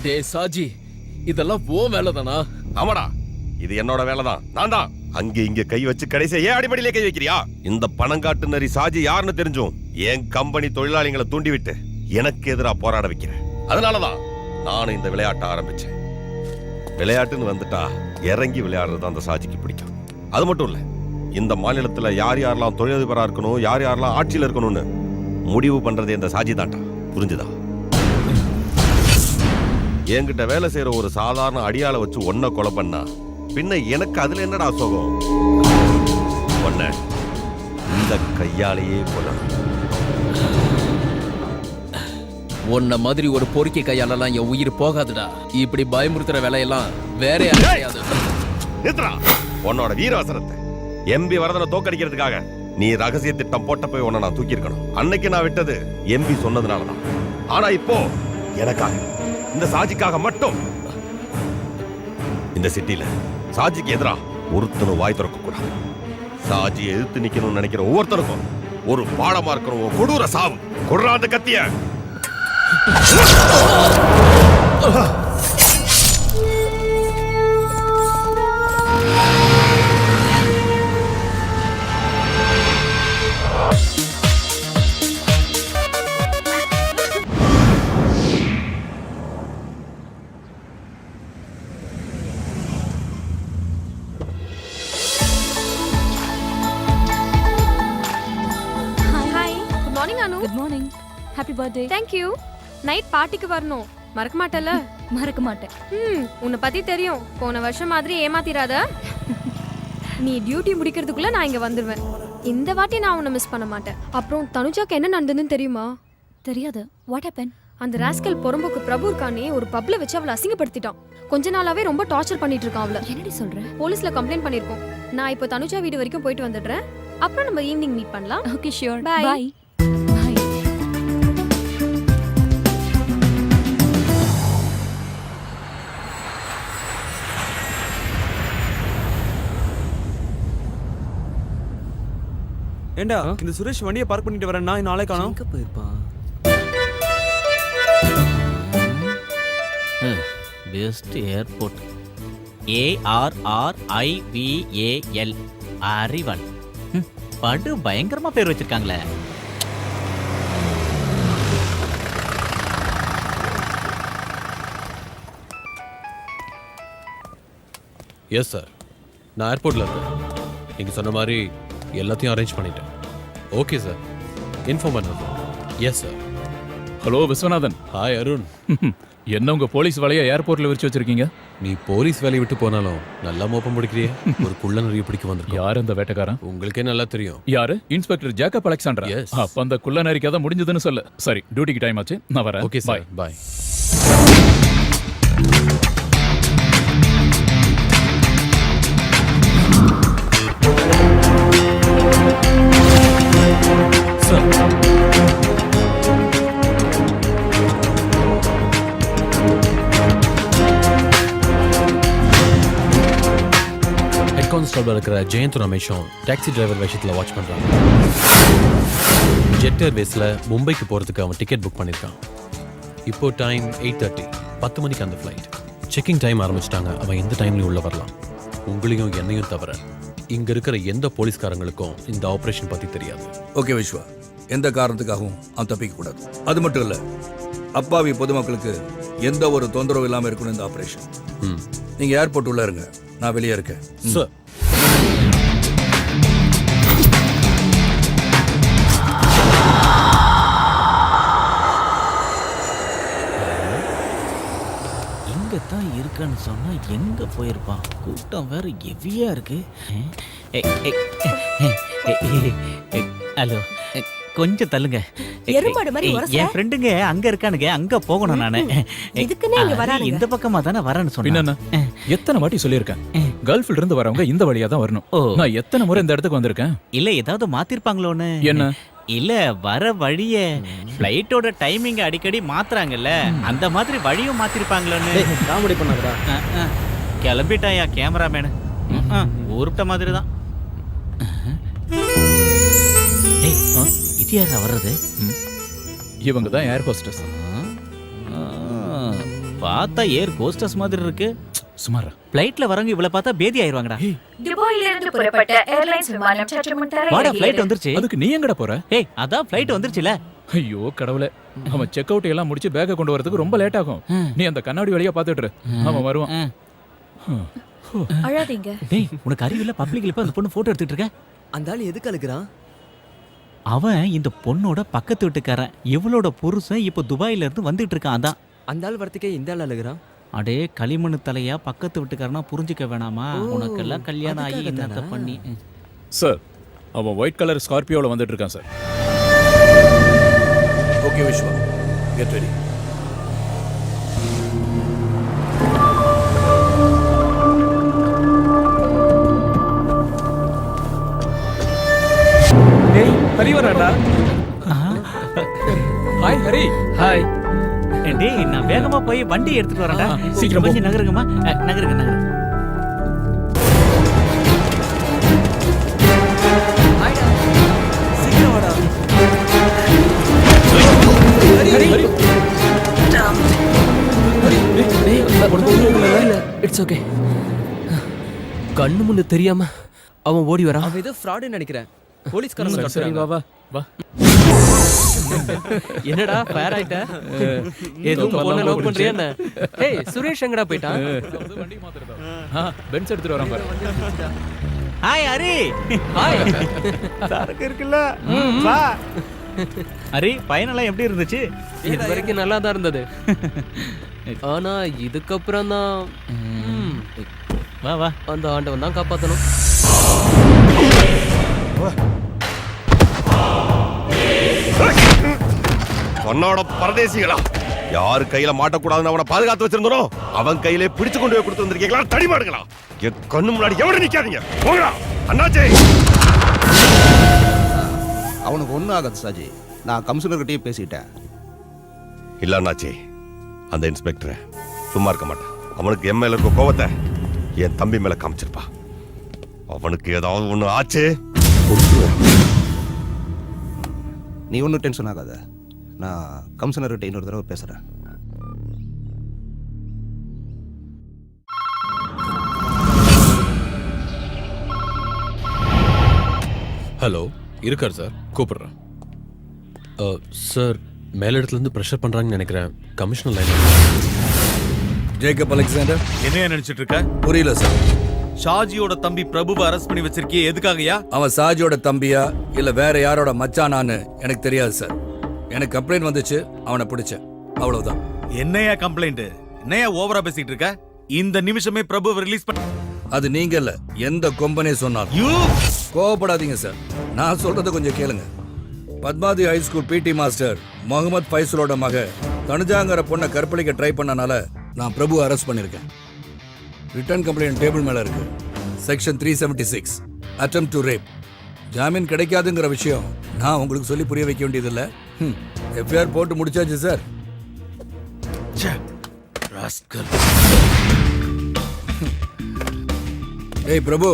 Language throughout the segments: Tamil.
டே சாஜி, இதெல்லாம் ஓ வேலைதானா? ஆமாடா, இது என்னோட வேலைதான். நான் தான் அங்க இங்க கை வச்சு கடைசியா ஏன் அடிப்படையிலே கை வைக்கிறியா? இந்த பணங்காட்டு நரி சாஜி யாருன்னு தெரிஞ்சும் என் கம்பெனி தொழிலாளிகளை தூண்டிவிட்டு எனக்கு எதிராக போராட வைக்கிறேன். அதனாலதான் நானும் இந்த விளையாட்டை ஆரம்பிச்சேன். விளையாட்டுன்னு வந்துட்டா இறங்கி விளையாடுறது அந்த சாஜிக்கு பிடிக்கும். அது மட்டும் இல்ல, இந்த மாநிலத்துல யார் யாரெல்லாம் தொழிலதிபரா இருக்கணும், யார் யாரெல்லாம் ஆட்சியில் இருக்கணும்னு முடிவு பண்றது இந்த சாஜி தான்டா. புரிஞ்சுதா? என்கிட்ட வேலை செய்யற ஒரு சாதாரண அடியாளை வச்சு ஒன்ன கொலை பண்ணா பின்ன எனக்கு அதுல என்னடா சோகம்? ஒன்ன இந்த கையாலேயே கொல்லணும். உன்ன மாதிரி ஒரு பொறுக்கி கையாலலாம் என் உயிர் போகாதுடா. இப்படி பயமுறுத்துற வேலையெல்லாம் வேற யாரையாவது. உன்னோட வீரவசனத்தை எம்பி வரதனை தோக்கடிக்கிறதுக்காக நீ ரகசிய திட்டம் போட்ட போய் உன்னை நான் தூக்கி இருக்கணும். அன்னைக்கு நான் விட்டது எம்பி சொன்னதுனாலதான். ஆனா இப்போ எனக்காக, இந்த சாஜிக்காக மட்டும் இந்த சிட்டில சாஜிக்கு எதிரா ஒருத்தனும் வாய் திறக்க கூடாது. சாஜியை எதிர்த்து நிக்கணும்னு நினைக்கிற ஒவ்வொருத்தருக்கும் ஒரு பாடமா இருக்கணும். கொடூர சாவு. கொடுறா அந்த கத்திய. Good morning. Happy birthday. Thank you. Night பார்ட்டிக்கு வரணும். மறக்க மாட்டல? மறக்க மாட்டேன். உன்னை பத்தி தெரியும். போன வருஷம் மாதிரி ஏமாத்திராத. நீ டியூட்டி முடிக்கிறதுக்குள்ள நான் இங்க வந்துருவேன். இந்த வாட்டி நான் உன்னை மிஸ் பண்ண மாட்டேன். அப்புறம் தனுஜாக்கு என்ன நடந்ததுன்னு தெரியுமா? தெரியாது. What happen? அந்த ராஸ்கல் பொறம்போக்கு பிரபு இருக்கானே, ஒரு பப்ல வச்சு அவளை அசிங்கப்படுத்திட்டான். கொஞ்ச நாளாவே ரொம்ப டார்ச்சர் பண்ணிட்டு இருக்கான் அவளை. என்னடி சொல்ற? போலீஸ்ல கம்ப்ளைண்ட் பண்ணிருக்கோம். நான் இப்போ தனுஜா வீடு வரைக்கும் போயிட்டு வந்துடுறேன். அப்புறம் நம்ம ஈவினிங் மீட் பண்ணலாம். Okay sure. பை. பை. ஏண்டா இந்த சுரேஷ் வண்டியை பார்க் பண்ணிட்டு வரேன்னா நாளை காணோம். எங்க போயிருப்பான்? பெஸ்ட் ஏர்போர்ட் ARRIVAL அறிவன். படு பயங்கரமா பேர் வச்சிருக்காங்களே. எஸ் சார், நான் ஏர்போர்ட்ல இருக்கேன். நீங்க சொன்ன மாதிரி எல்லாத்தையும் அரேஞ்ச் பண்ணிட்டேன். ஓகே சார், இன்ஃபார்ம் பண்ணுறேன். Yes sir. Hello Viswanathan. Hi Arun. என்ன உங்க போலீஸ் வேலையை ஏர்போர்ட்ல விரிச்சு வச்சிருக்கீங்க? நீ போலீஸ் வேலையை விட்டு போனாலும் நல்லா மோப்பம் பிடிக்கிறியே. ஒரு குள்ள நிறைய பிடிக்க வந்திருக்கோம். யார் அந்த வேட்டைக்காரன்? உங்களுக்கே நல்லா தெரியும். யாரு? Inspector Jacob Alexander. Yes. அப்ப அந்த குள்ள நரிக்கு அதான் முடிஞ்சதுன்னு சொல்லு. சரி, டியூட்டிக்கு டைம் ஆச்சு, நான் வரேன். ஓகே சார், பாய். ஹெட் கான்ஸ்டபிள் இருக்கிற ஜெயந்த் ரமேஷும் டாக்ஸி டிரைவர் விஷயத்தில் வாட்ச் பண்ணுறாங்க. ஜெட் ஏர்வேஸில் மும்பைக்கு போகிறதுக்கு அவன் டிக்கெட் புக் பண்ணியிருக்கான். இப்போ டைம் 8:30. 10 மணிக்கு அந்த ஃப்ளைட். செக்கிங் டைம் ஆரம்பிச்சிட்டாங்க. அவன் எந்த டைம்லையும் உள்ள வரலாம். உங்களையும் என்னையும் தவிர இங்க இருக்கிற எந்த போலீஸ்காரங்களுக்கும் இந்த ஆபரேஷன் பத்தி தெரியாது. ஓகே விஸ்வா, எந்த காரணத்துக்காகவும் அவன் தப்பிக்க கூடாது. அது மட்டும் இல்ல, அப்பாவி பொதுமக்களுக்கு எந்த ஒரு தொந்தரவு இல்லாம இருக்கணும் இந்த ஆபரேஷன். நீங்க ஏர்போர்ட் உள்ள இருங்க, நான் வெளியே இருக்கேன். சார், தான் இருக்கான்னு சொன்னா எங்க போயிருப்பான்? கூட்டம் வேற ஹெவியா இருக்கு. ஹலோ, கொஞ்சம் தள்ளுங்க. என் ஃப்ரெண்டுங்க அங்க இருக்கானுங்க, அங்க போகணும் நானு. இந்த பக்கமா தானே வரேன்னு சொன்னேன். எத்தனை வாட்டி சொல்லியிருக்கேன், கல்ஃப்ல இருந்து வரவங்க இந்த வழியா தான் வரணும். நான் எத்தனை முறை இந்த இடத்துக்கு வந்திருக்கேன். இல்ல ஏதாவது மாத்திருப்பாங்களோன்னு. என்ன? இல்ல வர வழிய ஃப்ளைட்டோட டைமிங் அடிக்கடி மாத்துறாங்கல்ல, அந்த மாதிரி வழியும் மாத்திருப்பாங்களோன்னு. காமெடி பண்ணாதடா. கிளம்பிட்டாயா கேமராமேனு? ஊருட்ட மாதிரி தான். இது யாரா வர்றது? இவங்க தான் ஏர் ஹோஸ்டஸ். பார்த்தா ஏர் கோஸ்டர்ஸ் மாதிரி இருக்கு. சுமாரா. ஃப்ளைட்ல வரவங்க இவ்வளவு பார்த்தா பேதி ஆயிருவாங்கடா. துபாயிலிருந்து புறப்பட்ட ஏர்லைன்ஸ் விமானம் சற்று முன் வாடா தரையிறங்கியது. ஃப்ளைட் வந்துருச்சு. அதுக்கு நீ எங்கடா போற? ஏய் அதான் ஃப்ளைட் வந்துருச்சுல. ஐயோ கடவுளே, அவன் செக் அவுட் எல்லாம் முடிச்சு பேக்கை கொண்டு வரதுக்கு ரொம்ப லேட் ஆகும். நீ அந்த கண்ணாடி வழியா பாத்துட்டு இரு. அவன் வருவான். அழாதீங்க. டேய் உனக்கு அறிவில்ல, பப்ளிக்ல இப்ப அந்த பொண்ணு போட்டோ எடுத்துட்டு இருக்க. அந்த ஆளு எதுக்கு அழுகுறான்? அவன் இந்த பொண்ணோட பக்கத்து வீட்டுக்காரன். இவளோட புருஷன் இப்ப துபாயில இருந்து வந்துட்டு இருக்கான். அதான். அந்த ஆள் வரத்துக்கே இந்த ஆள் அழுகுறான். அடே களிமண்ணு தலையா பக்கத்து வீட்டுக்காரனா புரிஞ்சுக்க வேணாமா? உனக்கெல்லாம் கல்யாணம் ஆகி என்னத்த பண்ணி. சார், அவன் ஒயிட் கலர் ஸ்கார்பியோல வந்துட்டு இருக்கான் சார். Okay Viswa, get ready. டேய் ஹரி வராடா. ஹாய் ஹரி. ஹாய். டேய் நான் வேகமா போய் வண்டி எடுத்துட்டு வரேன்டா. சீக்கிரம் கொஞ்சம் நகருங்கம்மா. நகருங்க நகருங்க. சீக்கிரம் வாடா. It's okay. கண்ணு முன்னு தெரியாம அவன் ஓடி வரான். அவன் ஏதோ ஃப்ராடுன்னு நினைக்கிறேன். போலீஸ்காரங்க சரி வா வா வா. என்னடா ஃபயர் ஆயிட்ட? எதுவும் பொண்ணை லவ் பண்றியா என்ன? ஏய் சுரேஷ் எங்கடா போயிட்டான்? வண்டி மாத்துறதா? பென்ஸ் எடுத்துட்டு வரான் பாரு. ஹாய் ஹரி. ஹாய். சரக்கு இருக்குல்ல. வா. ஹரி பயணெல்லாம் எப்படி இருந்துச்சு? இது வரைக்கும் நல்லா தான் இருந்தது. ஆனா இதுக்கப்புறம் தான் வா வா. அந்த ஆண்டவன் தான் காப்பாத்தணும். உன்னோட பரதேசிகளா, யாரு கையில மாட்டக்கூடாதுன்னு அவனை பாதுகாத்து வச்சிருந்தோ அவன் கையிலே பிடிச்சு கொண்டு போய் கொடுத்து வந்திருக்கீங்களா? தடிமாடுங்களா, என் கண்ணு முன்னாடி எவ்வளவு நிக்காதீங்க. போங்கடா அண்ணாச்சே. அவனுக்கு ஒன்றும் ஆகாது சாஜி. நான் கமிஷனர்கிட்டயும் பேசிட்டேன். இல்ல அண்ணாச்சி, அந்த இன்ஸ்பெக்டர் சும்மா இருக்க மாட்டான். அவனுக்கு என் மேல இருக்க கோவத்தை என் தம்பி மேல காமிச்சிருப்பா. அவனுக்கு ஏதாவது ஒண்ணு ஆச்சு. நீ ஒன்றும் டென்ஷன் ஆகாத. நான் கமிஷனர்கிட்ட இன்னொரு தடவை பேசுகிறேன். ஹலோ, இருக்கார் சார், கூப்பிடுறேன். சார், மேலிடத்துல இருந்து ப்ரெஷர் பண்றாங்கன்னு நினைக்கிறேன். Commissioner line. ஜேக்கப் அலெக்சாண்டர், என்னையா நினைச்சிட்டு இருக்க? புரியல சார். ஷாஜியோட தம்பி பிரபுவை அரெஸ்ட் பண்ணி வச்சிருக்கியே, எதுக்காகயா? அவன் சாஜியோட தம்பியா இல்ல வேற யாரோட மச்சானான்னு எனக்கு தெரியாது சார். எனக்கு கம்ப்ளைண்ட் வந்துச்சு, அவனை பிடிச்சேன், அவ்வளவுதான். என்னையா கம்ப்ளைண்ட்? என்னையா ஓவரா பேசிட்டு இருக்க? இந்த நிமிஷமே பிரபுவை ரிலீஸ் பண்ண. அது நீங்க இல்ல, எந்த கொம்பனே சொன்னாலும். கோவப்படாதீங்க சார், நான் சொல்றத கொஞ்சம் கேளுங்க. Padmavathi high school PT master Mohammed ஃபைசலோட மக தனுஜாங்கிற பொண்ணை கற்பழிக்க ட்ரை பண்ணனால நான் பிரபு அரெஸ்ட் பண்ணிருக்கேன். ரிட்டர்ன் கம்ப்ளைண்ட் டேபிள் மேல இருக்கு. Section 376 attempt to rape. ஜாமீன் கிடைக்காதுங்கிற விஷயம் நான் உங்களுக்கு சொல்லி புரிய வைக்க வேண்டியதில்லை. எஃப்ஐஆர் போட்டு முடிச்சாச்சு சார். ஏய் பிரபு,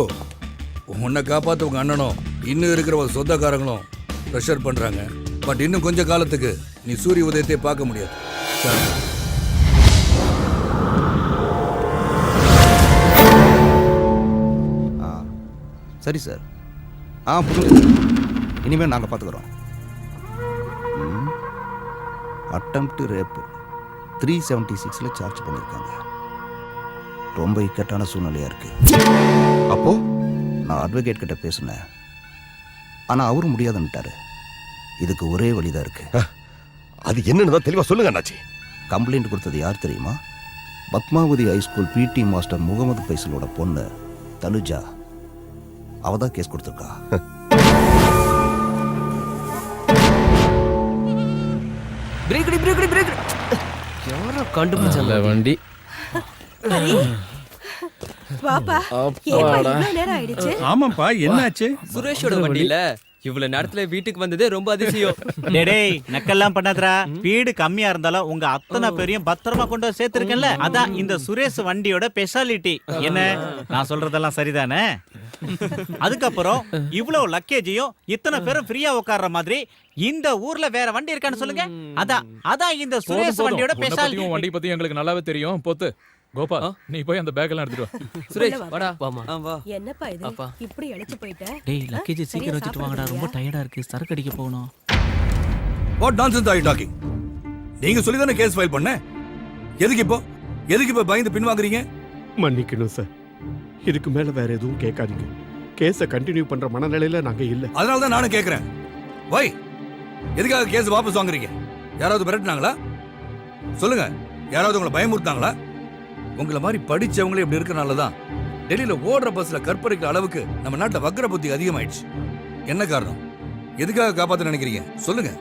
உன்னை காப்பாத்த உங்க அண்ணனும் இன்னும் இருக்கிற ஒரு சொந்தக்காரங்களும் ப்ரெஷர் பண்றாங்க. பட் இன்னும் கொஞ்ச காலத்துக்கு நீ சூரிய உதயத்தை பார்க்க முடியாது. சரி சார். புரியுது. இனிமேல் நாங்கள் பார்த்துக்குறோம். அட்டெம்ப்ட் ரேப் 376 சார்ஜ் பண்ணியிருக்காங்க. ரொம்ப இக்கட்டான சூழ்நிலையா இருக்கு. அப்போ நான் அட்வொகேட் கிட்ட பேசினேன், ஆனா அவரும் முடியாதுன்னுட்டாரு. இதுக்கு ஒரே வழிதான் இருக்கு. அது என்னன்னு தெளிவா சொல்லுங்க அண்ணாச்சி. கம்ப்ளைண்ட் கொடுத்தது யார் தெரியுமா? Padmavathi high school PT master Mohammed ஃபைசலோட பொண்ணு தனுஜா. அவதான் கேஸ் கொடுத்துருக்கா. Brake brake brake. யாரோ கண்டுபிடிச்சல வண்டி. பாப்பா, அப்பாடா. நேரம் ஆயிடுச்சு. ஆமாப்பா, என்னாச்சு? சுரேஷோட வண்டியில இவ்வளவு நேரத்துல வீட்டுக்கு வந்ததே ரொம்ப அதிசயம். டேய் நக்கெல்லாம் பண்ணாதடா. வீடு கம்மியா இருந்தாலும் உங்க அத்தனை பேரையும் பத்திரமா கொண்டு வந்து சேர்த்திருக்கேன்ல, அதான் இந்த சுரேஷ் வண்டியோட ஸ்பெஷாலிட்டி. என்ன நான் சொல்றதெல்லாம் சரிதானே? அதுக்கப்புறம் இவ்வளவு லக்கேஜையும் இத்தனை பேரும் ஃப்ரீயா உட்கார்ற மாதிரி இந்த ஊர்ல வேற வண்டி இருக்கான்னு சொல்லுங்க. அதான் இந்த சுரேஷ் வண்டியோட ஸ்பெஷாலிட்டி. வண்டி பத்தி எங்களுக்கு நல்லாவே தெரியும். போத்து கோபா, நீ போய் அந்த பேக் எல்லாம் எடுத்துட்டு வா. சுரேஷ் வாடா. வாமா. வா. என்னப்பா இது இப்படி அழைச்சு போயிட்ட? டேய் லக்கேஜ் சீக்கிரம் வச்சிட்டு வாங்கடா, ரொம்ப டயர்டா இருக்கு, சரக்கு அடிக்க போகணும். What nonsense are you talking? நீங்க சொல்லி தானே கேஸ் ஃபைல் பண்ண. எதுக்கு இப்போ பயந்து பின்வாங்குறீங்க? மன்னிக்கணும் சார், இதுக்கு மேல வேற எதுவும் கேட்காதீங்க. கேஸை கண்டினியூ பண்ற மனநிலையில நாங்க இல்ல. அதனால தான் நானும் கேட்கிறேன். வை, எதுக்காக கேஸ் வாபஸ் வாங்குறீங்க? யாராவது மிரட்டினாங்களா? சொல்லுங்க, யாராவது உங்களை பயமுறுத்தாங்களா? உங்களை மாதிரி படிச்சவங்களே இப்படி இருக்கனால தான் டெல்லியில ஓடுற பஸ்ல கற்பழிக்கிற அளவுக்கு நம்ம நாட்டுல வக்ர புத்தி அதிகமாயிடுச்சு. என்ன காரணம்? எதுக்காக காப்பாத்த நினைக்கிறீங்க? சொல்லுங்க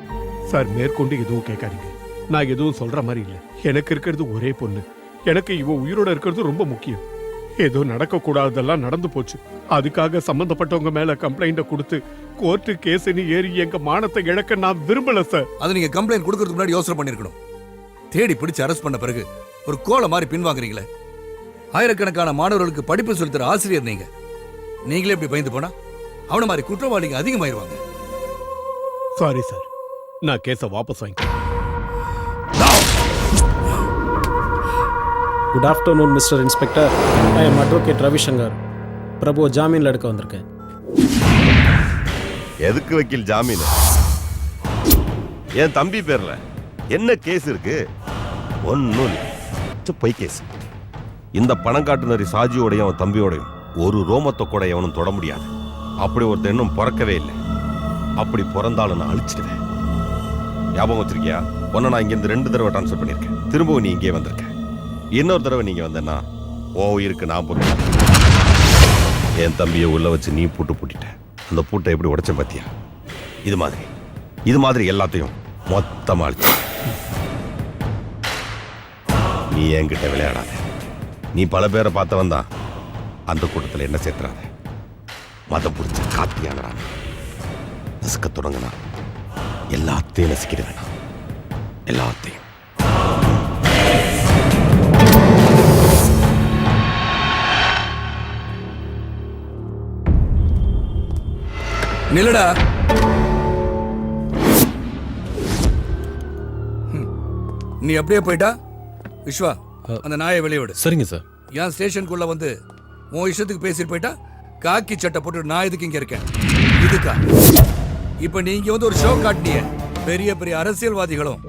சார், மேற்கொண்டு எதுவும் கேட்காதீங்க. நான் எதுவும் சொல்ற மாதிரி இல்ல. எனக்கு இருக்கிறது ஒரே பொண்ணு. எனக்கு இவ உயிரோட இருக்கிறது ரொம்ப முக்கியம். ஏதோ நடக்க கூடாததெல்லாம் நடந்து போச்சு. அதுக்காக சம்பந்தப்பட்டவங்க மேல கம்ப்ளைண்ட கொடுத்து கோர்ட்டு கேஸ்னு ஏறி எங்க மானத்தை இழக்க நான் விரும்பல சார். அது நீங்க கம்ப்ளைண்ட் கொடுக்கறதுக்கு முன்னாடி யோசனை பண்ணிருக்கணும். தேடி பிடிச்சு அரெஸ்ட் பண்ண பிறகு ஒரு கோலை மாதிரி பின்வாங்குறீங்களே. ஆயிரக்கணக்கான மாணவர்களுக்கு படிப்பு சொல்லித்தர ஆசிரியர் நீங்க. நீங்களே இப்படி பயந்து போனா அவன மாதிரி குற்றவாளிங்க அதிகமாயிருவாங்க. சாரி சார், நான் கேஸை வாபஸ் வாங்கிக்கிறேன். Good afternoon mister inspector. I am advocate Ravishankar. Prabhu ஜாமீன்ல எடுக்க வந்திருக்கேன். எதுக்கு வக்கீல் ஜாமீன்? என் தம்பி பேர்ல என்ன கேஸ் இருக்கு? ஒன்னும் பொய் கேஸ். இந்த பணம் காட்டுனரி சாஜியோடையும் அவன் தம்பியோடையும் ஒரு ரோமத்தை கூட எவனும் தொட முடியாது. அப்படி ஒருத்தர் இன்னும் பிறக்கவே இல்லை. அப்படி பிறந்தாலும் நான் அழிச்சிடுவேன். ஞாபகம் வச்சிருக்கியா? ஒன்னு நான் இங்கிருந்து 2 தடவை டிரான்ஸ்ஃபர் பண்ணியிருக்கேன். திரும்பவும் நீ இங்கே வந்திருக்க. இன்னொரு தடவை நீங்க வந்தேன்னா ஓ இருக்கு நான் பொறுப்பு. என் தம்பியை உள்ள வச்சு நீ பூட்டிட்ட. அந்த பூட்டை எப்படி உடைச்ச பாத்தியா? இது மாதிரி எல்லாத்தையும் மொத்தமா அழிச்சு. நீ என்கிட்ட விளையாடாத. நீ பல பேரை பார்த்தவன் தான். அந்த கூட்டத்தில் என்ன சேர்த்துறாத. மதம் பிடிச்ச காத்தியானடா. நசுக்க தொடங்கினா எல்லாத்தையும் நசுக்கிடுவேன். எல்லாத்தையும். நில்லடா. நீ அப்படியே போயிட்டா விஸ்வா, அந்த நாயை வெளியே விடு. சரிங்க சார். என் ஸ்டேஷனுக்குள்ள வந்து உன் இஷ்டத்துக்கு பேசிட்டு போயிட்டா காக்கி சட்டை போட்டு நான் இதுக்கு இங்க இருக்கேன். இதுக்கா இப்ப நீங்க வந்து ஒரு ஷோ காட்டினிய. பெரிய பெரிய அரசியல்வாதிகளும்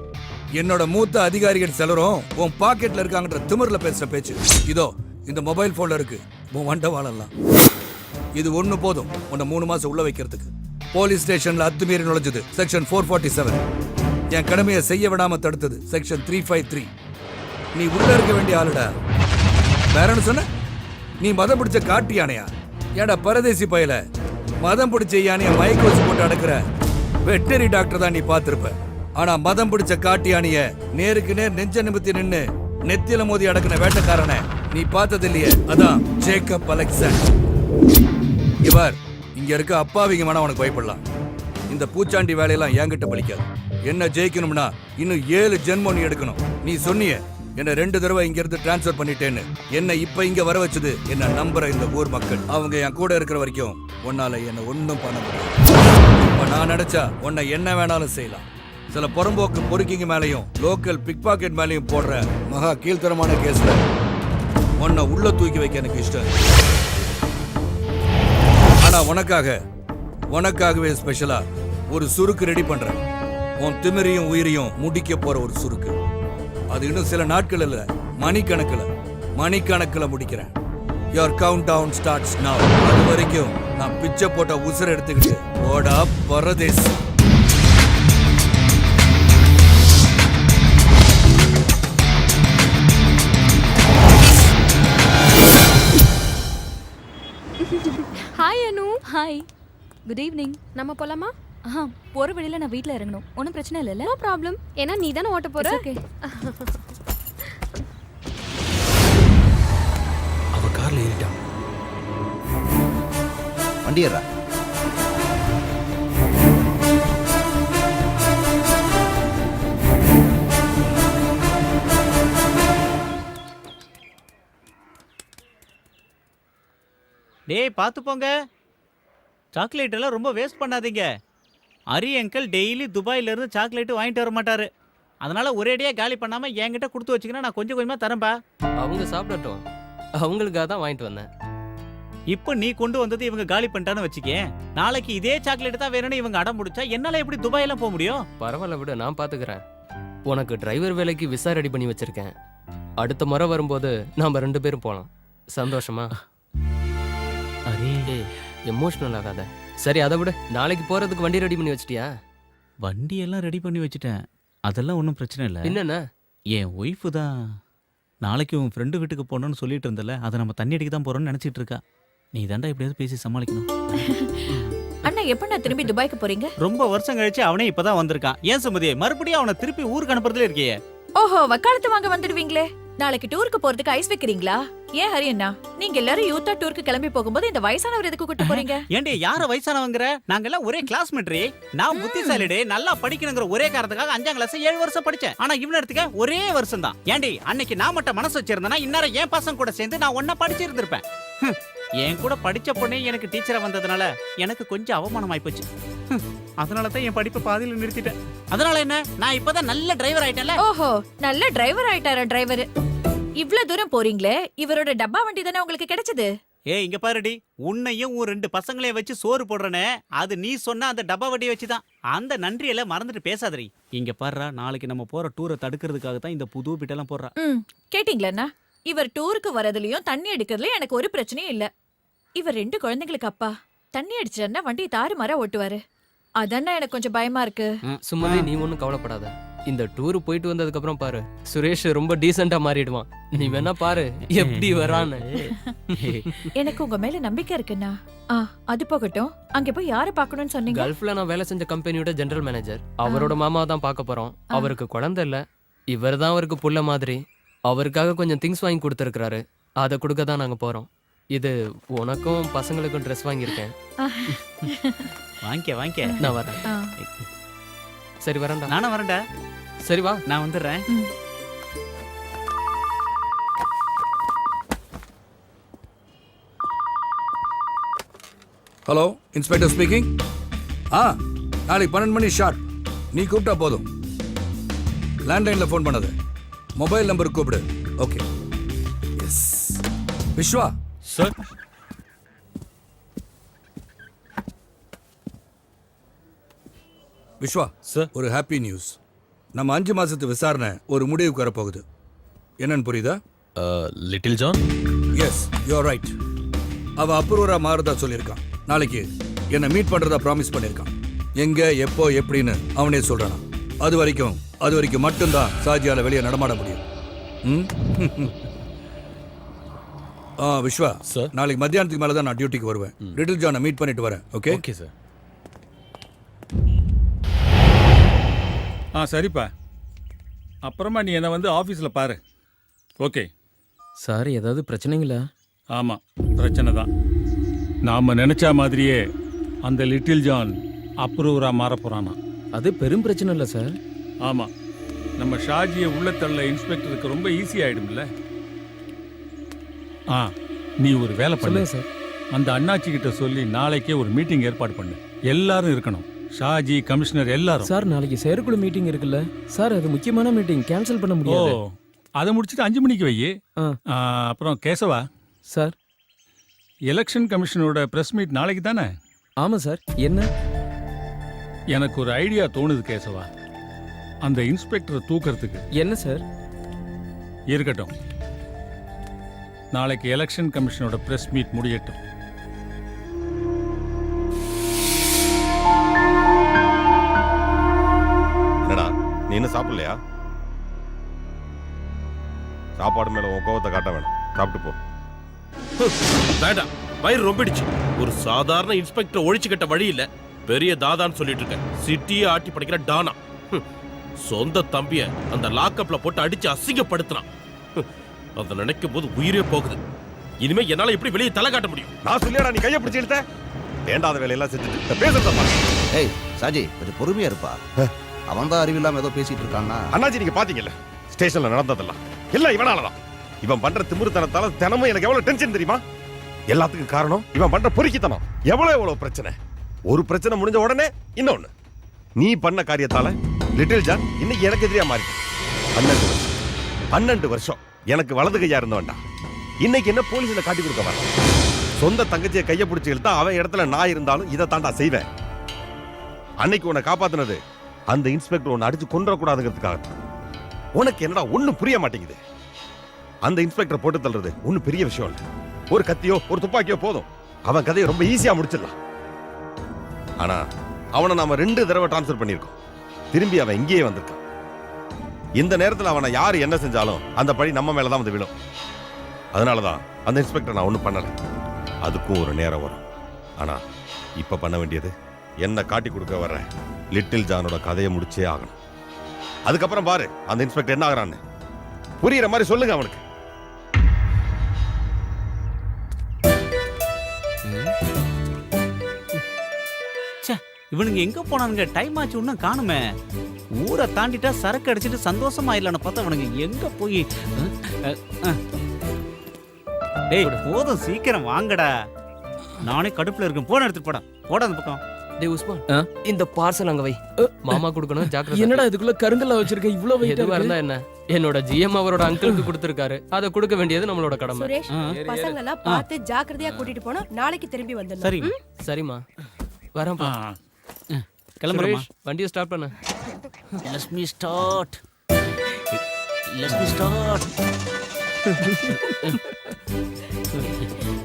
என்னோட மூத்த அதிகாரிகள் சிலரும் உன் பாக்கெட்ல இருக்காங்கன்ற திமிர்ல பேசுற பேச்சு இதோ இந்த மொபைல் போன்ல இருக்கு. உன் வண்டவாளெல்லாம் இது ஒண்ணு போதும் உன்னை 3 மாசம் உள்ள வைக்கிறதுக்கு. போலீஸ் ஸ்டேஷன்ல அத்துமீறி நுழைஞ்சது செக்ஷன் 447. என் கடமையை செய்ய விடாம தடுத்தது செக்ஷன் 353. நீ உள்ள இருக்க வேண்டிய ஆளுடா. வேறன்னு சொன்ன? நீ மதம் பிடிச்ச காட்டு யானையா? ஏடா பரதேசி பயல, மதம் பிடிச்ச யானைய மயக்க வச்சு போட்டு அடக்குற வெட்டரி டாக்டர் தான் நீ பார்த்திருப்ப. ஆனா மதம் பிடிச்ச காட்டு யானைய நேருக்கு நேர் நெஞ்ச நிமித்தி நின்னு நெத்தியில மோதி அடக்குன வேட்டக்காரனை நீ பார்த்தது இல்லையே. அதான் ஜேக்கப் அலெக்சாண்டர். இவர் இங்க இருக்க அப்பாவிங்க வேணா உனக்கு பயப்படலாம். இந்த பூச்சாண்டி வேலையெல்லாம் என்கிட்ட பலிக்காது. என்ன ஜெயிக்கணும்னா இன்னும் 7 ஜென்மம் நீ எடுக்கணும். நீ சொன்னிய என்ன 2 தடவை இங்க இருந்து டிரான்ஸ்பர் பண்ணிட்டேன்னு. என்ன இப்ப இங்க வர வச்சது என்ன நம்புற இந்த ஊர் மக்கள். அவங்க என் கூட இருக்கிற வரைக்கும் உன்னால என்ன ஒன்னும் பண்ண முடியாது. இப்ப நான் நினைச்சா உன்னை என்ன வேணாலும் செய்யலாம். சில புறம்போக்கு பொறுக்கிங்க மேலையும் லோக்கல் பிக் பாக்கெட் மேலையும் போடுற மகா கீழ்த்தரமான கேஸ்ல உன்னை உள்ள தூக்கி வைக்க எனக்கு இஷ்டம். ஆனா உனக்காகவே ஸ்பெஷலா ஒரு சுருக்கு ரெடி பண்றேன். உன் திமிரையும் உயிரையும் முடிக்க போற ஒரு சுருக்கு. அது இன்னும் சில நாட்கள் இல்ல, மணிக்கணக்கில் முடிக்கிறேன். Your countdown starts now. அது வரைக்கும் நான் பிச்சை போட்ட உசுரை எடுத்துக்கிட்டு ஓடா பரதேசி. Hi Anu. Hi, good evening. நம்ம போலாமா? போற வழியில நான் வீட்ல இறங்கணும். ஒன்றும் பிரச்சனை இல்லைல்ல? No problem. ஏன்னா நீ தானே ஓட்ட போற. ஓகே. அவ கார்ல ஏறிட்டான். வண்டியரா. டேய் பார்த்து போங்க, சாக்லேட் எல்லாம் ரொம்ப வேஸ்ட் பண்ணாதீங்க. ஹரி அங்கிள் டெய்லி துபாயில இருந்து சாக்லேட் வாங்கிட்டு வர மாட்டாரு. அதனால ஒரேடியா காலி பண்ணாம என்கிட்ட கொடுத்து வச்சுக்கினா நான் கொஞ்சம் கொஞ்சமா தரேன்பா. அவங்க சாப்பிடட்டும், அவங்களுக்காக தான் வாங்கிட்டு வந்தேன். இப்போ நீ கொண்டு வந்தது இவங்க காலி பண்ணிட்டான்னு வச்சுக்கே, நாளைக்கு இதே சாக்லேட் தான் வேணும்னு இவங்க அடம் முடிச்சா என்னால எப்படி துபாயெல்லாம் போக முடியும்? பரவாயில்ல விடு, நான் பாத்துக்கிறேன். உனக்கு டிரைவர் வேலைக்கு விசா ரெடி பண்ணி வச்சிருக்கேன். அடுத்த முறை வரும்போது நாம 2 பேரும் போலாம். சந்தோஷமா? அரே எமோஷனல் ஆகாத. சரி அதை விட, நாளைக்கு போறதுக்கு வண்டி ரெடி பண்ணி வச்சிட்டியா? வண்டி எல்லாம் ரெடி பண்ணி வச்சுட்டேன், அதெல்லாம் ஒன்றும் பிரச்சனை இல்லை. என்னென்ன? என் ஒய்ஃபு தான் நாளைக்கு உன் ஃப்ரெண்டு வீட்டுக்கு போகணும்னு சொல்லிட்டு இருந்தல, அதை நம்ம தண்ணி அடிக்க தான் போறோம்னு நினைச்சிட்டு இருக்கா. நீ தாண்டா எப்படியாவது பேசி சமாளிக்கணும். அண்ணா எப்ப நான் திரும்பி துபாய்க்கு போறீங்க? ரொம்ப வருஷம் கழிச்சு அவனே இப்பதான் வந்திருக்கான். ஏன் சுமதி மறுபடியும் அவனை திருப்பி ஊருக்கு அனுப்புறதுல இருக்கியே? ஓஹோ, வக்காலத்து வாங்க வந்துடுவீங்களே. நாளைக்கு டூருக்கு போறதுக்கு ஐஸ் வைக்கிறீங்களா? ஏன் ஹரி அண்ணா, நீங்க எல்லாரும் யூத்தா டூருக்கு கிளம்பி போகும்போது இந்த வயசானவர் எதுக்கு கூட்டு போறீங்க? ஏண்டி யார வயசானவங்கற? நாங்க எல்லாம் ஒரே கிளாஸ்மேட்ரி. நான் புத்திசாலிடே, நல்லா படிக்கணுங்கிற ஒரே காரணத்துக்காக 5ஆம் கிளாஸ் 7 வருஷம் படிச்சேன். ஆனா இவன எடுத்துக்க ஒரே வருஷம் தான். ஏண்டி அன்னைக்கு நான் மட்டும் மனசு வச்சிருந்தேனா இன்னார என் பசங்க கூட சேர்ந்து நான் ஒண்ணா படிச்சிருந்திருப்பேன். என் கூட படிச்ச பொண்ணே எனக்கு டீச்சரா வந்ததுனால எனக்கு கொஞ்சம் அவமானம் ஆயிப்போச்சு. அதனால தான் என் படிப்பை பாதியில நிறுத்திட்டேன். அதனால என்ன, நான் இப்பதான் நல்ல டிரைவர் ஆயிட்டேன்ல. ஓஹோ, நல்ல டிரைவர் ஆயிட்டாரா டிரைவர்? இவ்ளோ தூரம் போறீங்களே, இவரோட டப்பா வண்டி தானே உங்களுக்கு கிடைச்சது? ஏய் இங்க பாருடி, உன்னையும் உன் 2 பசங்களையும் வச்சு சோறு போடுறனே, அது நீ சொன்ன அந்த டப்பா வண்டியை வச்சுதான். அந்த நன்றியெல்லாம் மறந்துட்டு பேசாதடி. இங்க பாருடா, நாளைக்கு நம்ம போற டூரை தடுக்கிறதுக்காக தான் இந்த புது பிட்டெல்லாம் போடுறா. கேட்டீங்களா? இவர் டூருக்கு வரதுலயும் தண்ணி அடிக்கிறதுலயும் எனக்கு ஒரு பிரச்சனையும் இல்ல. இவர் 2 குழந்தைங்களுக்கு அப்பா. தண்ணி அடிச்சாருன்னா வண்டி தாறுமாறா ஓட்டுவாரு. அதானே எனக்கு கொஞ்சம் பயமா இருக்கு. சும்மாவே நீ ஒன்றும் கவலைப்படாத. இந்த டூர் போயிட்டு வந்ததுக்கு அப்புறம் பாரு, சுரேஷ் ரொம்ப டீசெண்டா மாறிடுவான். நீ வேணா பாரு எப்படி வரான்னு. எனக்கு உங்க மேல நம்பிக்கை இருக்குண்ணா. அது போகட்டும், அங்க போய் யாரை பார்க்கணும்னு சொன்னீங்க? கல்ஃப்ல நான் வேலை செஞ்ச கம்பெனியோட ஜெனரல் மேனேஜர். அவரோட மாமா தான் பார்க்க போறோம். அவருக்கு குழந்தை இல்ல, இவர் தான் அவருக்கு புள்ள மாதிரி. அவருக்காக கொஞ்சம் திங்ஸ் வாங்கி கொடுத்துருக்காரு, அதை கொடுக்க தான் நாங்க போறோம். இது உனக்கும் பசங்களுக்கும் ட்ரெஸ் வாங்கியிருக்கேன். வாங்கிக்க. நான் வரேன். சரி வரேன்டா. நானும் வரேன்டா. சரி வா, நான் வந்துடுறேன். Hello, inspector speaking. நாளைக்கு 12 மணி ஷார்ட். நீ கூப்பிட்டா போதும். லேண்ட்லைனில் ஃபோன் பண்ணது, மொபைல் நம்பருக்கு கூப்பிடு. Okay. Yes. Viswa sir. Viswa sir, ஒரு ஹாப்பி நியூஸ். நம்ம 5 மாசத்து விசாரணை ஒரு முடிவுக்கு வரப்போகுது. என்னன்னு புரியுதா? Little John? Yes, you are right. அவன் அப்ரூவரா மாறுதா சொல்லியிருக்கான். நாளைக்கு என்னை மீட் பண்றதா ப்ராமிஸ் பண்ணியிருக்கான். எங்க, எப்போ, எப்படின்னு அவனே சொல்றானா. அது வரைக்கும் மட்டும்தான் சாஜியால வெளியே நடமாட முடியும். விஸ்வா சார், நாளைக்கு மத்தியானத்துக்கு மேல தான் நான் டியூட்டிக்கு வருவேன். லிட்டில் ஜானை மீட் பண்ணிட்டு வரேன். ஓகே? Okay sir. சரிப்பா, அப்புறமா நீ என்ன வந்து ஆஃபீஸில் பாரு. ஓகே சார், ஏதாவது பிரச்சனைங்களா? ஆமாம், பிரச்சனை தான். நாம் நினச்ச மாதிரியே அந்த லிட்டில் ஜான் அப்ரூவராக மாறப் போகிறானா. அது பெரும் பிரச்சனை இல்லை சார். ஆமாம், நம்ம ஷாஜியை உள்ளத்தள்ள இன்ஸ்பெக்டருக்கு ரொம்ப ஈஸி ஆகிடும்ல. நீ ஒரு வேலை பண்ணு சார். அந்த அண்ணாச்சி கிட்ட சொல்லி நாளைக்கே ஒரு மீட்டிங் ஏற்பாடு பண்ணு. எல்லாரும் இருக்கணும், ஷாஜி, கமிஷனர் எல்லாரும். சார், நாளைக்கு செயற்குழு மீட்டிங் இருக்குல்ல சார், அது முக்கியமான மீட்டிங், கேன்சல் பண்ண முடியாது. அதை முடிச்சுட்டு 5 மணிக்கு வை. அப்புறம் கேசவா சார், எலெக்ஷன் கமிஷனோட பிரஸ் மீட் நாளைக்கு தானே? ஆமாம் சார். என்ன? எனக்கு ஒரு ஐடியா தோணுது கேசவா, அந்த இன்ஸ்பெக்டரை தூக்கிறதுக்கு. என்ன சார்? இருக்கட்டும், நாளைக்கு எலெக்ஷன் கமிஷனோட பிரஸ் மீட் முடியட்டும். என்னடா நீ இன்னும் சாப்பிடலையா? சாப்பாடு மேல உன் கோவத்தை காட்ட வேணாம், சாப்பிட்டு போ. வேண்டாம், வயிறு ரொம்பிடுச்சு. ஒரு சாதாரண இன்ஸ்பெக்டர் ஒழிச்சு கட்ட வழி இல்ல, பெரிய தாதான்னு சொல்லிட்டு இருக்கேன். சிட்டியை ஆட்டி படிக்கிற டானா. சொந்த தம்பிய அந்த லாக்அப்ல போட்டு அடிச்சு அசிங்கப்படுத்தினான். அதை நினைக்கும் போது உயிரே போகுது. இனிமே என்னால எப்படி வெளியே தலை காட்ட முடியும்? நான் சொல்லியாடா நீ கையை பிடிச்சி இழுத்த? வேண்டாத வேலையெல்லாம் செஞ்சுட்டு பேசுறதா? ஏய் சாஜி, கொஞ்சம் பொறுமையா இருப்பா. அவன் தான் அறிவில்லாம ஏதோ பேசிட்டு இருக்கான்னா. அண்ணாச்சி, நீங்க பாத்தீங்கல்ல ஸ்டேஷன்ல நடந்ததெல்லாம் எல்லாம் இவனாலதான். இவன் பண்ற திமிருத்தனத்தால தினமும் எனக்கு எவ்வளவு டென்ஷன் தெரியுமா? எல்லாத்துக்கும் காரணம் இவன் பண்ற பொறுக்கித்தனம். எவ்வளவு பிரச்சனை. ஒரு பிரச்சனை முடிஞ்ச உடனே இன்னொன்னு. நீ பண்ண காரியத்தால லிட்டில் ஜான் இன்னைக்கு எனக்கு எதிரியா மாறி 12 வருஷம் எனக்கு வலது கையா இருந்தவன்டா. இன்னைக்கு என்ன போலீஸ்ல காட்டி கொடுக்க வர. சொந்த தங்கச்சியை கையை பிடிச்சி இழுத்தா அவன் இடத்துல நான் இருந்தாலும் இதை தாண்டா செய்வேன். அன்னைக்கு உன்னை காப்பாத்தினது அந்த இன்ஸ்பெக்டர் உன்னை அடிச்சு கொன்றக்கூடாதுங்கிறதுக்காக. உனக்கு என்னடா ஒண்ணும் புரிய மாட்டேங்குது. அந்த இன்ஸ்பெக்டர் போட்டு தள்ளுறது ஒன்னும் பெரிய விஷயம் இல்ல. ஒரு கத்தியோ ஒரு துப்பாக்கியோ போதும், அவன் கதையை ரொம்ப ஈஸியா முடிச்சிடலாம். ஆனா அவனை நாம 2 தடவை டிரான்ஸ்ஃபர் பண்ணிருக்கோம். திரும்பி அவன் இங்கேயே வந்திருக்கான். இந்த நேரத்தில் அவனை யாரு என்ன செஞ்சாலும் அந்த பழி நம்ம மேலதான் வந்து விழும். அதனாலதான் அந்த இன்ஸ்பெக்டர் நான் ஒன்றும் பண்ணல. அதுக்கும் ஒரு நேரம் வரும். ஆனா இப்ப பண்ண வேண்டியது என்ன காட்டி கொடுக்க வர்ற லிட்டில் ஜானோட கதையை முடிச்சே ஆகணும். அதுக்கப்புறம் பாரு அந்த இன்ஸ்பெக்டர் என்ன ஆகுறான்னு. புரியுற மாதிரி சொல்லுங்க அவனுக்கு. இவனுங்க எங்க போனானுங்க? டைம் ஆச்சு இன்னும் காணுமே. ஊரை தாண்டிட்டா சரக்கு அடிச்சிட்டு சந்தோஷமா இல்லன்னு பார்த்தா அவனுங்க எங்க போய். டேய் போதும் சீக்கிரம் வாங்கடா. நானே கடுப்புல இருக்கேன். போன எடுத்துட்டு போடா. போட அந்த பக்கம். டேய் உஸ்மான், இந்த பார்சல் அங்க வை. மாமா கொடுக்கணும், ஜாக்கிரதை. என்னடா இதுக்குள்ள கருங்கல்ல வச்சிருக்க? இவ்வளவு வெயிட் எதுவா இருந்தா என்ன? என்னோட ஜிஎம் அவரோட அங்கிளுக்கு கொடுத்திருக்காரு. அதை கொடுக்க வேண்டியது நம்மளோட கடமை. சுரேஷ், பசங்க எல்லாம் பார்த்து ஜாக்கிரதையா கூட்டிட்டு போனா நாளைக்கு திரும்பி வந்துடலாம். சரி சரிம்மா, வரேன்ப்பா. கிளம்புறேன். வண்டியை ஸ்டார்ட் பண்ணு. Let me start. Let me start.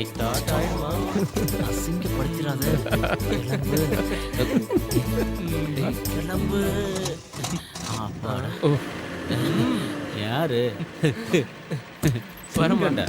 Start ஆயிடுமா? அசிங்கப்படுத்திராத. கிளம்பு. யாரு வரமாட்டா?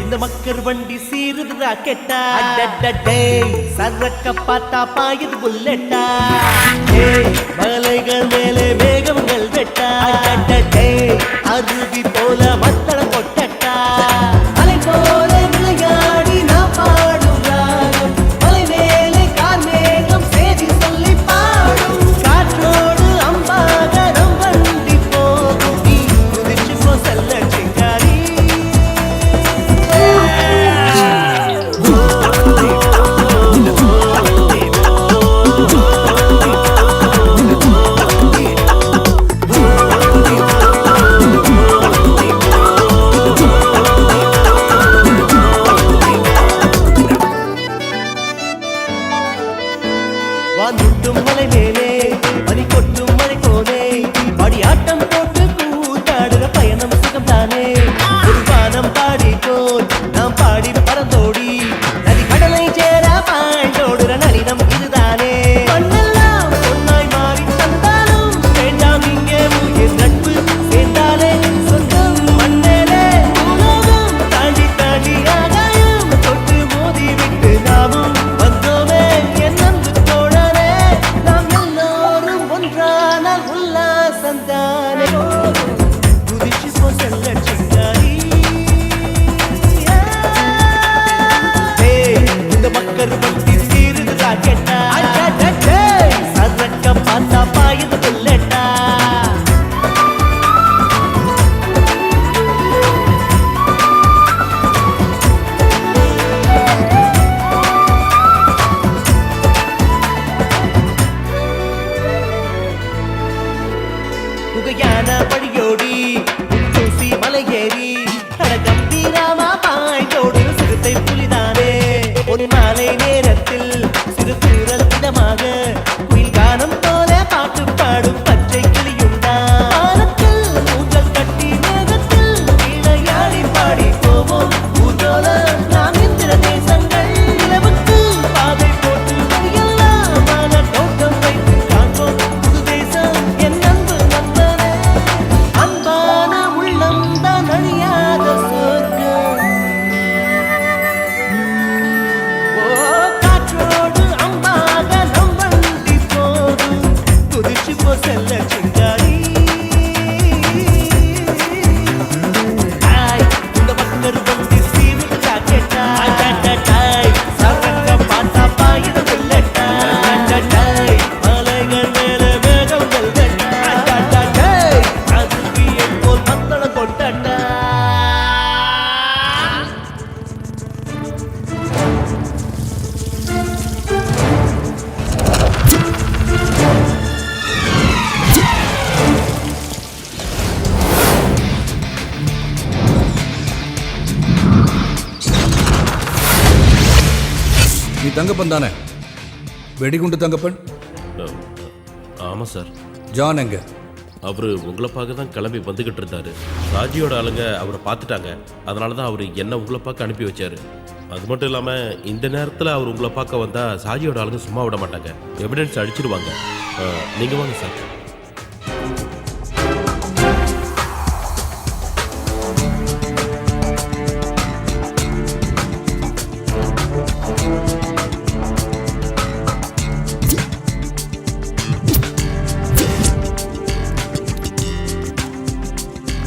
இந்த மக்கர் வண்டி சீருது ராக்கெட்டா. சரக்க பார்த்தா பாயுது புல்லட்டா. மலைகள் மேலே மேகங்கள் வெட்டா. அருவி போல மத்தள கொட்டட்டா. அலை போல விளையாடி நான் பாடும் ராகம். மலை மேலே கார் மேகம் சேதி சொல்லி பாடும். காற்றோடு அம்பாக நம் வண்டி போகும். நீ குதிச்சு போ செல்ல சிங்காரி. நீ தங்கப்பன் தானே? வெடிகுண்டு தங்கப்பன்? ஆமா சார். ஜான் எங்க? அவரு உங்களை பார்க்க தான் கிளம்பி வந்துகிட்டு இருந்தாரு. சாஜியோட ஆளுங்க அவரை பார்த்துட்டாங்க. அதனால தான் அவர் என்ன உங்களை பார்க்க அனுப்பி வச்சாரு. அது மட்டும் இல்லாம இந்த நேரத்தில் அவர் உங்களை பார்க்க வந்தா சாஜியோட ஆளுங்க சும்மா விட மாட்டாங்க, எவிடன்ஸ் அடிச்சிடுவாங்க. நீங்க வாங்க சார்.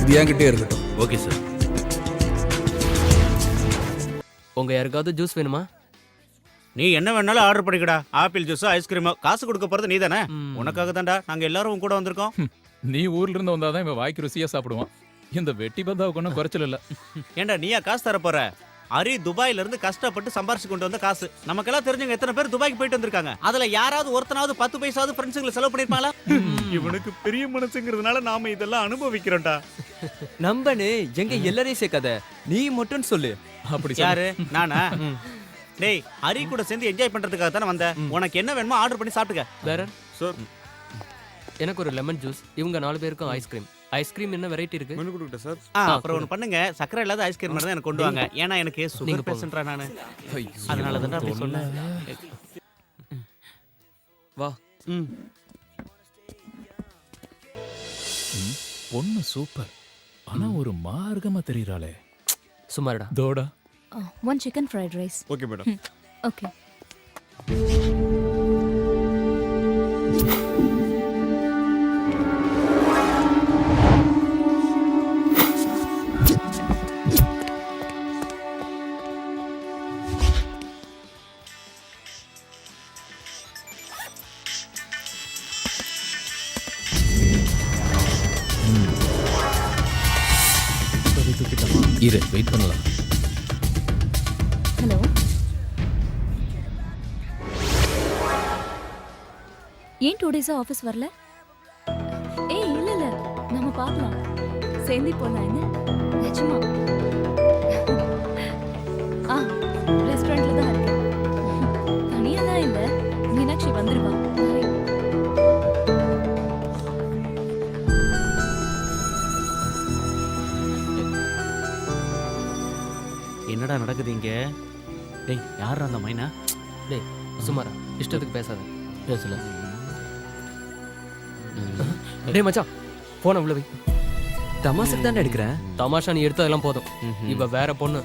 இது என்கிட்டே இருக்கட்டும். Okay sir. உங்க யாருக்காவது ஜூஸ் வேணுமா? நீ என்ன வேணாலும் ஆர்டர் பண்ணிக்கடா. Apple juice, ice cream. காசு கொடுக்க போறது நீ தானே? உனக்காக தான்டா நாங்க எல்லாரும் உன் கூட வந்திருக்கோம். நீ ஊர்ல இருந்து வந்தாதான் இவன் வாய்க்கு ருசியா சாப்பிடுவான். இந்த வெட்டி பந்தாவுக்கு ஒன்றும் குறைச்சல் இல்ல. ஏண்டா நீயா காசு தர போற? அரி துபாயில இருந்து கஷ்டப்பட்டு சம்பாரிச்சு கொண்டு வந்த காசு. நமக்கெல்லாம் தெரிஞ்சவங்க எத்தனை பேர் துபாய்க்கு போயிட்டு வந்திருக்காங்க. அதுல யாராவது ஒருத்தனாவது 10 பைசாவது ஃப்ரெண்ட்ஸுங்களை செலவு பண்ணிருப்பாங்களா? இவனுக்கு பெரிய மனசுங்கிறதுனால நாம இதெல்லாம் அனுபவிக்கிறோம்டா. நம்பனே எங்க எல்லாரையும் சேர்க்காத, நீ மட்டும் சொல்லு. அப்படி யாரு? நானா? டேய், ஹரி கூட சேர்ந்து என்ஜாய் பண்றதுக்காக தானே வந்த. உனக்கு என்ன வேணுமோ ஆர்டர் பண்ணி சாப்பிட்டுக்க. வேற சார், எனக்கு ஒரு லெமன் ஜூஸ். இவங்க 4 பேருக்கும் ஐஸ்கிரீம். ஐஸ்கிரீம் என்ன வெரைட்டி இருக்கு? மெனு கொடுக்கட்டா சார்? அப்புறம் ஒன்று பண்ணுங்க, சக்கரை இல்லாத ஐஸ்கிரீம் மட்டும் தான் எனக்கு கொண்டு வாங்க. ஏன்னா எனக்கு சுகர் பேஷண்ட்ரா நானு. அதனால தான் அப்படி சொன்னேன். வா. பொண்ணு சூப்பர், ஆனா ஒரு மார்க்கமா தெரியறாளே. சுமாரடா. தோடா. 1 chicken fried rice. Okay madam. Okay. இரு, வெயிட் பண்ணலாம். ஹலோ, ஏன் 2 days ஆஃபீஸ் வரல? ஏய் இல்ல இல்ல, நம்ம பார்க்கலாம், சேர்ந்து போலாம். என்ன நிஜமா? ரெஸ்டாரண்ட்ல தான் இருக்கேன். தனியா தான் இல்ல, மீனாட்சி வந்துருவா. என்னடா நடக்குது இங்க? டேய், யாரா அந்த மைனா? டேய் சுமாரா, இஷ்டத்துக்கு பேசாத. பேசல. டேய் மச்சான், போன உள்ள வை. தமாசுக்கு தானே எடுக்கிறேன். தமாஷா நீ எடுத்ததெல்லாம் போதும். இவ வேற பொண்ணு,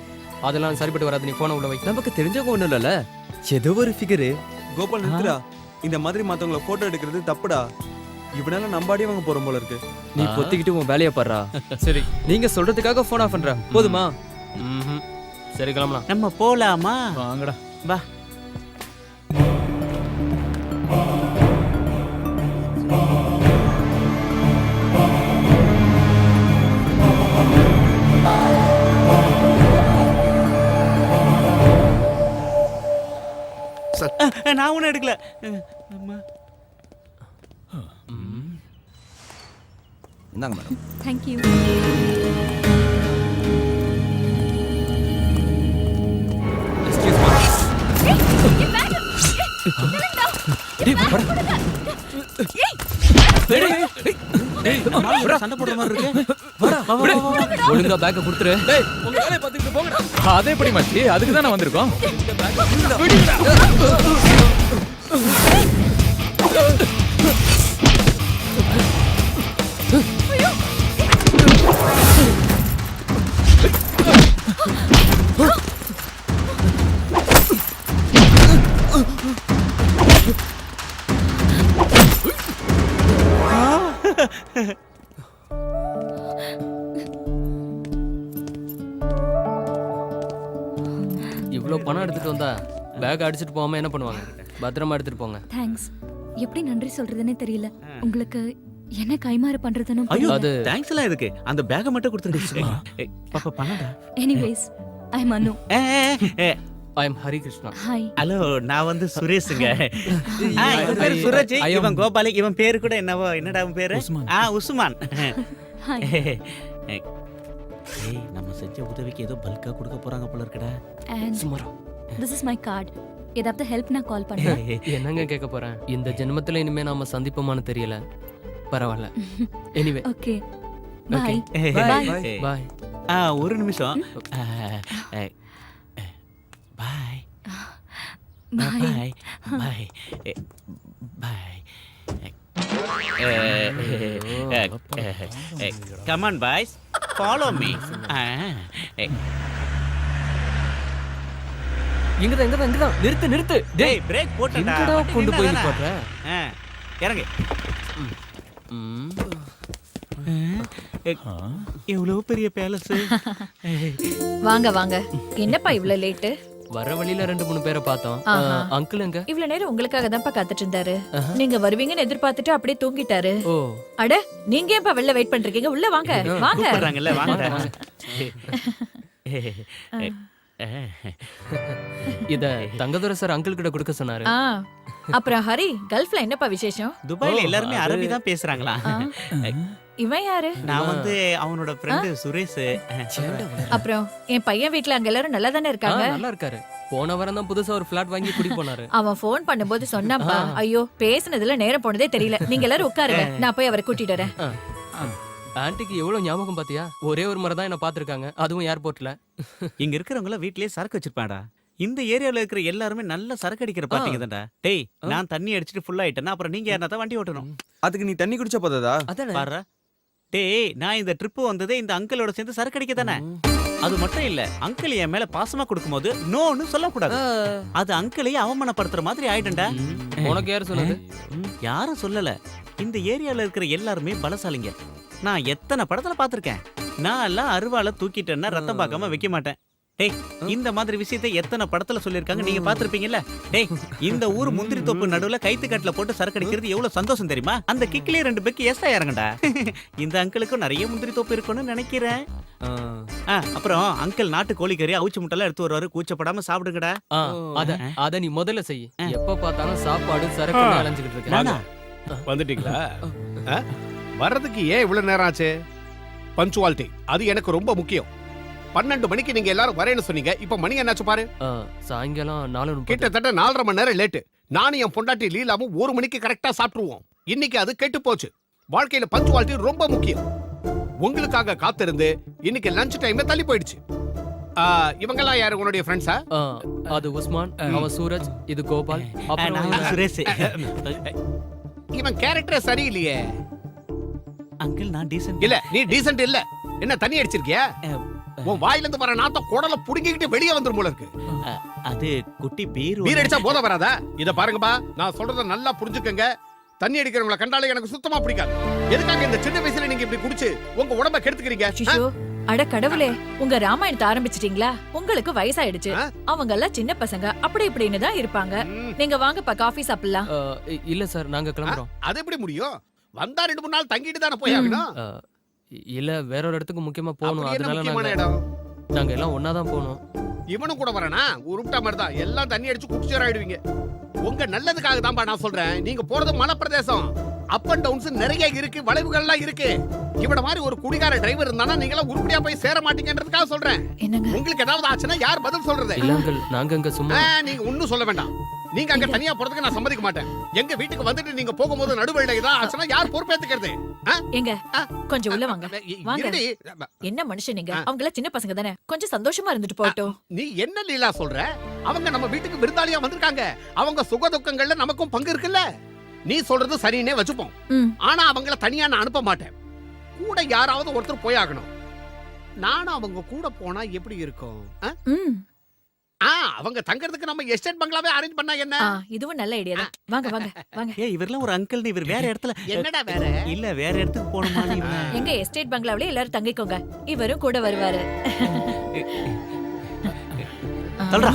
அதெல்லாம் சரிப்பட்டு வராது. நீ போன உள்ள வை. நமக்கு தெரிஞ்சவங்க ஒண்ணும் இல்லல, ஏதோ ஒரு ஃபிகரு. கோபால் நிறுத்துடா, இந்த மாதிரி மத்தவங்கள போட்டோ எடுக்கிறது தப்புடா. இவனால நம்பாடி வாங்க போறோம் போல இருக்கு. நீ பொத்திக்கிட்டு உன் வேலையை பாடுறா. சரி, நீங்க சொல்றதுக்காக போன் ஆஃப் பண்றேன், போதுமா? சரி கிளம்பலாம். நம்ம போலாமா? வாங்கடா. வா. நான் ஒன்னும் எடுக்கல. இந்தாங்க மேடம். Thank you. சண்டை போடுற மாதிரி இருக்கு. ஒழுங்கா பேக்க கொடுத்துரு. உங்க வேலையை பார்த்துக்கிட்டு போங்கடா. அதே எப்படி மச்சி, அதுக்கு தான் வந்திருக்கோம். இவ்ளோ பணம் எடுத்துட்டு வந்தா பேக் அடிச்சிட்டு போகாம என்ன பண்ணுவாங்க? பத்திரமா எடுத்துட்டு போங்க. தேங்க்ஸ். எப்படி நன்றி சொல்றதுன்னே தெரியல. உங்களுக்கு என்ன கைமாறு பண்றதுன்னு ஐயோ, புரியல. அது தேங்க்ஸ் எல்லாம் எதுக்கு? அந்த பேக்க மட்டும் கொடுத்துடு. பாப்பா பண்ணடா. எனிவேஸ், ஐ அம் அனு. ஐ அம் ஹரி கிருஷ்ணா. ஹாய். ஹலோ, நான் வந்து சுரேஷுங்க. இவன் பேரு சுரேஷ், இவன் கோபாலி. இவன் பேரு கூட என்னவோ, என்னடா உன் பேரு? உஸ்மான். ஹாய். ஏய், நம்ம செஞ்ச உதவிக்கு ஏதோ பல்கா கொடுக்க போறாங்க போல இருக்குடா. And சுமாரா. this is my card. ஏதாவது ஹெல்ப்னா கால் பண்ணுறேன். என்னங்க கேட்க போறேன்? இந்த ஜென்மத்துல இனிமே நாம சந்திப்போமான்னு தெரியல. பரவாயில்ல. Anyway okay okay bye. Bye bye. ஒரு நிமிஷம். பாய் பாய். பாய் பாய். Come on, boys. Follow me. இங்கதான் நிறுத்து. டேய் பிரேக் போட்டடா. எங்கடா கொண்டு போய் போடுற? இறங்கு. எவ்வளவு பெரிய பேலஸ். வாங்க வாங்க. என்னப்பா இவ்ளோ லேட்டு? வர வழியில 2-3 பேரை பார்த்தோம். அங்கிள் எங்க? இவ்ளோ நேரம் உங்களுக்காக தான்ப்பா காத்துட்டு இருந்தாரு. நீங்க வருவீங்கன்னு எதிர்பார்த்துட்டு அப்படியே தூங்கிட்டாரு. ஓ அட நீங்க ஏன்ப்பா வெளில வெயிட் பண்றீங்க? உள்ள வாங்க வாங்க. கூப்பிடுறாங்கல்ல வாங்க. இத தங்கதுரை சார் அங்கிள் கிட்ட கொடுக்க சொன்னாரு. அப்புறம் ஹரி, கல்ஃப்ல என்னப்பா விசேஷம்? துபாய்ல எல்லாருமே அரபி தான் பேசுறாங்களா? இவன் யாரு? நான் வந்து அவனோட ஃப்ரெண்ட் சுரேஷ். அப்புறம் என் பையன் வீட்ல அங்க எல்லாரும் நல்லா தானே இருக்காங்க? நல்லா இருக்காரு. போன வாரம் தான் புதுசா ஒரு ஃபிளாட் வாங்கி குடி போனாரு. அவன் ஃபோன் பண்ணும்போது சொன்னாப்பா. ஐயோ பேசுனதுல நேரம் போனதே தெரியல. நீங்க எல்லாரும் உட்காருங்க, நான் போய் அவரை கூட்டிட்டு வரேன். ஆன்ட்டிக்கு எவ்வளவு ஞாபகம் பாத்தியா? ஒரே ஒரு முறை தான் என்ன பாத்துருக்காங்க, அதுவும் ஏர்போர்ட்ல. இங்க இருக்கிறவங்க வீட்லயே சரக்கு வச்சிருப்பாடா. இந்த ஏரியால இருக்கிற எல்லாருமே நல்ல சரக்கு அடிக்கிற பாத்தீங்க தான்டா. டேய் நான் தண்ணி அடிச்சிட்டு ஃபுல் ஆயிட்டேன்னா அப்புறம் நீங்க யாரா தான் வண்டி ஓட்டணும். அதுக்கு நீ தண்ணி குடிச்சா போதாதா? பாரு டேய், நான் இந்த ட்ரிப் வந்ததே இந்த அங்கிளோட சேர்ந்து சரக்கு அடிக்க தானே. அது மட்டும் இல்ல, அங்கிள் என் மேல பாசமா கொடுக்கும்போது நோன்னு சொல்லக்கூடாது. அது அங்கிளையே அவமானப்படுத்துற மாதிரி ஆயிடும்டா. உனக்கு யார் சொன்னது? யாரும் சொல்லல. இந்த ஏரியால இருக்கிற எல்லாருமே பலசாலிங்க. நான் எத்தனை படத்துல பாத்திருக்கேன். நான் எல்லாம் அருவால தூக்கிட்டேன்னா ரத்தம் பார்க்காம வைக்க மாட்டேன். டேய் இந்த மாதிரி விஷயத்தை எத்தனை படத்துல சொல்லிருக்காங்க, நீங்க பாத்திருப்பீங்கல்ல. டேய் இந்த ஊர் முந்திரி தோப்பு நடுவுல கைத்து கட்டில போட்டு சரக்கு அடிக்கிறது எவ்வளவு சந்தோஷம் தெரியுமா? அந்த கிக்லயே 2 பெக்கு எஸ்டா இறங்கடா. இந்த அங்கிளுக்கும் நிறைய முந்திரி தோப்பு இருக்கும்னு நினைக்கிறேன். அப்புறம் அங்கிள் நாட்டு கோழிக்கறி அவுச்சு முட்டெல்லாம் எடுத்து வருவாரு. கூச்சப்படாம சாப்பிடுங்கடா. அத நீ முதல்ல செய். எப்ப பார்த்தாலும் சாப்பாடு சரக்கு அலைஞ்சுக்கிட்டு இருக்க. வந்துட்டீங்களா? வர்றதுக்கு ஏன் இவ்வளவு நேரம் ஆச்சு? பஞ்சுவாலிட்டி அது எனக்கு ரொம்ப முக்கியம். 12 மணிக்கு நீங்க எல்லாரும் வரேன்னு சொன்னீங்க. இப்ப மணி என்னாச்சு பாரு. சாயங்காலம் 4:30. கிட்டத்தட்ட 4.5 மணி நேரம் லேட்டு. நானும் என் பொண்டாட்டி லீலாவும் 1 மணிக்கு கரெக்டா சாப்பிட்டுருவோம். இன்னைக்கு அது கெட்டு போச்சு. வாழ்க்கையில பஞ்சுவாலிட்டி ரொம்ப முக்கியம். உங்களுக்காக காத்திருந்து இன்னைக்கு லஞ்ச் டைம் தள்ளி போயிடுச்சு. இவங்கெல்லாம் யாரு உன்னுடைய ஃப்ரெண்ட்ஸா? அது உஸ்மான், அவன் சூரஜ், இது கோபால், அப்புறம் சுரேஷ். இவன் கேரக்டர் சரியில்லையே. அங்கிள் நான் டீசன்ட் இல்ல. நீ டீசன்ட் இல்ல. என்ன தண்ணி அடிச்சிருக்கியா? உன் வாயில இருந்து வர நாத்த குடல புடுங்கிக்கிட்டு வெளியே வந்துரும் போல இருக்கு. அது குட்டி பீர். பீர் அடிச்சா போத வராதா? இத பாருங்கப்பா, நான் சொல்றத நல்லா புரிஞ்சுக்கங்க. தண்ணி அடிக்கிறவங்கள கண்டாலே எனக்கு சுத்தமா பிடிக்காது. எதுக்காக இந்த சின்ன வயசுல நீங்க இப்படி குடிச்சு உங்க உடம்ப கெடுத்துக்கிறீங்க? அட கடவுளே, உங்க ராமாயணத்தை ஆரம்பிச்சிட்டீங்களா? உங்களுக்கு வயசாயிடுச்சு. அவங்க எல்லாம் சின்ன பசங்க, அப்படி இப்படின்னு தான் இருப்பாங்க. நீங்க வாங்கப்பா காஃபி சாப்பிடலாம். இல்ல சார், நாங்க கிளம்புறோம். அது எப்படி முடியும்? வந்தா 2-3 நாள் தங்கிட்டு தானே போய் ஆகணும். இல்ல வேற ஒரு இடத்துக்கு முக்கியமா போகணும். அதனால நாங்க எல்லாம் ஒன்னா தான் போகணும். இவனும் கூட வரனா? உருட்டா மாதிரி தான் எல்லாம் தண்ணி அடிச்சு குடிச்சேராயிடுவீங்க. உங்க நல்லதுக்காக தான்பா நான் சொல்றேன். நீங்க போறது மலை பிரதேசம். அப் அண்ட் டவுன்ஸ் நிறைய இருக்கு, வளைவுகள்லாம் இருக்கு. இவட மாதிரி ஒரு குடிகார டிரைவர் இருந்தானா நீங்களா உருப்படியா போய் சேர மாட்டீங்கன்றதுக்காக சொல்றேன். உங்களுக்கு ஏதாவது ஆச்சுன்னா யார் பதில் சொல்றது? இல்ல அங்கிள், நாங்க அங்க சும்மா. நீங்க ஒண்ணும் சொல்ல வேண்டாம். நீங்க அங்க தனியா போறதுக்கு நான் சம்மதிக்க மாட்டேன். எங்க வீட்டுக்கு வந்துட்டு நீங்க போகும்போது நடுவழியில ஏதாவது ஆச்சுன்னா யார் பொறுப்பேத்துக்கிறது? எங்க கொஞ்சம் உள்ள வாங்க. வாங்க. என்ன மனுஷன் நீங்க? அவங்க எல்லாம் சின்ன பசங்க தானே, கொஞ்சம் சந்தோஷமா இருந்துட்டு போட்டோம். நீ என்ன லீலா சொல்ற? அவங்க நம்ம வீட்டுக்கு விருந்தாளியா வந்திருக்காங்க. அவங்க சுக துக்கங்கள்ல நமக்கும் பங்கு இருக்குல்ல. நீ சொல்றது சரின்னே வச்சுப்போம். ஆனா அவங்கள தனியா நான் அனுப்ப மாட்டேன். கூட யாராவது ஒருத்தர் போய் ஆகணும். நானும் அவங்க கூட போனா எப்படி இருக்கும்? அவங்க தங்கறதுக்கு நம்ம எஸ்டேட் பங்களாவே அரேஞ்ச் பண்ணா என்ன? இதுவும் நல்ல ஐடியா தான். வாங்க வாங்க வாங்க. ஏய் இவர்லாம் ஒரு அங்கிள். இவர் வேற இடத்துல. என்னடா வேற? இல்ல வேற இடத்துக்கு போணுமா நீ? எங்க எஸ்டேட் பங்களாவிலே எல்லாரும் தங்கிக்கோங்க. இவரும் கூட வருவாரு. சொல்றா.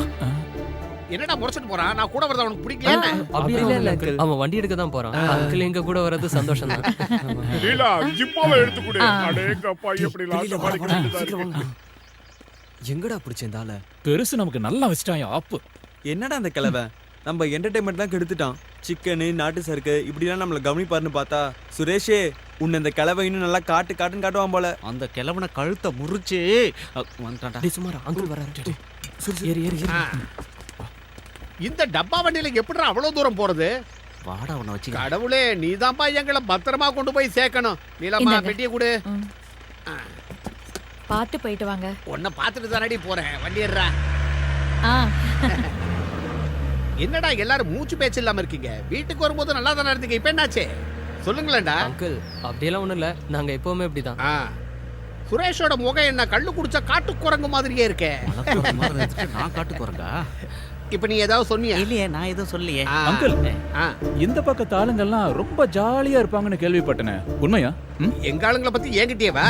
என்னடா முறைச்சிட்டு போறான்? நான் கூட வரத அவனுக்கு பிடிக்கல. அப்படி இல்ல அங்கிள், அவன் வண்டி எடுக்க தான் போறான். அங்கிள் எங்க கூட வரது சந்தோஷம் தான். லீலா ஜிப்பாவை எடுத்து கொடு. அடேங்கப்பா எப்படி லாஸ்ட் பாடி கிடக்குது. எங்கடா பிடிச்சேந்தால? பெருசு நமக்கு நல்லா வச்சிட்டான் ஆப்பு. என்னடா அந்த கிழவை நம்ம என்டர்டைன்மெண்ட் தான் கெடுத்துட்டான். சிக்கனு, நாட்டு சருக்கு இப்படிலாம் நம்மள கவனிப்பாருன்னு பார்த்தா சுரேஷே உன்னை இந்த கிழவை இன்னும் நல்லா காட்டுன்னு காட்டுவான் போல. அந்த கிழவனை கழுத்தை முறிச்சு வந்துட்டான்டா. சுமாரா அங்கிள் வராரு. ஏறி ஏறி ஏறி. இந்த டப்பா வண்டியில எப்படிடா அவ்வளவு தூரம் போறது? வாடா உன்னை வச்சு. கடவுளே, நீதான்ப்பா எங்களை பத்திரமா கொண்டு போய் சேர்க்கணும். நீலம்மா, இந்தாங்க. பெட்டியை கொடு. பார்த்து போயிட்டு வாங்க. உன்னை பார்த்துட்டு தானடி போறேன். வண்டி ஏறுடா. ஆ என்னடா எல்லாரும் மூச்சு பேச்சு இல்லாம இருக்கீங்க? வீட்டுக்கு வரும்போது நல்லா தானே இருந்தீங்க, இப்ப என்னாச்சு? சொல்லுங்களேன்டா. அங்கிள் அப்படியெல்லாம் ஒண்ணும் இல்ல, நாங்க எப்பவுமே இப்படிதான். சுரேஷோட முகம் என்ன கள்ளு குடிச்ச காட்டு குரங்கு மாதிரியே இருக்கே. நான் காட்டு குரங்கா? இப்ப நீ ஏதாவது சொன்னியா? இல்லையே, நான் எதுவும் சொல்லியே. அங்கிள் இந்த பக்கத்து ஆளுங்கெல்லாம் ரொம்ப ஜாலியா இருப்பாங்கன்னு கேள்விப்பட்டேன். உண்மையா? எங்க ஆளுங்களை பத்தி என்கிட்டயேவா?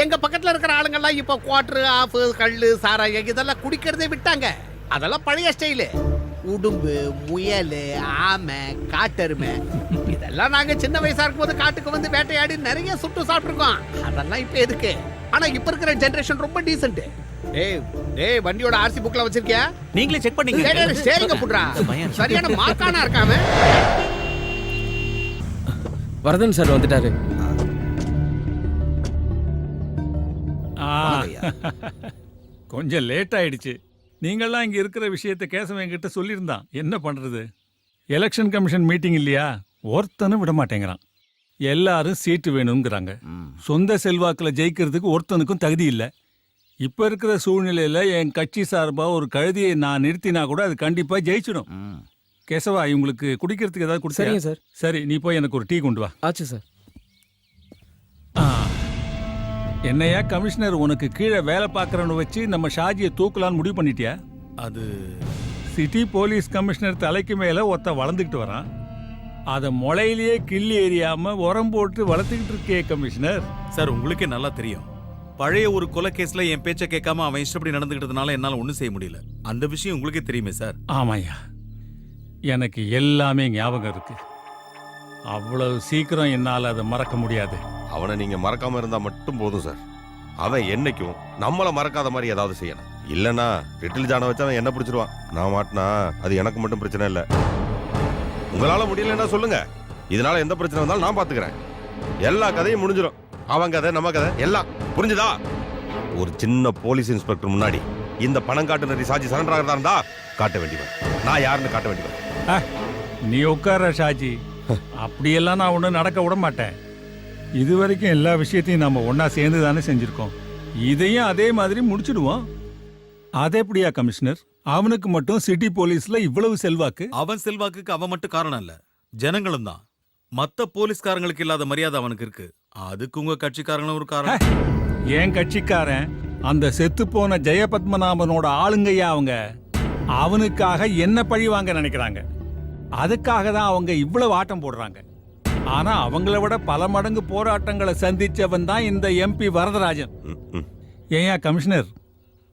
எங்க பக்கத்துல இருக்கிற ஆளுங்கெல்லாம் இப்ப குவார்டர், ஆஃப், கள்ளு, சாராயம் இதெல்லாம் குடிக்கிறதே விட்டாங்க. அதெல்லாம் பழைய ஸ்டைலு. உடும்பு, முயல், ஆமை, காட்டெருமை இதெல்லாம் நாங்க சின்ன வயசா இருக்கும்போது காட்டுக்கு வந்து வேட்டையாடி நிறைய சுட்டு சாப்பிட்டுருக்கோம். அதெல்லாம் இப்ப எதுக்கு? ஆனா இப்ப இருக்கிற ஜெனரேஷன் ரொம்ப டீசென்ட். டேய் வண்டியோட ஆர்சி புக்ல வச்சிருக்கியா? நீங்களே செக் பண்ணீங்க. ஸ்டேரிங்க புட்றா. சரியான மார்க்கானா இருக்காம. வரதன் சார் வந்துட்டாரு. கொஞ்சம் லேட் ஆயிடுச்சு. நீங்கள்லாம் இங்க இருக்கிற விஷயத்தை கேசவன் என்கிட்ட சொல்லியிருந்தான். என்ன பண்றது? எலெக்ஷன் கமிஷன் மீட்டிங் இல்லையா, ஒருத்தனும் விட மாட்டேங்கிறான். எல்லாரும் சீட்டு வேணுங்கிறாங்க. சொந்த செல்வாக்குல ஜெயிக்கிறதுக்கு ஒருத்தனுக்கும் தகுதி இல்லை. இப்ப இருக்கிற சூழ்நிலையில என் கட்சி சார்பா ஒரு கழுதியை நான் நிறுத்தினா கூட அது கண்டிப்பா ஜெயிச்சிடும். கேசவா, இவங்களுக்கு குடிக்கிறதுக்கு ஏதாவது சரிங்க சார். சரி, நீ போய் எனக்கு ஒரு டீ கொண்டு வா. ஆச்சு சார். என்னையா கமிஷனர், உனக்கு கீழே வேலை பார்க்கறவனை வச்சு நம்ம ஷாஜியை தூக்கலான்னு முடிவு பண்ணிட்டியா? அது சிட்டி போலீஸ் கமிஷனர் தலைக்கு மேல ஒருத்த வளர்ந்துக்கிட்டு வரான். அதை முளையிலேயே கிள்ளி எறியாம உரம் போட்டு வளர்த்துக்கிட்டு இருக்கே கமிஷனர். சார், உங்களுக்கே நல்லா தெரியும், பழைய ஒரு கொலை கேஸ்ல என் பேச்சை கேட்காம அவன் இஷ்டப்படி நடந்துக்கிட்டதுனால என்னால ஒன்றும் செய்ய முடியல. அந்த விஷயம் உங்களுக்கே தெரியுமே சார். ஆமாய்யா, எனக்கு எல்லாமே ஞாபகம் இருக்கு. அவ்வளவு சீக்கிரம் என்னால் அதை மறக்க முடியாது. அவனை நீங்க மறக்காம இருந்தா மட்டும் போதும் சார். அவன் என்னைக்கும் நம்மள மறக்காத மாதிரி ஏதாவது செய்யணும். இல்லனா லிட்டில் ஜானை வச்சு அவன் என்ன பிடிச்சிருவான். நான் மாட்டினா அது எனக்கு மட்டும் பிரச்சனை இல்லை. உங்களால முடியலன்னா சொல்லுங்க, இதனால எந்த பிரச்சனை வந்தாலும் நான் பாத்துக்கிறேன். எல்லா கதையும் முடிஞ்சிடும். அவன் கதை, நம்ம கதை எல்லாம் புரிஞ்சுதா? ஒரு சின்ன போலீஸ் இன்ஸ்பெக்டர் முன்னாடி இந்த பணம் காட்டு நரி சாட்சி சரண்டர் ஆகிறதா இருந்தா காட்ட வேண்டியவன் நான் யாருன்னு காட்ட வேண்டியவன். நீ உட்கார ஷாஜி, அப்படியெல்லாம் நான் ஒன்றும் நடக்க விட மாட்டேன். இது வரைக்கும் எல்லா விஷயத்தையும் நம்ம ஒன்னா சேர்ந்து தானே செஞ்சிருக்கோம். இதையும் அதே மாதிரி முடிச்சிடுவோம். அது எப்படியா கமிஷனர்? அவனுக்கு மட்டும் சிட்டி போலீஸ்ல இவ்வளவு செல்வாக்கு? அவன் செல்வாக்குக்கு அவன் மட்டும் காரணம் இல்ல, ஜனங்களும் தான். மத்த போலீஸ்காரங்களுக்கு இல்லாத மரியாதை அவனுக்கு இருக்கு. அதுக்கு உங்க கட்சிக்காரங்களும் ஒரு காரணம். என் கட்சிக்காரன் அந்த செத்து போன ஜெயபத்மநாபனோட ஆளுங்கய்யா அவங்க. அவனுக்காக என்ன பழி வாங்க நினைக்கிறாங்க. அதுக்காக தான் அவங்க இவ்வளவு ஆட்டம் போடுறாங்க. ஆனா அவங்கள விட பல மடங்கு போராட்டங்களை சந்திச்சவன் தான் இந்த எம்பி வரதராஜன். ஏயா கமிஷனர்,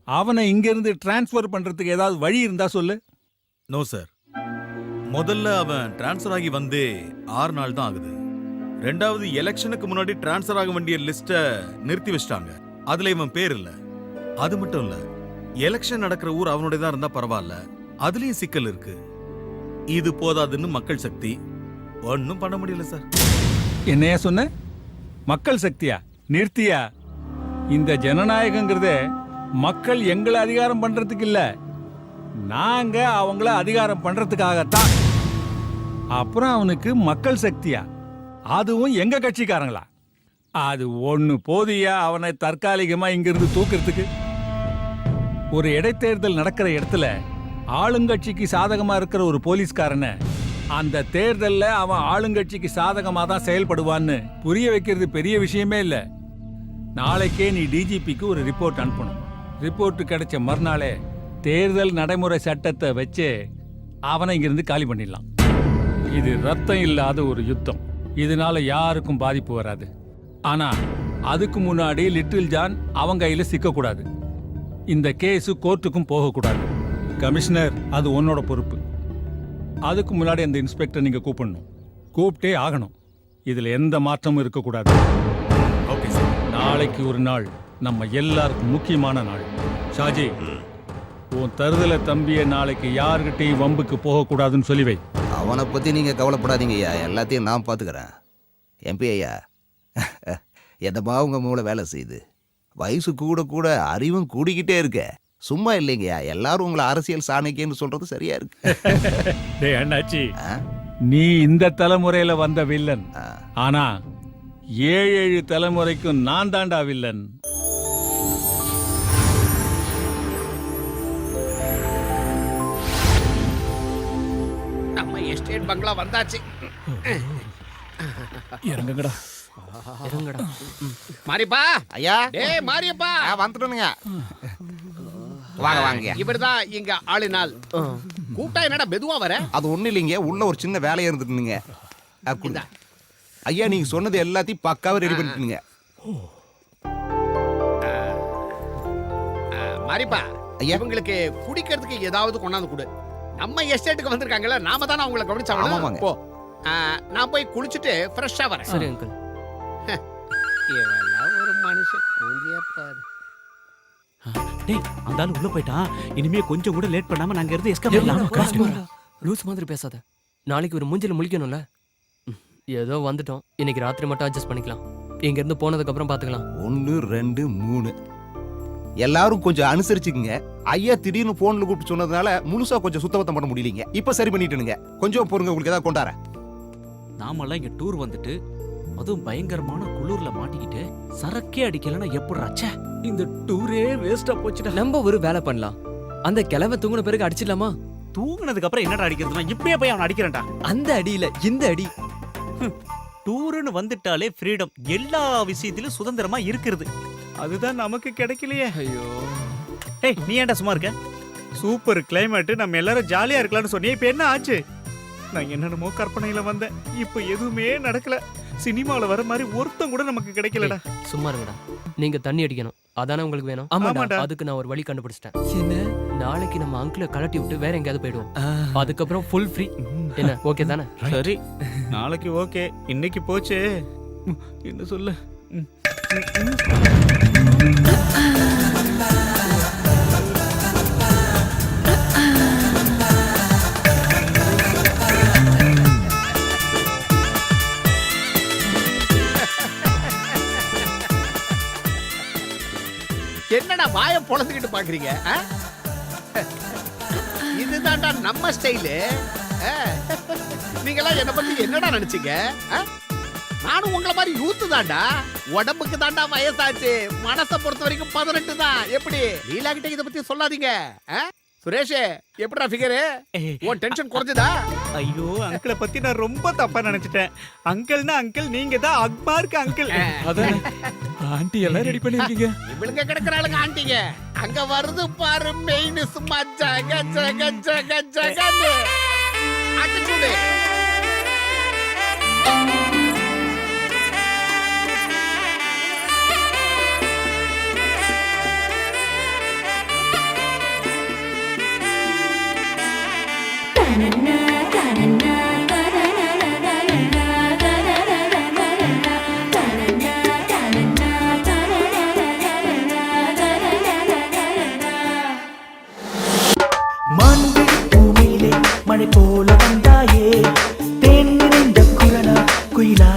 அவனை இங்கிருந்து டிரான்ஸ்பர் பண்றதுக்கு ஏதாவது வழி இருந்தா சொல்லு. நோ சார், முதல்ல அவன் டிரான்ஸ்பர் ஆகி வந்தே 6 நாள் தான் ஆகுது. ரெண்டாவது, எலெக்ஷனுக்கு முன்னாடி டிரான்ஸ்பர் ஆக வேண்டிய லிஸ்ட நிறுத்தி வச்சிட்டாங்க. அதுல இவன் பேர் இல்ல. அது மட்டும் இல்ல, எலெக்ஷன் நடக்கிற ஊர் அவனுடைய தான் இருந்தா பரவாயில்ல, அதுலயும் சிக்கல் இருக்கு. இது போதாதுன்னு மக்கள் சக்தி ஒன்னும் பண்ண முடியல சார். என்னையா சொன்ன? மக்கள் சக்தியா? நிறுத்தியா? இந்த ஜனநாயகங்கிறதே மக்கள் எங்களை அதிகாரம் பண்றதுக்கு இல்ல, நாங்க அவங்கள அதிகாரம் பண்றதுக்காகத்தான். அப்புறம் அவனுக்கு மக்கள் சக்தியா? அதுவும் எங்க கட்சிக்காரங்களா? அது ஒண்ணு போதியா அவனை தற்காலிகமா இங்கிருந்து தூக்கிறதுக்கு? ஒரு இடைத்தேர்தல் நடக்கிற இடத்துல ஆளுங்கட்சிக்கு சாதகமா இருக்கிற ஒரு போலீஸ்காரனை அந்த தேர்தல்ல அவன் ஆளுங்கட்சிக்கு சாதகமா தான் செயல்படுவான்னு புரிய வைக்கிறது பெரிய விஷயமே இல்ல. நாளைக்கே நீ டிஜிபிக்கு ஒரு ரிப்போர்ட் அனுப்பணும். ரிப்போர்ட் கிடைச்ச மறுநாளே தேர்தல் நடைமுறை சட்டத்தை வச்சு அவனை இங்கிருந்து காலி பண்ணிடலாம். இது ரத்தம் இல்லாத ஒரு யுத்தம். இதனால யாருக்கும் பாதிப்பு வராது. ஆனா அதுக்கு முன்னாடி லிட்டில் ஜான் அவங்க கையில சிக்கக்கூடாது. இந்த கேஸ் கோர்ட்டுக்கும் போகக்கூடாது. கமிஷனர், அது உன்னோட பொறுப்பு. அதுக்கு முன்னாடி அந்த இன்ஸ்பெக்டர் நீங்க கூப்பிடணும். கூப்பிட்டே ஆகணும். இதுல எந்த மாற்றமும் இருக்கக்கூடாது. Okay sir. நாளைக்கு ஒரு நாள் நம்ம எல்லாருக்கும் முக்கியமான நாள். ஷாஜி, உன் தருதல தம்பிய நாளைக்கு யாருக்கிட்டையும் வம்புக்கு போகக்கூடாதுன்னு சொல்லி வை. அவனை பத்தி நீங்க கவலைப்படாதீங்க ஐயா, எல்லாத்தையும் நான் பாத்துக்கிறேன். எம்பி ஐயா, எதமா உங்க மூளை வேலை செய்யுது. வயசு கூட கூட அறிவும் கூடிக்கிட்டே இருக்க. சும்மா இல்லைங்கய்யா, எல்லாரும் உங்களை அரசியல் சாணக்கியன்னு சொல்றது சரியா இருக்கு. டேய் அண்ணாச்சி, நீ இந்த தலைமுறையில வந்த வில்லன். ஆனா 7 தலைமுறைக்கும் நான் தாண்டா வில்லன். நம்ம எஸ்டேட் பங்களா வந்தாச்சு. இறங்குங்கடா. இறங்குடா. மாரியப்பா ஐயா. டேய் மாரியப்பா வந்துட்டோனுங்க. வாங்க வாங்க. இவர்தான் இங்க ஆளுநாள். கூட்டா என்னடா மெதுவா வர? அது ஒண்ணு இல்லைங்க, உள்ள ஒரு சின்ன வேலையா இருந்துட்டுங்க. ஐயா நீங்க சொன்னது எல்லாத்தையும் பக்காவா ரெடி பண்ணிட்டுங்க. மாரியப்பா இவங்களுக்கு குடிக்கிறதுக்கு ஏதாவது கொண்டாந்து கொடு. நம்ம எஸ்டேட்டுக்கு வந்திருக்காங்கல்ல, நாம தானே அவங்களை கவனிச்சாங்க. போ, நான் போய் குளிச்சுட்டு ஃப்ரெஷ்ஷா வரேன். சரி அங்கிள். இவெல்லாம் ஒரு மனுஷன். டேய் அந்த ஆளு உள்ள போயிட்டான். இனிமே கொஞ்சம் கூட லேட் பண்ணாம நாங்க இருந்து எஸ்கேப் பண்ணலாம். லூஸ் மாதிரி பேசாத. நாளைக்கு ஒரு மூஞ்சில முழிக்கணும்ல. ஏதோ வந்துட்டோம், இன்னைக்கு ராத்திரி மட்டும் அட்ஜஸ்ட் பண்ணிக்கலாம். இங்க இருந்து போனதுக்கு அப்புறம் பாத்துக்கலாம். 1 2 3 எல்லாரும் கொஞ்சம் அனுசரிச்சுக்குங்க. ஐயா திடீர்னு போன்ல கூப்பிட்டு சொன்னதுனால முழுசா கொஞ்சம் சுத்தபத்தம் பண்ண முடியலீங்க. இப்ப சரி பண்ணிட்டுனுங்க. கொஞ்சம் பொறுங்க, உங்களுக்கு ஏதாவது கொண்டார. நாமெல்லாம் இங்க டூர் வந்துட்டு அதுவும் பயங்கரமான குளூர்ல மாட்டிக்கிட்டு சரக்கே அடிக்கலன்னா எப்படிராச்சே? இந்த டூரே வேஸ்டா போச்சுடா. நம்ம ஒரு வேலை பண்ணலாம். அந்த கிழமை தூங்குன பிறகு அடிச்சிடலாமா? தூங்குனதுக்கு அப்புறம் என்னடா அடிக்கிறதுனா? இப்பயே போய் அவன் அடிக்கிறேன்டா. அந்த அடியில இந்த அடி. டூர்னு வந்துட்டாலே ஃப்ரீடம், எல்லா விஷயத்திலும் சுதந்திரமா இருக்கிறது. அதுதான் நமக்கு கிடைக்கலையே. ஐயோ. டேய் நீ ஏன்டா சும்மா இருக்க? சூப்பர் கிளைமேட், நம்ம எல்லாரும் ஜாலியா இருக்கலாம்னு சொன்னே. இப்ப என்ன ஆச்சு? நான் என்னென்னமோ கற்பனையில வந்தேன், இப்ப எதுவுமே நடக்கல. சினிமால வர மாதிரி ஒருத்தம் கூட நமக்கு கிடைக்கலடா. சும்மா இருங்கடா. நீங்க தண்ணி அடிக்கணும், அதானே உங்களுக்கு வேணும்? ஆமாடா. அதுக்கு நான் ஒரு வழி கண்டுபிடிச்சிட்டேன். என்ன? நாளைக்கு நம்ம அங்கிளை கலட்டி விட்டு வேற எங்கேயாவது போயிடுவோம். அதுக்கப்புறம் ஃபுல் ஃப்ரீ. என்ன ஓகே தானே? சரி, நாளைக்கு ஓகே. இன்னைக்கு போச்சு என்ன சொல்ல. என்னடா வாயை பொளந்துக்கிட்டு பாக்குறீங்க? இதுதான்டா நம்ம ஸ்டைலு. நீங்களாம் என்ன பத்தி என்னடா நினைச்சீங்க? நானும் உங்களை மாதிரி யூத்து தான்டா. உடம்புக்கு தாண்டா வயசாச்சு, மனசை பொறுத்த வரைக்கும் 18 தான். எப்படி லீலா கிட்ட இதை பத்தி சொல்லாதீங்க. சுரேஷ் எப்படிடா ஃபிகரு? உன் டென்ஷன் குறைஞ்சதா? ஐயோ அங்கிளை பத்தி நான் ரொம்ப தப்பா நினைச்சிட்டேன். அங்கிள்னா அங்கிள், நீங்க தான் அக்மார்க்கு அங்கிள். அதான் ஆண்டி எல்லாம் ரெடி பண்ணிருக்கீங்க. இவளுங்க கிடக்குறாளுங்க ஆண்டிங்க. அங்க வருது பாரு மெயின், சும்மா ஜக ஜக ஜக ஜகன்னு அடிச்சுடு. மழை போல வந்தாயே, தேன் நிறைந்த குரலா குயிலா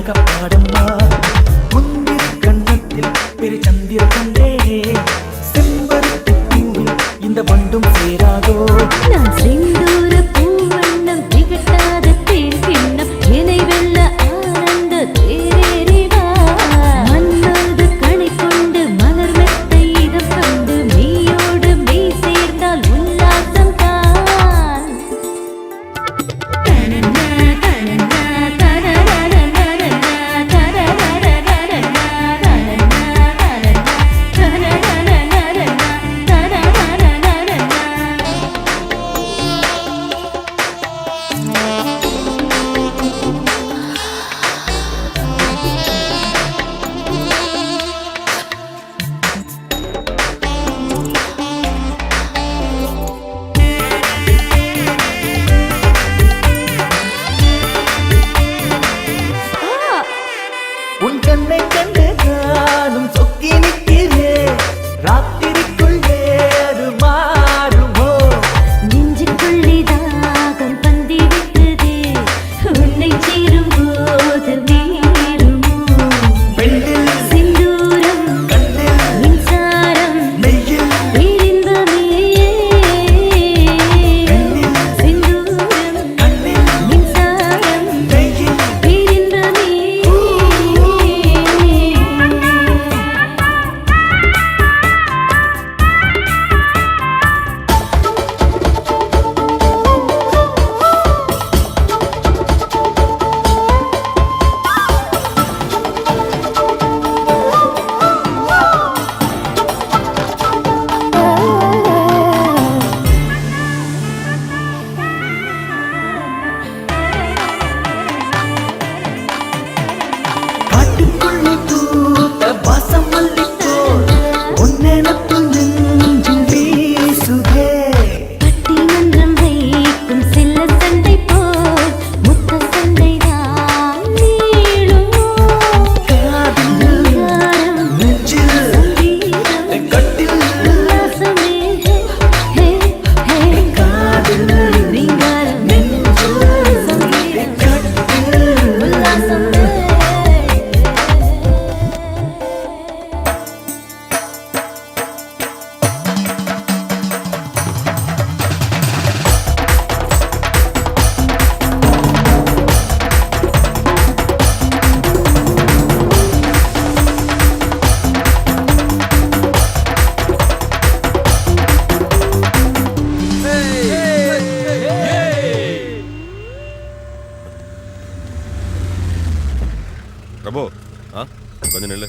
கொஞ்சம் நில்லு.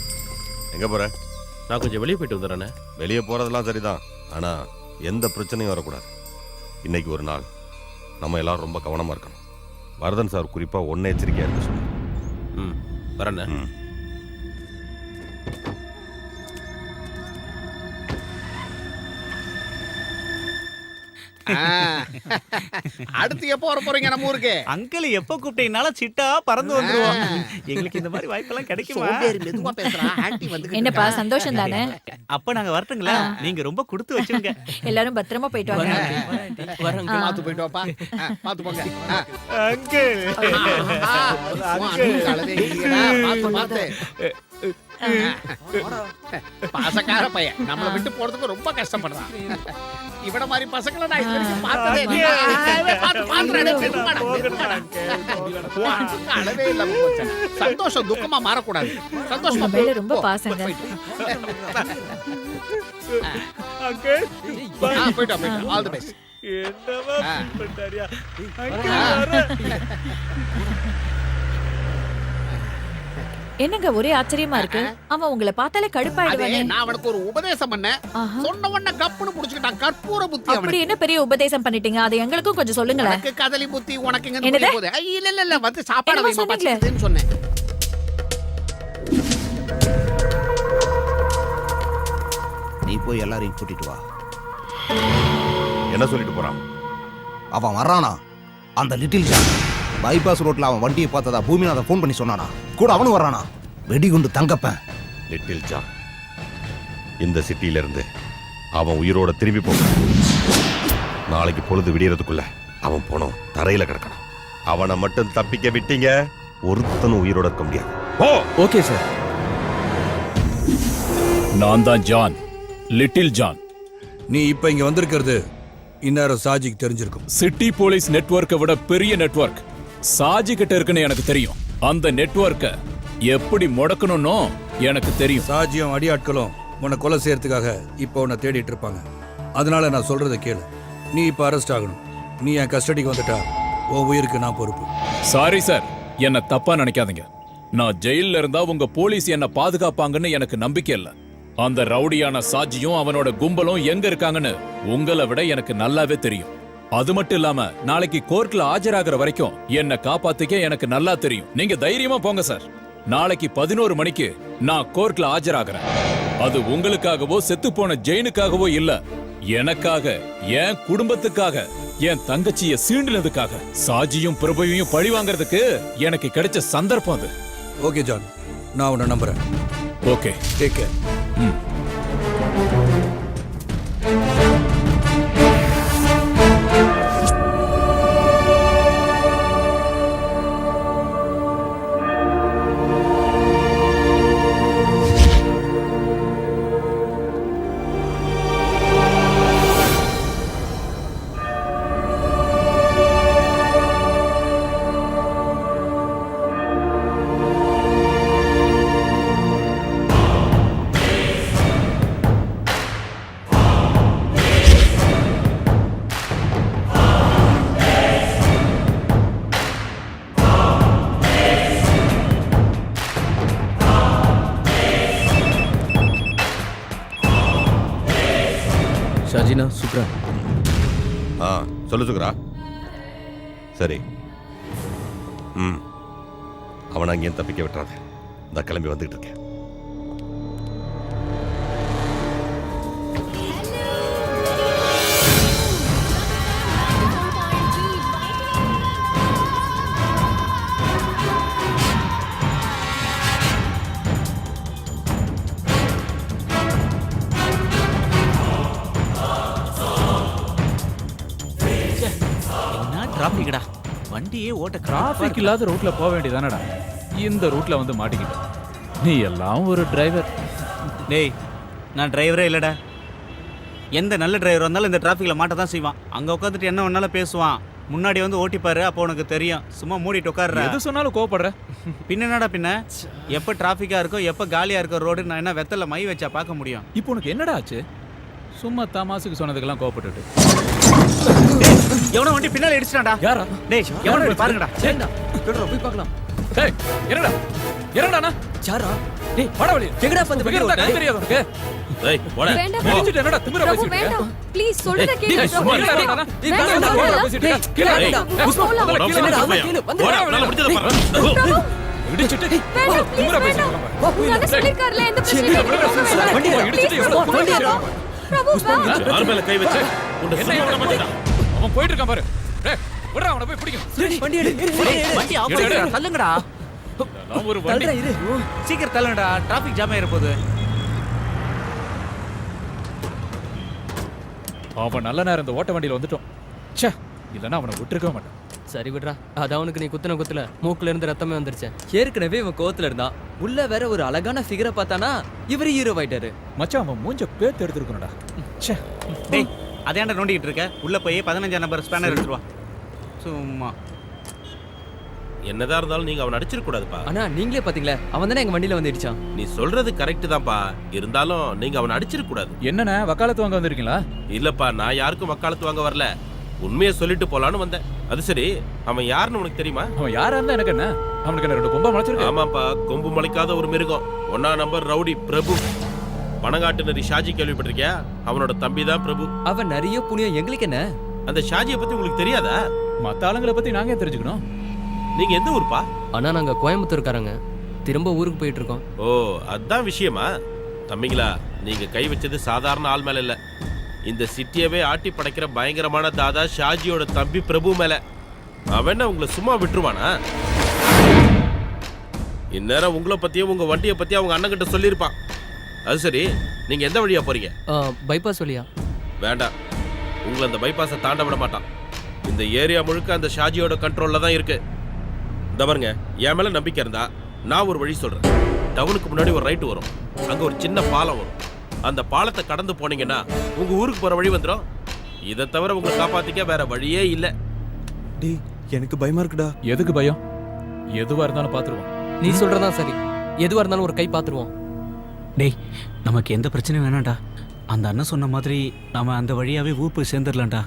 எங்க போற? நான் கொஞ்சம் வெளியே போயிட்டு வந்துடுறேண்ணே. வெளியே போறதெல்லாம் சரிதான், ஆனா எந்த பிரச்சனையும் வரக்கூடாது. இன்னைக்கு ஒரு நாள் நம்ம எல்லாரும் ரொம்ப கவனமா இருக்கணும். வரதன் சார் குறிப்பா ஒன்ன எச்சரிக்கையா இருக்க சொல்லு. வரேண்ணே. அடுத்து எப்போ வர போறீங்க நம்ம ஊருக்கு? அங்கிள் எப்ப கூப்பிட்டீங்கனாலும் சிட்டா பறந்து வந்துருவோம். எங்களுக்கு இந்த மாதிரி வாய்ப்பெல்லாம் கிடைக்குமா? சோம்பேறி மெதுவா பேசுறா. ஆன்ட்டி வந்து என்னப்பா சந்தோஷம் தானே? அப்ப நாங்க வரட்டுங்களா? நீங்க ரொம்ப கொடுத்து வச்சுங்க. எல்லாரும் பத்திரமா போயிட்டு வாங்க. பாத்து போயிட்டு வாப்பா. பாத்து போங்க. அங்கிள் பாத்து பாத்து. பாசக்கார பையன் நம்மளை விட்டு போறதுக்கு ரொம்ப கஷ்டப்படுறான். இவட மாதிரி பசங்களை நான் இது வரைக்கும் பார்த்ததே இல்லை. அளவே இல்லாம போச்சு. சந்தோஷம் துக்கமா மாறக்கூடாது. சந்தோஷமா மேல ரொம்ப பாசங்க. போயிட்டு ஆல் தி பெஸ்ட். என்னங்க ஒரே ஆச்சரியமா இருக்கு. அவன் உங்களை பார்த்தாலே கடுப்பாயிடுவானே. நான் அவனுக்கு ஒரு உபதேசம் பண்ணேன். சொன்ன உடனே கப்புன்னு புடிச்சுக்கிட்டான். கற்பூர புத்தி. அப்படி என்ன பெரிய உபதேசம் பண்ணிட்டீங்க? அது எங்களுக்கும் கொஞ்சம் சொல்லுங்களேன். எனக்கு கதலி புத்தி, உனக்கு எங்க புத்தி போகுது? இல்ல வந்து சாப்பாடு வைமா பச்சின்னு சொன்னேன். நீ போய் எல்லாரையும் கூட்டிட்டு வா. என்ன சொல்லிட்டு போறான்? அவன் வர்றானா? அந்த லிட்டில் ஜான் பைபாஸ் ரோட்ல அவன் வண்டியை பார்த்ததா பூமிநாத ஃபோன் பண்ணி சொன்னானா? கூட அவனும் வர்றானா? வெடிகுண்டு தங்கப்பேன். லிட்டில் ஜான் இந்த சிட்டியில இருந்து அவன் உயிரோட திரும்பி போக நாளைக்கு பொழுது விடியறதுக்குள்ள அவன் போனோம் தரையில கிடக்கணும். அவனை மட்டும் தப்பிக்க விட்டீங்க, ஒருத்தனும் உயிரோட இருக்க முடியாது. Okay sir. நான் தான் ஜான், லிட்டில் ஜான். நீ இப்ப இங்க வந்திருக்கிறது இந்நேரம் சாஜிக்கு தெரிஞ்சிருக்கும். சிட்டி போலீஸ் நெட்வொர்க்கை விட பெரிய நெட்வொர்க் சாஜி கிட்ட இருக்குன்னு எனக்கு தெரியும். அந்த நெட்வொர்க்கை எப்படி முடக்கணும்னு எனக்கு தெரியும். சாஜியும் அடியாட்களும் உன்னை கொலை செய்யறதுக்காக இப்போ உன்னை தேடிட்டு இருப்பாங்க. அதனால நான் சொல்றதை கேளு. நீ இப்ப அரெஸ்ட் ஆகணும். நீ என் கஸ்டடிக்கு வந்துட்டா உன் உயிருக்கு நான் பொறுப்பு. சாரி சார், என்ன தப்பா நினைக்காதீங்க. நான் ஜெயில்ல இருந்தா உங்க போலீஸ் என்ன பாதுகாப்பாங்கன்னு எனக்கு நம்பிக்கை இல்ல. அந்த ரவுடியான சாஜியும் அவனோட கும்பலும் எங்க இருக்காங்கன்னு உங்களை விட எனக்கு நல்லாவே தெரியும். அது மட்டும் இல்லாம நாளைக்கு கோர்ட்ல ஆஜராகிற வரைக்கும் என்ன காப்பாத்திக்க எனக்கு நல்லா தெரியும். நீங்க தைரியமா போங்க சார். நாளைக்கு 11 மணிக்கு நான் கோர்ட்ல ஆஜராகிறேன். அது உங்களுக்காகவோ செத்து போன ஜெயினுக்காகவோ இல்ல, எனக்காக, என் குடும்பத்துக்காக, என் தங்கச்சிய சீண்டினதுக்காக. சாஜியும் பிரபுவையும் பழி வாங்கறதுக்கு எனக்கு கிடைச்ச சந்தர்ப்பம் அது. ஓகே ஜான், நான் உன்னை நம்புறேன். Okay, take care. Shajina, Sukra. சொல்லு சுக்ரா. சரி, அவனை அங்கேயும் தப்பிக்க விட்டுறாத. இந்த கிளம்பி வந்துட்டு இருக்கேன். டிராபிக்டா, வண்டியே ஓட்ட டிராபிக் இல்லாத ரூட்ல போக வேண்டியதானடா. இந்த ரூட்ல வந்து மாட்டிக்கிட்ட. நீ எல்லாம் ஒரு டிரைவர். டேய், நான் டிரைவரே இல்லடா. எந்த நல்ல டிரைவர் வந்தாலும் இந்த டிராஃபிக்ல மாட்ட தான் செய்வான். அங்க உட்காந்துட்டு என்ன வேணாலும் பேசுவான். முன்னாடி வந்து ஓட்டிப்பாரு, அப்போ உனக்கு தெரியும். சும்மா மூடிட்டு உட்கார்ற. எது சொன்னாலும் கோவப்படுற. பின்ன என்னடா பின்ன? எப்ப டிராஃபிக்கா இருக்கோ, எப்ப காலியா இருக்க ரோடு நான் என்ன வெத்தல மை வச்சா பார்க்க முடியும்? இப்போ உனக்கு என்னடா ஆச்சு? சும்மா தமாசுக்கு சொன்னதுக்கெல்லாம் கோவப்பட்டுட்டு. எவனோ வண்டி பின்னால இடிச்சிட்டான்டா. யாரா? டேய், எவனோ பாருங்கடா. சரிடா, போய் பார்க்கலாம். டேய் என்னடா என்னடா சாரா டேய் வாடா வெளிய எங்கடா வந்து ஃபிகர் இருந்தா கை தெரியாது உனக்கு டேய் போடா வேண்டாம். இடிச்சிட்டு என்னடா திமிரா பிரபு பேசிட்டு இருக்க? வேண்டாம் ப்ளீஸ் சொல்றத டேய், கேளு சும்மா பிரபு. இருடா, வேண்டாம். டேய், வேண்டாம், வேண்டாம், வேண்டாம். பேசிட்டு இருக்க. கீழே வேண்டாம். இறங்கு. பிரபு, புஷ்பா, போலாம். முதல்ல கீழே என்னடா, இறங்கு. அவன் கீழே வந்து போடா, வேண்டாம். உன்னால முடிஞ்சதை பாரு. இடிச்சிட்டு வேண்டாம், திமிரா please, பேசிட்டு வேண்டாம். இருக்க. உங்க அண்ணன் சொல்லிருக்காருல, எந்த பிரச்சனையும் இல்லை. வண்டி Please, இடிச்சிட்டு எவ்வளவு பிரபு, தூரம் வேண்டாம். பிரபு, வேண்டாம். யார் மேல கை வச்சு உன்னை என்ன சும்மா விட இவன் மாட்டேடா. அவன் போயிட்டு இருக்கான் பாரு டேய் விடுடா அவனை போய் பிடிக்கணும் வண்டி எடு வண்டி ஆஃப் எடு, எடு. பண்ணுடா, தள்ளுங்கடா. நான் ஒரு வண்டி சீக்கிரம் தள்ளுங்கடா, டிராஃபிக் ஜாம் ஆயிர போகுது. அவன் நல்ல நேரம் இந்த ஓட்ட வண்டியில வந்துட்டோம் ச்சே இல்லைன்னா அவனை விட்டுருக்க மாட்டான் சரி விடுறா அது அவனுக்கு நீ குத்துன குத்துல மூக்குல இருந்து ரத்தமே வந்துருச்சு ஏற்கனவே இவன் கோவத்துல இருந்தான் உள்ள வேற ஒரு அழகான ஃபிகரை பார்த்தானா இவரு ஹீரோ ஆயிட்டாரு மச்சான் அவன் மூஞ்ச பேத்து எடுத்துருக்கணும்டா ச்சே டேய் அதேண்டா நோண்டிக்கிட்டு இருக்க, உள்ள போய் 15 நம்பர் ஸ்பேனர் எடுத்துட்டு வா. சும்மா என்னதான் இருந்தாலும் நீங்க அவன் அடிச்சிருக்க கூடாதுப்பா. ஆனா நீங்களே பாத்தீங்களே அவன் தானே எங்க வண்டியில வந்து இடிச்சான். நீ சொல்றது கரெக்ட் தான்ப்பா. இருந்தாலும் நீங்க அவன் அடிச்சிருக்க கூடாது. என்னண்ணே வக்காலத்து வாங்க வந்திருக்கீங்களா? இல்லப்பா, நான் யாருக்கும் வக்காலத்து வாங்க வரல. உண்மையை சொல்லிட்டு போலான்னு வந்தேன். அது சரி, அவன் யாருன்னு உனக்கு தெரியுமா? அவன் யாரா இருந்தா எனக்கு என்ன, அவனுக்கு என்ன 2 கொம்பா முளைச்சிருக்கு? ஆமாப்பா, கொம்பு முளைக்காத ஒரு மிருகம். 1ஆம் நம்பர் ரவுடி பிரபு. பணங்காட்டு நரி ஷாஜி கேள்விப்பட்டிருக்கியா? அவனோட தம்பி தான் பிரபு. அவன் நிறைய புண்ணியம் எங்களுக்கு என்ன. அந்த ஷாஜியை பத்தி உங்களுக்கு தெரியாதா? மத்த ஆளுங்களை பத்தி நாங்க ஏன் தெரிஞ்சுக்கணும்? நீங்க எந்த ஊர்ப்பா? ஆனா நாங்க கோயம்புத்தூர்காரங்க, திரும்ப ஊருக்கு போயிட்டு இருக்கோம். ஓ, அதான் விஷயமா? தம்பிங்களா, நீங்க கை வச்சது சாதாரண ஆள் மேல இல்ல. இந்த சிட்டியவே ஆட்டி படைக்கிற பயங்கரமான தாதா ஷாஜியோட தம்பி பிரபு மேல. அவன் உங்களை சும்மா விட்டுருவானா? இந்நேரம் உங்களை பத்தியும் உங்க வண்டியை பத்தியும் அவங்க அண்ணன் கிட்ட சொல்லியிருப்பான். அது சரி, நீங்க எந்த வழியா போறீங்க? பைபாஸ் வழியா? வேண்டாம், உங்களை அந்த பைபாஸை தாண்ட விட மாட்டான். இந்த ஏரியா முழுக்க அந்த ஷாஜியோட கண்ட்ரோல்ல தான் இருக்கு. இந்த பாருங்க, என் மேல நம்பிக்கை இருந்தா நான் ஒரு வழி சொல்றேன். டவுனுக்கு முன்னாடி ஒரு ரைட் வரும், அங்க ஒரு சின்ன பாலம் வரும். அந்த பாலத்தை கடந்து போனீங்கன்னா உங்க ஊருக்கு போற வழி வந்துடும். இதை தவிர உங்களை காப்பாத்திக்க வேற வழியே இல்ல. டேய் எனக்கு பயமா இருக்குடா. எதுக்கு பயம்? எதுவா இருந்தாலும் பாத்துருவோம். நீ சொல்றதா சரி, எதுவா இருந்தாலும் ஒரு கை பாத்துருவோம். டேய் நமக்கு எந்த பிரச்சனையும் வேணாம்டா. அந்த அண்ணன் சொன்ன மாதிரி நாம அந்த வழியாவே ஊர் போய் சேர்ந்துடலாம்டா.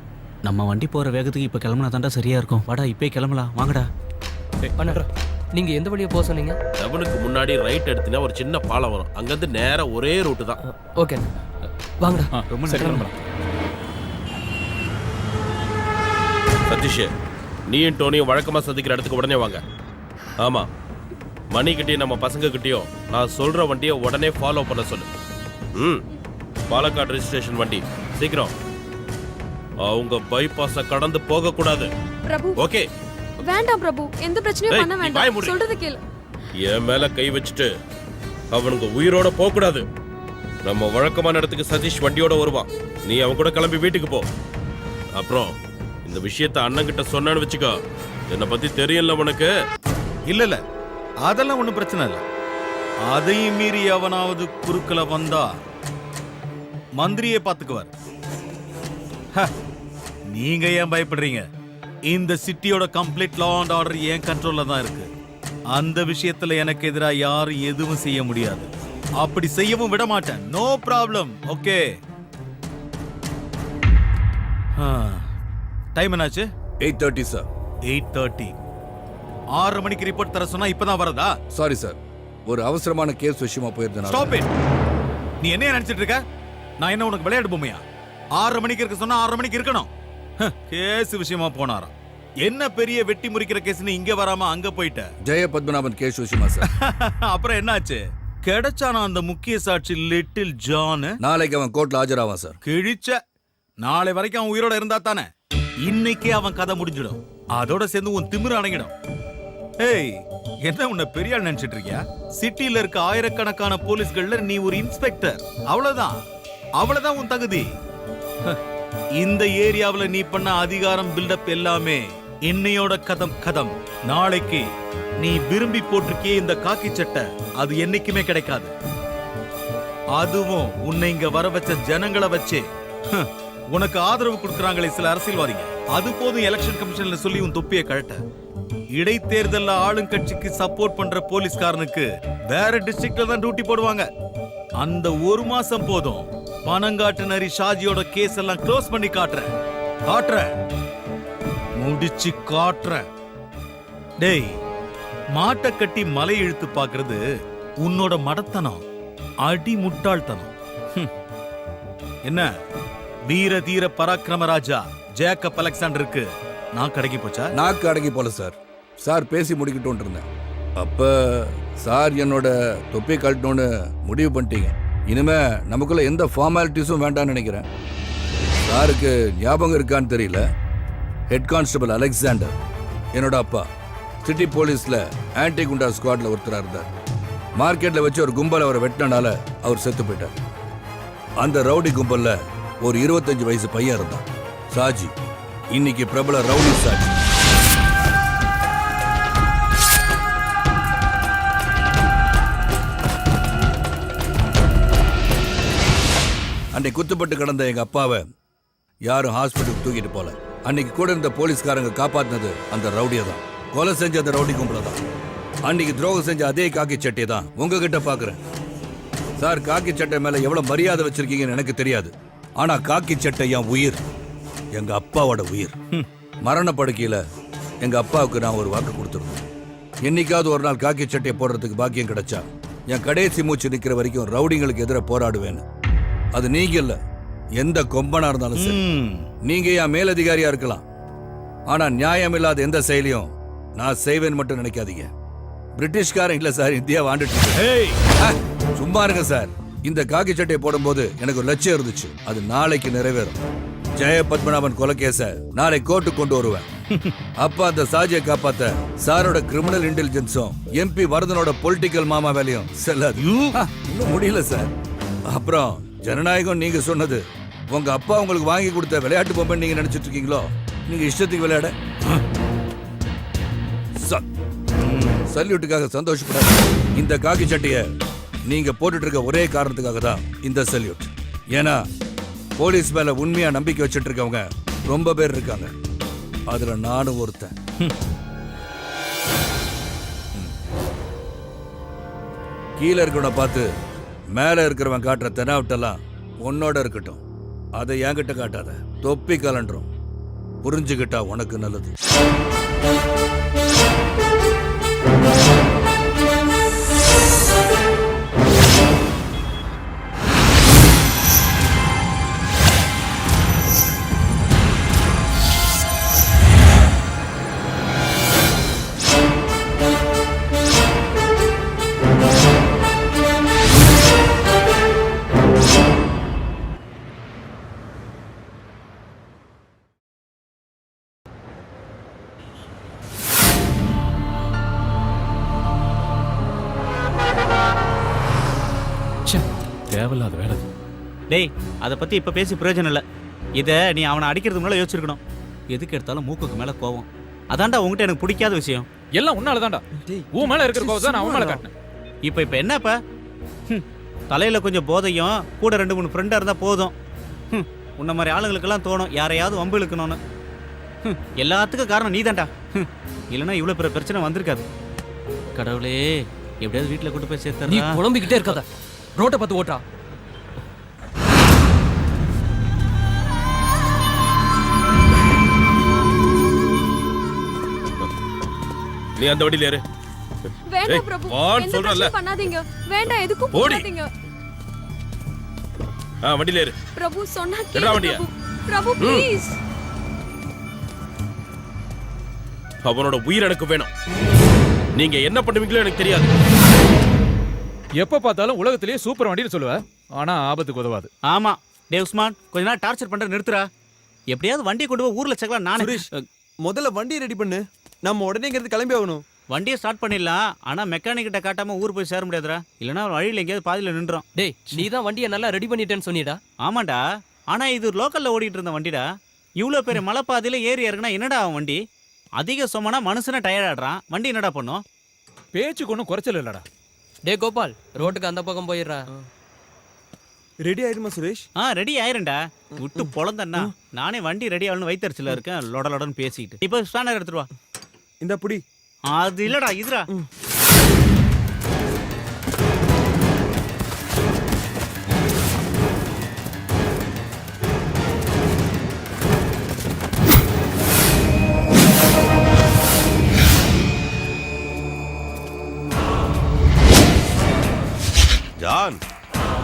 நம்ம வண்டி போற வேகத்துக்கு இப்ப கிளம்புனா தாண்டா சரியா இருக்கும். வாடா இப்பயே கிளம்பலாம், வாங்கடா. நீங்க எந்த வழியா போக சொன்னீங்க? டவுனுக்கு முன்னாடி ரைட் எடுத்தீங்கன்னா ஒரு சின்ன பாலம் வரும். அங்கிருந்து நேரா ஒரே ரூட்டு தான். ஓகே வாங்கடா. ரொம்ப சரி. சதீஷ், நீயும் டோனியும் வழக்கமா சந்திக்கிற இடத்துக்கு உடனே வாங்க. ஆமா, மணிக்கிட்டையும் நம்ம பசங்க கிட்டயும் நான் சொல்ற வண்டியை உடனே ஃபாலோ பண்ண சொல்லு. பாலக்காடு ரெஜிஸ்ட்ரேஷன் வண்டி, சீக்கிரம். அவங்க பைபாஸ கடந்து போக கூடாது. பிரபு ஓகே? வேண்டாம் பிரபு, எந்த பிரச்சனையும் ஏய், பண்ண நீ வாயை வேண்டாம். மூடு. சொல்றத கேளு. என் மேல கை வச்சுட்டு அவனுங்க உயிரோட போக கூடாது. நம்ம வழக்கமான இடத்துக்கு சதீஷ் வண்டியோட வருவான். நீ அவன் கூட கிளம்பி வீட்டுக்கு போ. அப்புறம் இந்த விஷயத்த அண்ணன் கிட்ட சொன்னான்னு வச்சுக்கோ, என்னை பத்தி தெரியல உனக்கு. இல்ல அதெல்லாம் ஒண்ணும் பிரச்சனை இல்ல. அதையும் மீறி அவனாவது குறுக்கல வந்தா மந்திரியே பாத்துக்குவார். நீங்க ஏன் பயப்படுறீங்க? இந்த சிட்டியோட கம்ப்ளீட் லா அண்ட் ஆர்டர் என் கண்ட்ரோல்ல தான் இருக்கு. அந்த விஷயத்துல எனக்கு எதிராக யாரும் எதுவும் செய்ய முடியாது. அப்படி செய்யவும் விட மாட்டேன். No problem. ஓகே, டைம் என்னாச்சு? 8:30 சார். 8:30. 6 மணிக்கு ரிப்போர்ட் தர சொன்னா இப்பதான் வரதா? சாரி சார், ஒரு அவசரமான கேஸ் விஷயமா போயிருந்தேன். Stop it. நீ என்ன நினைச்சிட்டு இருக்க? நான் என்ன உனக்கு விளையாடு பொம்மையா? 6 மணிக்கு இருக்க சொன்னா 6 மணிக்கு இருக்கணும். கேஸ் விஷயமா போனாராம். என்ன பெரிய வெட்டி முறிக்கிற கேஸ்னு இங்க வராம அங்க போயிட்ட? ஜெய பத்மநாபன் கேஸ் விஷயமா சார். அப்புறம் என்னாச்சு? கிடைச்சானா அந்த முக்கிய சாட்சி லிட்டில் ஜான்? நாளைக்கு அவன் கோர்ட்ல ஆஜராவான் சார். கிழிச்ச. நாளை வரைக்கும் அவன் உயிரோட இருந்தா தானே இன்னைக்கே அவன் கதை முடிஞ்சிடும். அதோட சேர்ந்து உன் திமிரு அடங்கிடும். ஏய், என்ன உன்னை பெரிய ஆள் நினைச்சிட்டு இருக்கியா? சிட்டில இருக்க ஆயிரக்கணக்கான போலீஸ்கள்ல நீ ஒரு இன்ஸ்பெக்டர். அவ்வளவுதான். அவ்வளவுதான் உன் தகுதி. இந்த ஏரியாவுல நீ பண்ண அதிகாரம் பில்டப் எல்லாமே இன்னையோட கதம். நாளைக்கு நீ விரும்பி போட்டிருக்கே இந்த காக்கி சட்டை, அது என்னைக்குமே கிடைக்காது. அதுவும் உன்னை இங்க வர வச்ச ஜனங்களை வச்சு உனக்கு ஆதரவு கொடுக்கறாங்களே சில அரசியல்வாதிங்க, அது போதும் எலெக்ஷன் கமிஷன்ல சொல்லி உன் தொப்பியை கழட்ட. இடைத்தேர்தல்ல ஆளுங்கட்சிக்கு சப்போர்ட் பண்ற போலீஸ்காரனுக்கு வேற டிஸ்ட்ரிக்ட்ல தான் டியூட்டி போடுவாங்க. அந்த 1 மாசம் போதும். பணங்காட்டு நரி ஷாஜியோட கேஸ் எல்லாம் க்ளோஸ் பண்ணி காட்டுறேன். முடிச்சு காட்டுறேன். டேய், மாட்டை கட்டி மலை இழுத்து பாக்குறது உன்னோட மடத்தனம், அடி முட்டாள்தனம். என்ன வீர தீர பராக்கிரம ராஜா ஜேக்கப் அலெக்சாண்டருக்கு நான் கடைக்கு போச்சா? நாக்கு அடங்கி போல சார். சார் பேசி முடிக்கட்டும் இருந்தேன். அப்ப சார் என்னோட தொப்பி கழட்டணும்னு முடிவு பண்ணிட்டீங்க. இனிமே நமக்குள்ள எந்த ஃபார்மாலிட்டிஸும் வேண்டாம்னு நினைக்கிறேன். சாருக்கு ஞாபகம் இருக்கான்னு தெரியல, ஹெட் கான்ஸ்டபிள் அலெக்சாண்டர் என்னோட அப்பா. சிட்டி போலீஸ்ல ஆன்டி குண்டா ஸ்குவாட்ல ஒருத்தரா இருந்தார். மார்க்கெட்ல வச்சு ஒரு கும்பல் அவரை வெட்டினால அவர் செத்து போயிட்டார். அந்த ரவுடி கும்பல்ல ஒரு 25 வயசு பையன் இருந்தான், சாஜி. இன்னைக்கு பிரபல ரவுடி சாஜி. அன்னைக்கு குத்துப்பட்டு கிடந்த எங்க அப்பாவை யாரும் ஹாஸ்பிட்டலுக்கு தூக்கிட்டு போல. அன்னைக்கு கூட இருந்த போலீஸ்காரங்க காப்பாத்தினது அந்த ரவுடியை தான். கொலை செஞ்ச அந்த ரவுடி கும்பல தான். அன்னைக்கு துரோகம் செஞ்ச அதே காக்கி சட்டை தான் உங்ககிட்ட பாக்குறேன். சார், காக்கி சட்டை மேல எவ்வளவு மரியாதை வச்சிருக்கீங்கன்னு எனக்கு தெரியாது. ஆனா காக்கி சட்டை என் உயிர், எங்க அப்பாவோட உயிர். மரண படுக்கையில எங்க அப்பாவுக்கு நான் ஒரு வாக்கு கொடுத்துருந்தேன். என்னைக்காவது ஒரு நாள் காக்கி சட்டையை போடுறதுக்கு பாக்கியம் கிடைச்சா என் கடைசி மூச்சு நிக்கிற வரைக்கும் ரவுடிங்களுக்கு எதிராக போராடுவேன்னு. அது நீங்க இல்ல, எந்த கொம்பனா இருந்தாலும் சரி. நீங்க என் மேலதிகாரியா இருக்கலாம், ஆனா நியாயம் இல்லாத எந்த செயலையும் நான் செய்வேன் மட்டும் நினைக்காதீங்க. பிரிட்டிஷ்காரன் இல்ல சார், இந்தியா வாண்டுட்டு. சும்மா இருங்க சார். இந்த காக்கி சட்டையை போடும்போது எனக்கு ஒரு லட்சியம் இருந்துச்சு, அது நாளைக்கு நிறைவேறும். ஜெய பத்மநாபன் கொலைகேச நாளை கோர்ட்டு கொண்டு வருவேன். அப்ப அந்த சாஜியை காப்பாத்த சாரோட கிரிமினல் இன்டெலிஜென்ஸும் எம்பி வரதனோட பொலிட்டிக்கல் மாமா வேலையும் செல்லாது. இன்னும் முடியல சார். அப்புறம் ஜனநாயகம் நீங்க சொன்னது உங்க அப்பா உங்களுக்கு வாங்கி கொடுத்த விளையாட்டு பொம்மை நீங்க நினைச்சிட்டு இருக்கீங்களோ? நீங்க இஷ்டத்துக்கு விளையாட. சல்யூட்டுக்காக சந்தோஷப்படாது. இந்த காக்கி சட்டையை நீங்க போட்டுட்டு இருக்க ஒரே காரணத்துக்காக தான் இந்த சல்யூட். ஏன்னா போலீஸ் மேல உண்மையா நம்பிக்கை வச்சுட்டு இருக்கவங்க ரொம்ப பேர் இருக்காங்க, அதுல நானும் ஒருத்தன். கீழே இருக்கிறவனை பார்த்து மேல இருக்கிறவன் காட்டுற தெனாவட்டெல்லாம் உன்னோட இருக்கட்டும், அதை என்கிட்ட காட்டாத. தொப்பி கலண்டுரும், புரிஞ்சுக்கிட்டா உனக்கு நல்லது. தேவையில்லாத வேலை. டேய், அதை பத்தி இப்ப பேசி பிரயோஜனம் இல்ல. இத நீ அவனை அடிக்கிறதுக்கு முன்னால யோசிச்சிருக்கணும். எதுக்கு எடுத்தாலும் மூக்குக்கு மேல கோவம். அதான்டா உங்ககிட்ட எனக்கு பிடிக்காத விஷயம். எல்லாம் உன்னாலதான்டா. உன் மேல இருக்கிற கோவம் தான் நான் உன் மேல காட்டினேன். இப்ப என்னப்பா? தலையில கொஞ்சம் போதையும் கூட 2-3 ஃப்ரெண்டா இருந்தா போதும். உன்ன மாதிரி ஆளுங்களுக்கெல்லாம் தோணும் யாரையாவது வம்பு இழுக்கணும்னு. எல்லாத்துக்கும் காரணம் நீதான்டா. இல்லைன்னா இவ்வளவு பெரிய பிரச்சனை வந்திருக்காது. கடவுளே, எப்படியாவது வீட்டுல கூட்டு போய் சேர்த்து. நீ புலம்பிக்கிட்டே இருக்காத, ரோட்டை பார்த்து ஓட்டா. நீ அந்த வண்டியில ஏறு. வேண்டாம் பிரபு, எந்த பிரச்சனையும் பண்ணாதீங்க. வேண்டாம், எதுக்கும் போகாதீங்க. வண்டியில ஏறு. பிரபு சொன்னா கேளு. பிரபு ப்ளீஸ். அவனோட உயிர் எனக்கு வேணும். நீங்க என்ன பண்ணுவீங்களோ எனக்கு தெரியாது. எப்ப பார்த்தாலும் உலகத்திலேயே சூப்பர் வண்டின்னு சொல்லுவ, ஆனா ஆபத்துக்கு உதவாது. ஆமா டே உஸ்மான், கொஞ்ச நாள் டார்ச்சர் பண்ற நிறுத்துறா. எப்படியாவது வண்டியை கொண்டு போய் ஊர்ல சேர்க்கலாம். நானே முதல்ல வண்டியை ரெடி பண்ணு, நம்ம உடனே இங்கிருந்து கிளம்பி ஆகணும். வண்டியை ஸ்டார்ட் பண்ணிடலாம், ஆனா மெக்கானிக் கிட்ட காட்டாம ஊர் போய் சேர முடியாதுடா. இல்லைன்னா வழியில் எங்கேயாவது பாதியில நின்றோம். டேய், நீ தான் வண்டியை நல்லா ரெடி பண்ணிட்டேன்னு சொன்னிடா. ஆமாண்டா, ஆனா இது லோக்கல்ல ஓடிட்டு இருந்த வண்டிடா. இவ்வளவு பெரிய மலைப்பாதையில ஏறி இறங்கினா என்னடா அவன் வண்டி? அதிக சொமனா மனுஷனை டயர்ட் ஆடுறான். வண்டி என்னடா பண்ணும்? பேச்சுக்கு ஒன்றும் குறைச்சல் இல்லடா. டே கோபால், ரோட்டுக்கு அந்த பக்கம் போயிடுறா. ரெடி ஆயிருமா சுரேஷ்? ரெடி ஆயிருண்டா. விட்டு பொழந்தண்ணா. நானே வண்டி ரெடி ஆகணும்னு வைத்தறிச்சல இருக்கேன். லொடலொடன்னு பேசிக்கிட்டு. இப்போ ஸ்பேனர் எடுத்துட்டு வா. இந்த புடி. அது இல்லடா, இதுடா.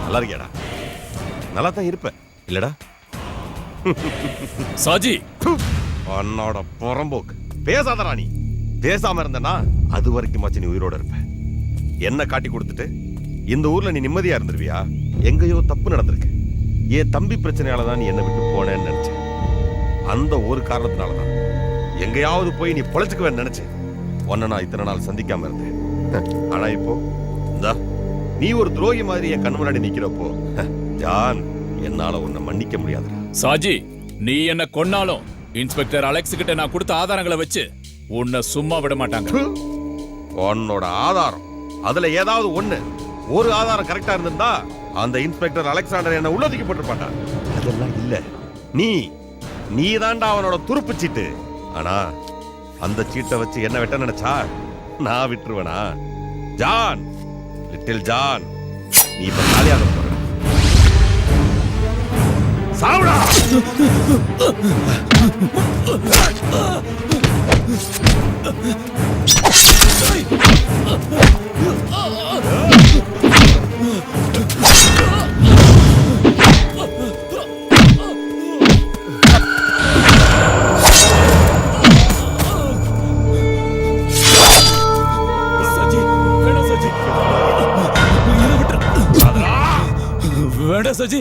நல்லா இருக்கியாடா? நல்லா தான் இருப்ப இல்லடா? சாஜி உன்னோட புறம்போக்கு பேசாதடா. நீ பேசாம இருந்தனா அது வரைக்குமாச்சு நீ உயிரோட இருப்ப. என்ன காட்டி கொடுத்துட்டு இந்த ஊர்ல நீ நிம்மதியா இருந்துருவியா? எங்கேயோ தப்பு நடந்திருக்கு. என் தம்பி பிரச்சனையால தான் நீ என்ன விட்டு போனேன்னு நினைச்சேன். அந்த ஒரு காரணத்தினாலதான் எங்கேயாவது போய் நீ பொழைச்சுக்குவேன்னு நினைச்சேன். உன்னை நான் இத்தனை நாள் சந்திக்காம இருந்தேன். ஆனா இப்போ இந்தா நீ ஒரு துரோகி மாதிரி என் கண்ணு முன்னாடி நிக்கிறப்போ ஜான் என்னால உன்னை மன்னிக்க முடியாது. சாஜி, நீ என்ன கொன்னாலும் இன்ஸ்பெக்டர் அலெக்ஸ் கிட்ட நான் கொடுத்த ஆதாரங்களை வச்சு உன்னை சும்மா விட மாட்டாங்க. உன்னோட ஆதாரம் அதுல ஏதாவது ஒரு ஆதாரம் கரெக்டா இருந்திருந்தா அந்த இன்ஸ்பெக்டர் அலெக்சாண்டர் என்ன உள்ளதுக்கு போட்டுப்பாட்டா. அதெல்லாம் இல்ல. நீ தாண்டா அவனோட துருப்பு சீட்டு. ஆனா அந்த சீட்டை வச்சு என்ன வெட்ட நினைச்சா நான் விட்டுருவேனா? ஜான், லிட்டில் ஜான், நீ இப்ப காலியாக போற. சாவுடா! வேண்டாம் சாஜி.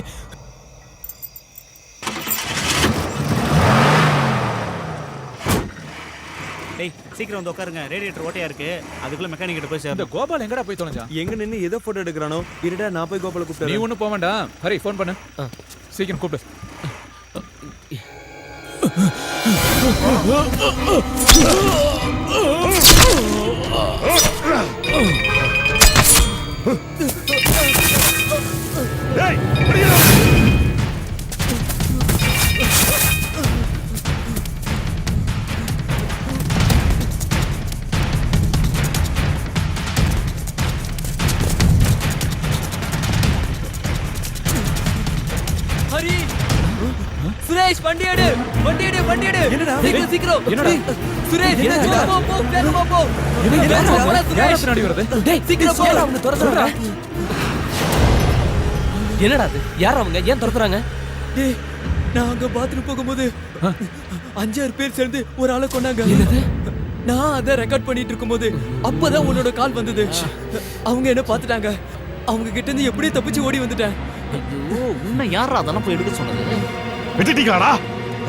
டேய் சீக்கிரம் வந்து உட்காருங்க. ரேடியேட்டர் ஓட்டையா இருக்கு. அதுக்குள்ள மெக்கானிக் கிட்ட போய் இந்த சேரணும். கோபால் எங்கடா போய் தொலைஞ்சா? எங்க நின்னு ஏதோ போட்டோ எடுக்கறானோ? இருடா நான் போய் கோபால நீ கூப்பிடுறேன். ஒண்ணு போக வேண்டாம். ஹரி ஃபோன் பண்ணு. சீக்கிரம் கூப்பிடு. டேய் ஹரி, சுரேஷ் வண்டி எடு. என்னடா? சீக்கிரம் சீக்கிரம். என்னடா? சுரேஷ் போ வேகமா போ. யாரா பின்னாடி வருது? டேய் சீக்கிரம் போ. அவங்க துரத்துறாங்க. என்னடா அது? யார் அவங்க? ஏன் துரத்துறாங்க? டேய் நான் அங்க பாத்ரூம் போகும்போது 5-6 பேர் சேர்ந்து ஒரு ஆளை கொன்னாங்க. என்னது? நான் அதை ரெக்கார்ட் பண்ணிட்டு இருக்கும்போது அப்பதான் உன்னோட கால் வந்தது. அவங்க என்ன பார்த்துட்டாங்க. அவங்க கிட்ட இருந்து எப்படியே தப்பிச்சு ஓடி வந்துட்டேன். ஐயோ, உன்னை யாரா அதெல்லாம் போய் எடுக்க சொன்னது? விட்டுட்டீங்களாடா?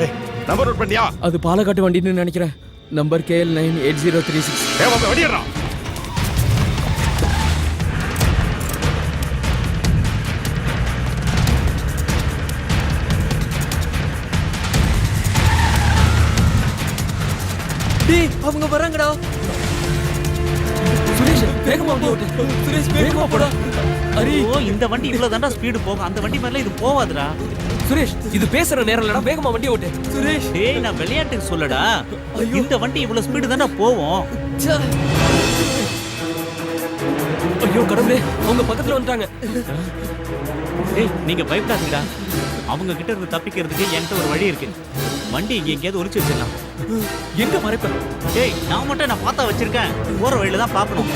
ஏய் நம்பர் நோட் பண்ணியா? அது பாலக்காட்டு வண்டின்னு நினைக்கிறேன். Number KL 98036. ஏய் வந்து வண்டியறா. டேய் அவங்க வராங்கடா. சுரேஷ் வேகமா போ. சுரேஷ் வேகமா போடா. ஹரி, ஓ இந்த வண்டி இவ்வளவு தாண்டா ஸ்பீடு போகும். அந்த வண்டி மேல இது போவாதுடா. சுரேஷ் இது பேசுற நேரம் இல்லடா. வேகமா வண்டி ஓட்டு. சுரேஷ் டேய் நான் விளையாட்டுக்கு சொல்லடா. இந்த வண்டி இவ்வளவு ஸ்பீடு தாண்டா போவோம். ஐயோ கடவுளே, அவங்க பக்கத்துல வந்துட்டாங்க. டேய் நீங்க பயப்படாதீங்கடா. அவங்க கிட்ட இருந்து தப்பிக்கிறதுக்கு என்கிட்ட ஒரு வழி இருக்கு. வண்டி இங்க எங்கேயாவது ஒளிச்சு வச்சிடலாம். எங்க மறைப்ப? டேய் நான் மட்டும் நான் பார்த்தா வச்சிருக்கேன். போற வழியில தான் பார்க்கணும்.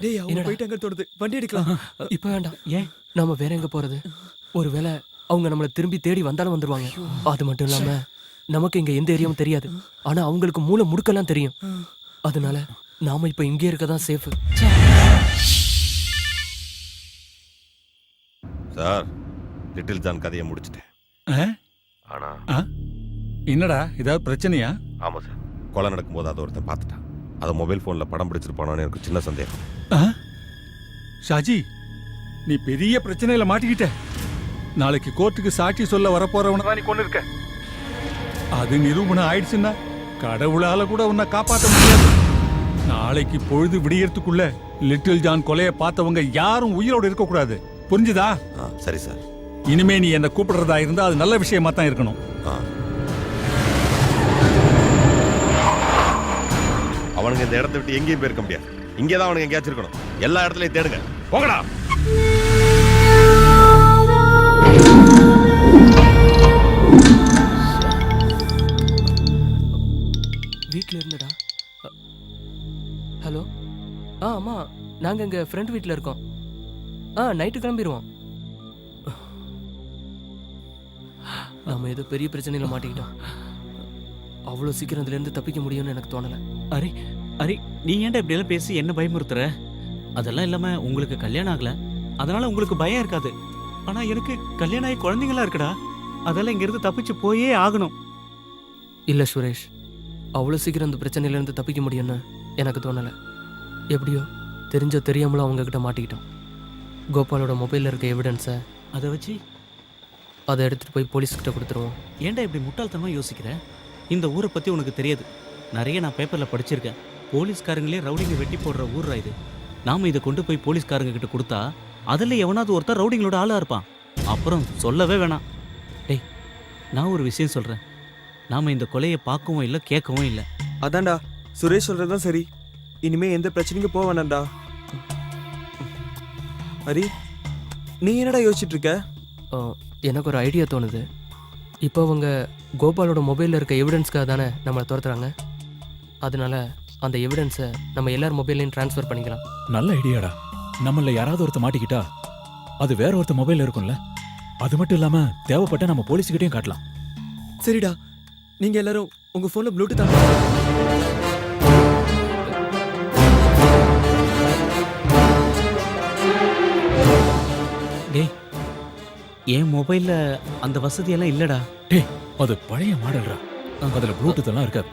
டேய் அவங்க போயிட்டாங்க தோணுது. வண்டி எடுக்கலாம். இப்ப வேண்டாம். ஏன் நாம வேற எங்க போறது? ஒருவேளை அவங்க நம்மள திரும்பி தேடி வந்தாலும் வந்துருவாங்க. அது மட்டும் இல்லாம நமக்கு இங்க எந்த ஏரியாவும் தெரியாது. ஆனா அவங்களுக்கு மூளை முடுக்கெல்லாம் தெரியும். அதனால நாம இப்ப இங்கே இருக்கதான் சேஃப். சார், லிட்டில் ஜான் கதையை முடிச்சிட்டேன். ஆனா என்னடா ஏதாவது பிரச்சனையா? ஆமா சார், கொலை நடக்கும்போது அதை ஒருத்தன் பார்த்துட்டான். அதை மொபைல் போன்ல படம் பிடிச்சிருப்பானோன்னு எனக்கு சின்ன சந்தேகம். ஷாஜி, நீ பெரிய பிரச்சனையில மாட்டிக்கிட்ட. நாளைக்கு கோர்ட்டுக்கு சாட்சி சொல்ல வரப்போறவன தான் நீ கொண்டு இருக்க. அது நிரூபணம் ஆயிடுச்சுன்னா கடவுளால கூட உன்னை காப்பாற்ற முடியாது. நாளைக்கு பொழுது விடியறதுக்குள்ள லிட்டில் ஜான் கொலையை பார்த்தவங்க யாரும் உயிரோடு இருக்க கூடாது. புரிஞ்சுதா? சரி சார். இனிமே நீ என்ன கூப்பிடுறதா இருந்தா அது நல்ல விஷயமா தான் இருக்கணும். அவனுங்க இந்த இடத்தை விட்டு எங்கேயும் போயிருக்க முடியாது. இங்கே தான் அவனுக்கு எங்கேயாச்சும் இருக்கணும். எல்லா இடத்துலயும் தேடுங்க. போங்கடா. வீட்டில் இருந்தடா. ஹலோ. ஆமாம், நாங்கள் எங்கள் ஃப்ரெண்ட் வீட்டில் இருக்கோம். நைட்டு கிளம்பிடுவோம். நம்ம ஏதோ பெரிய பிரச்சனையில் மாட்டிக்கிட்டோம். அவ்வளோ சீக்கிரம் இதுலேருந்து தப்பிக்க முடியும்னு எனக்கு தோணலை. அரே அரே, நீ ஏன்டா இப்படி எல்லாம் பேசி என்ன பயமுறுத்துற? அதெல்லாம் இல்லாம உங்களுக்கு கல்யாணம் ஆகல, அதனால உங்களுக்கு பயம் இருக்காது. ஆனா எனக்கு கல்யாணம் ஆகி குழந்தைங்களா இருக்குடா. அதெல்லாம் இங்கிருந்து தப்பிச்சு போயே ஆகணும். இல்லை சுரேஷ், அவ்வளோ சீக்கிரம் இந்த பிரச்சனையிலேருந்து தப்பிக்க முடியும்னு எனக்கு தோணலை. எப்படியோ தெரிஞ்சோ தெரியாமலோ அவங்கக்கிட்ட மாட்டிக்கிட்டோம். கோபாலோட மொபைலில் இருக்க எவிடன்ஸை அதை வச்சு அதை எடுத்துகிட்டு போய் போலீஸ்கிட்ட கொடுத்துருவோம். ஏன்டா இப்படி முட்டாள்தனமாக யோசிக்கிற? இந்த ஊரை பற்றி உனக்கு தெரியாது. நிறைய நான் பேப்பரில் படிச்சிருக்கேன். போலீஸ்காரங்களே ரவுடிங்க வெட்டி போடுற ஊர்ரா இது. நாம் இதை கொண்டு போய் போலீஸ்காரங்க கிட்ட கொடுத்தா அதில் எவனாவது ஒருத்தர் ரவுடிங்களோட ஆளாக இருப்பான். அப்புறம் சொல்லவே வேணாம். டேய், நான் ஒரு விஷயம் சொல்கிறேன். நாம் இந்த கொலையை பார்க்கவும் இல்லை, கேட்கவும் இல்லை. அதான்டா சுரேஷ் சொல்றதுதான் சரி. இனிமே எந்த பிரச்சனைக்கும் போக வேணாம்டா. ஹரி, நீ என்னடா யோசிச்சுட்டு இருக்க? எனக்கு ஒரு ஐடியா தோணுது. இப்போ அவங்க கோபாலோட மொபைலில் இருக்க எவிடன்ஸ்க்காக தானே நம்மளை துரத்துறாங்க. அதனால அந்த எவிடன்ஸை நம்ம எல்லார் மொபைல்லையும் ட்ரான்ஸ்ஃபர் பண்ணிக்கலாம். நல்ல ஐடியாடா. நம்மள யாராவது ஒருத்த மாட்டிக்கிட்டா அது வேற ஒருத்த மொபைல் இருக்கும்ல. அது மட்டும் இல்லாம தேவைப்பட்ட நம்ம போலீஸ்கிட்டையும் காட்டலாம். சரிடா, நீங்க எல்லாரும் உங்க போன்ல ப்ளூடூத் ஆன் டேய், என் மொபைலில் அந்த வசதியெல்லாம் இல்லைடா. டேய், அது பழைய மாடல்ரா. அதில் ப்ளூடூத் எல்லாம் இருக்காது.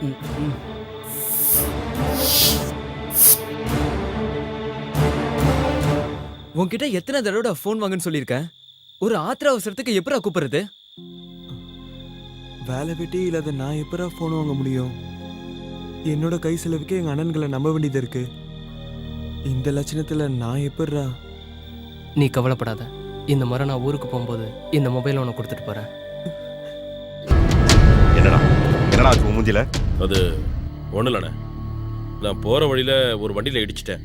உன்கிட்ட எத்தனை தடவை ஃபோன் வாங்கன்னு சொல்லியிருக்கேன்? ஒரு ஆத்திர அவசரத்துக்கு எப்படா கூப்பிடுறது? வேலை வெட்டி இல்லாத நான் எப்படா ஃபோன் வாங்க முடியும்? என்னோட கை செலவுக்கு எங்க அண்ணன்களை நம்ப வேண்டியது இருக்கு. இந்த லட்சணத்துல நான் எப்படா? நீ கவலைப்படாத. இந்த முறை நான் ஊருக்கு போகும்போது இந்த மொபைலை உனக்கு கொடுத்துட்டு போகிறேன். என்னடா என்னடா ஆச்சு மூஞ்சில? அது ஒன்றும் இல்லைண்ணே. நான் போகிற வழியில் ஒரு வண்டியில் இடிச்சிட்டேன்.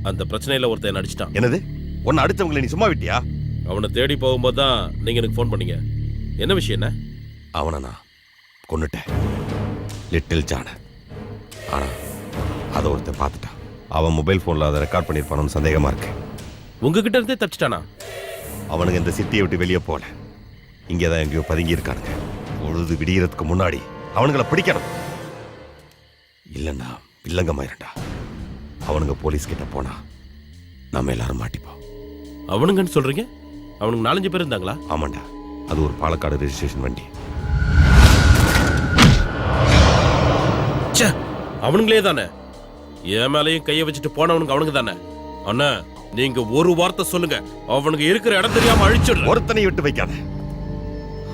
அந்த பிரச்சனையில் ஒருத்தன் அடிச்சிட்டான். என்னது? ஒன்னு அடிச்சவங்களை நீ சும்மா விட்டியா? அவனை தேடி போகும்போது தான் நீங்கள் எனக்கு ஃபோன் பண்ணீங்க. என்ன விஷயம் என்ன? அவனை நான் கொன்னுட்டேன், லிட்டில் ஜான. ஆனா அதை ஒருத்தன் பார்த்துட்டான். அவன் மொபைல் ஃபோனில் அதை ரெக்கார்ட் பண்ணியிருப்பானு சந்தேகமாக இருக்கு. உங்ககிட்ட இருந்தே தப்பிச்சிட்டானா? அவனுங்க இந்த சிட்டியை விட்டு வெளியே போல, இங்கே தான் எங்கேயோ பதுங்கி இருக்கானுங்க. பொழுது விடியறதுக்கு முன்னாடி அவனுங்களை பிடிக்கணும். இல்லைன்னா வில்லங்கமாயிருண்டா. அவனுங்க போலீஸ் கிட்ட போனா நம்ம எல்லாரும் மாட்டிப்போம். அவனுங்கன்னு சொல்றீங்க? அவனுக்கு 4-5 பேர் இருந்தாங்களா? ஆமாண்டா, அது ஒரு பாலக்காடு ரெஜிஸ்ட்ரேஷன் வண்டி. அவனுங்களே தானே? என் மேலையும் கையை வச்சுட்டு போனவனுங்க அவனுங்க தானே? அண்ணா, நீங்க ஒரு வார்த்தை சொல்லுங்க, அவனுங்க இருக்கிற இடம் தெரியாம அழிச்சிடுறேன். ஒருத்தனை விட்டு வைக்காத.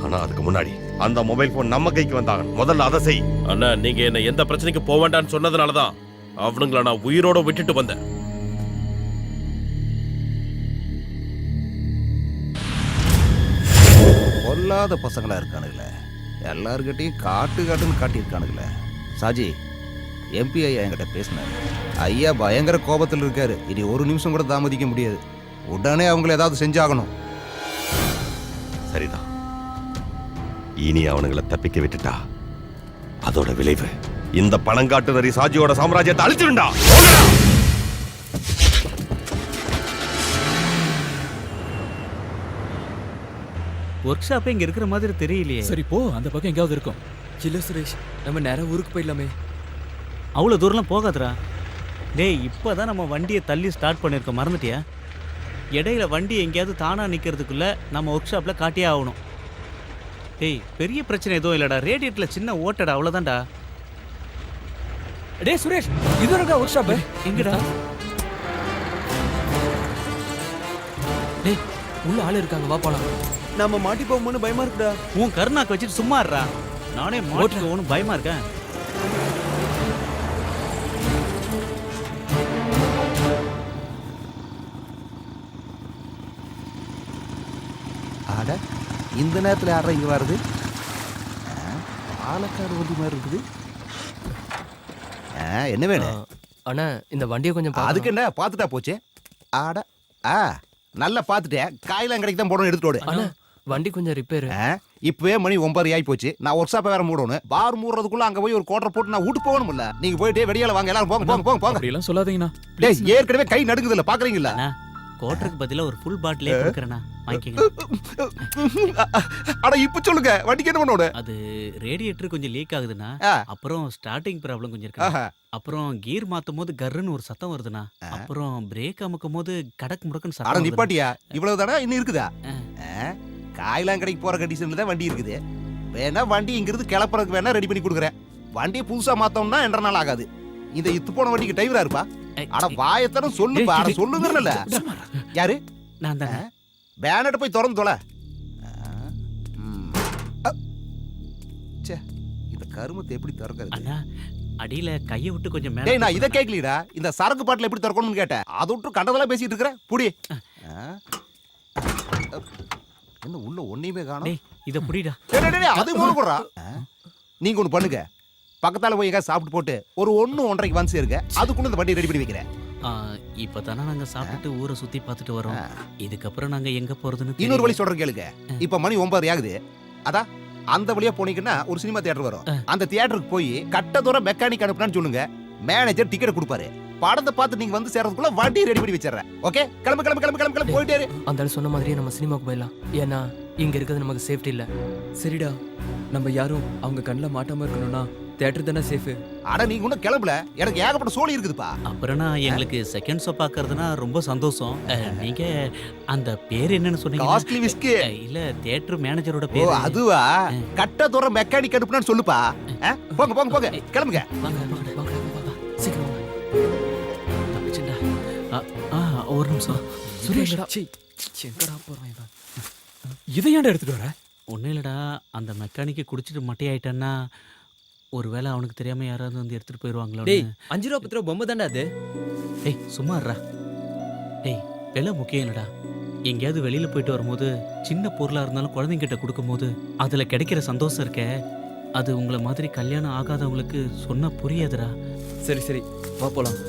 ஆனா அதுக்கு முன்னாடி அந்த மொபைல் போன் நம்ம கைக்கு வந்தாங்க. முதல்ல அதை செய். அண்ணா, நீங்க என்ன எந்த பிரச்சனைக்கு போக வேண்டாம்னு சொன்னதுனாலதான் அவனுங்களை நான் உயிரோட விட்டுட்டு வந்தேன். பொல்லாத பசங்களா இருக்கானுங்களே, எல்லாருக்கிட்டையும் காட்டுன்னு காட்டியிருக்கானுங்களே. சாஜி, எம்பி ஐயா என்கிட்ட பேசினாரு. ஐயா பயங்கர கோபத்தில் இருக்காரு. இனி ஒரு நிமிஷம் கூட தாமதிக்க முடியாது. உடனே அவங்கள ஏதாவது செஞ்சாகணும். சரிதான். இனி அவனுங்களை தப்பிக்க விட்டுட்டா அதோட விளைவு இந்த பணங்காட்டு நரி சாஜியோட சாம்ராஜ்யத்தை அழிச்சிருண்டா. ஒர்க் ஷாப்பே இங்க இருக்கிற மாதிரி தெரியலையே. சரி போ, அந்த பக்கம் எங்கேயாவது இருக்கும். இல்ல சுரேஷ், நம்ம நேரம் ஊருக்கு போயிடலாமே. அவ்வளோ தூரம்லாம் போகாதரா. டேய், இப்போதான் நம்ம வண்டியை தள்ளி ஸ்டார்ட் பண்ணியிருக்கோம், மறந்துட்டியா? இடையில வண்டி எங்கேயாவது தானா நிற்கிறதுக்குள்ள நம்ம ஒர்க் ஷாப்பில் காட்டியே ஆகணும். டேய், பெரிய பிரச்சனை எதுவும் இல்லைடா, ரேடியேட்டரில் சின்ன ஓட்டடா, அவ்வளோதான்டா. டேய் சுரேஷ், இது இருக்கா ஒர்க் ஷாப்? எங்கடா? டேய், உள்ள ஆள் இருக்காங்க, வா போலாம். நம்ம மாட்டி போகும்போது பயமா இருக்குடா. உன் கருணாக்கு வச்சுட்டு சும்மா இருடா. நானே மாட்டுக்கு பயமா இருக்கேன். ஆட, இந்த நேரத்தில் யாரா இங்கே வருது? பாலக்காடு வண்டி மாதிரி இருக்குது. என்ன வேணும்? அண்ணா இந்த வண்டியை கொஞ்சம் அதுக்கு என்ன பார்த்துட்டா போச்சு. ஆட ஆ நல்லா பார்த்துட்டேன். காயெல்லாம் கிடைக்கு தான் போடணும், எடுத்துட்டு ஓடு. அண்ணா வண்டி கொஞ்சம் ரிப்பேர். இப்பவே மணி 9 ஆகி போச்சு. நான் ஒர்க் ஷாப்பை வேற மூடணும். பார் மூடுறதுக்குள்ள அங்க போய் ஒரு கோட்டர் போட்டு நான் வீட்டு போகணும்ல. நீங்க போயிட்டு வெளியால வாங்க, எல்லாரும் போங்க போங்க போங்க போங்க. அப்படி எல்லாம் சொல்லாதீங்கண்ணா. டேய் ஏற்கனவே கை நடுங்குது இல்ல, பாக்குறீங்களா? கோட்டருக்கு பதிலா ஒரு ஃபுல் பாட்டிலே கொடுக்கறேனா, வாங்கிக்கங்க. அட இப்ப சொல்லுங்க, வண்டிக்கு என்ன பண்ணோட? அது ரேடியேட்டர் கொஞ்சம் லீக் ஆகுதுண்ணா. அப்புறம் ஸ்டார்டிங் ப்ராப்ளம் கொஞ்சம் இருக்கு. அப்புறம் கீர் மாத்தும் போது கர்ன்னு ஒரு சத்தம் வருதுண்ணா. அப்புறம் பிரேக் அமுக்கும் போது கடக்கு முடக்குன்னு அட சத்தம். நிப்பாட்டியா, இவ்வளவுதானா? இன்னும் இருக்குதா? காயெல்லாம் கடைக்கு போற கண்டிஷன்ல தான் வண்டி இருக்குது. வேணா வண்டி இங்கிருந்து கிளப்புறதுக்கு வேணா ரெடி பண்ணி கொடுக்குறேன். வண்டியை புதுசா மாத்தோம்னா 2 நாள் ஆகாது. இந்த இத்து போன வண்டிக்கு டிரைவரா இருப்பா? அட வாயத்தரம் சொல்லுப்பா. அட சொல்லுங்கறல. யாரு? நான் தான். பேனட் போய் திறந்து தொலை. ச்சே, இந்த கருமத்தை எப்படி திறக்கிறது? அண்ணா அடியில கையை விட்டு கொஞ்சம் மேல. டேய் நான் இத கேக்கலடா. இந்த சரக்கு பாட்டில எப்படி திறக்கணும்னு கேட்டேன். அத விட்டு கண்டதெல்லாம் பேசிட்டு இருக்கற. புடி. என்ன உள்ள ஒண்ணுமே காணோம். டேய் இத புடிடா. டேய் அது மூணு போறா. நீங்க ஒன்னு பண்ணுங்க. பக்கத்தால போய் எங்க சாப்பிட்டு போட்டு ஒரு 1-1:30க்கு வந்து சேருங்க. அதுக்குள்ள இந்த வண்டி ரெடி பண்ணி வைக்கிறேன். இப்பதானே நாங்க சாப்பிட்டு ஊரை சுத்தி பார்த்துட்டு வரோம். இதுக்கப்புறம் நாங்க எங்க போறதுன்னு இன்னொரு வழி சொல்றேன் கேளுங்க. இப்ப மணி 9 ஆகுது. அதான் அந்த வழியா போனீங்கன்னா ஒரு சினிமா தியேட்டர் வரும். அந்த தியேட்டருக்கு போய் கட்ட தூரம் மெக்கானிக் அனுப்புனான்னு சொல்லுங்க. மேனேஜர் டிக்கெட் கொடுப்பாரு. படத்தை பார்த்து நீங்க வந்து சேர்றதுக்குள்ள வண்டி ரெடி பண்ணி வச்சிடுறேன். ஓகே, கிளம்பு கிளம்பு கிளம்பு கிளம்பு கிளம்பு போயிட்டே இரு. அந்த சொன்ன மாதிரியே நம்ம சினிமாக்கு போயிடலாம். ஏன்னா இங்க இருக்கிறது நமக்கு சேஃப்டி இல்ல. சரிடா, நம்ம யாரும் அவங்க கண்ணில் மாட்டாம இருக்கணும்னா தியேட்டர் தானே சேஃப். அட நீங்க இன்னும் கிளம்பல. எனக்கு ஏகப்பட்ட சோலி இருக்குதுப்பா. அப்புறம்னா எங்களுக்கு செகண்ட் ஷோ பார்க்கறதுனா ரொம்ப சந்தோஷம். நீங்க அந்த பேர் என்னன்னு சொன்னீங்க? Costly whisky. இல்ல தியேட்டர் மேனேஜரோட ஓ பேர். அதுவா? கட்ட தூரம் மெக்கானிக் அனுப்புனான்னு சொல்லுப்பா. போங்க போங்க போங்க கிளம்புங்க. சீக்கிரம் வாங்க. ஒரு நிமிஷம் சுரேஷ். எங்கடா போறான் இவன்? இதை ஏன்டா எடுத்துட்டு வர? ஒன்றும் இல்லைடா, அந்த மெக்கானிக்கை குடிச்சிட்டு மட்டையாயிட்டான்னா ஒருவேளை அவனுக்கு தெரியாம யாராவது வந்து எடுத்துட்டு போயிடுவாங்களோ. டேய் 5 ரூபா 10 ரூபா பொம்மை தான்டா அது. டேய் சும்மா இருடா. டேய் விலை முக்கியம் இல்லைடா. எங்கேயாவது வெளியில போயிட்டு வரும்போது சின்ன பொருளா இருந்தாலும் குழந்தைங்கிட்ட கொடுக்கும்போது அதுல கிடைக்கிற சந்தோஷம் இருக்கே, அது உங்களை மாதிரி கல்யாணம் ஆகாதவங்களுக்கு சொன்னா புரியாதுடா. சரி சரி வா போலாம்.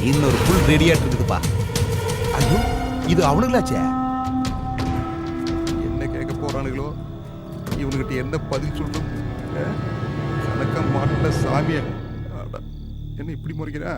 இன்னொரு ஃபுல் ரெடியாட்டு இருக்குதுப்பா. ஐயோ இது அவனுங்களாச்சே. என்ன கேட்க போறானுங்களோ, இவனுக்கிட்ட என்ன பதில் சொல்றது? கணக்க மாட்ட சாமிய. என்ன இப்படி முறைக்கிறா?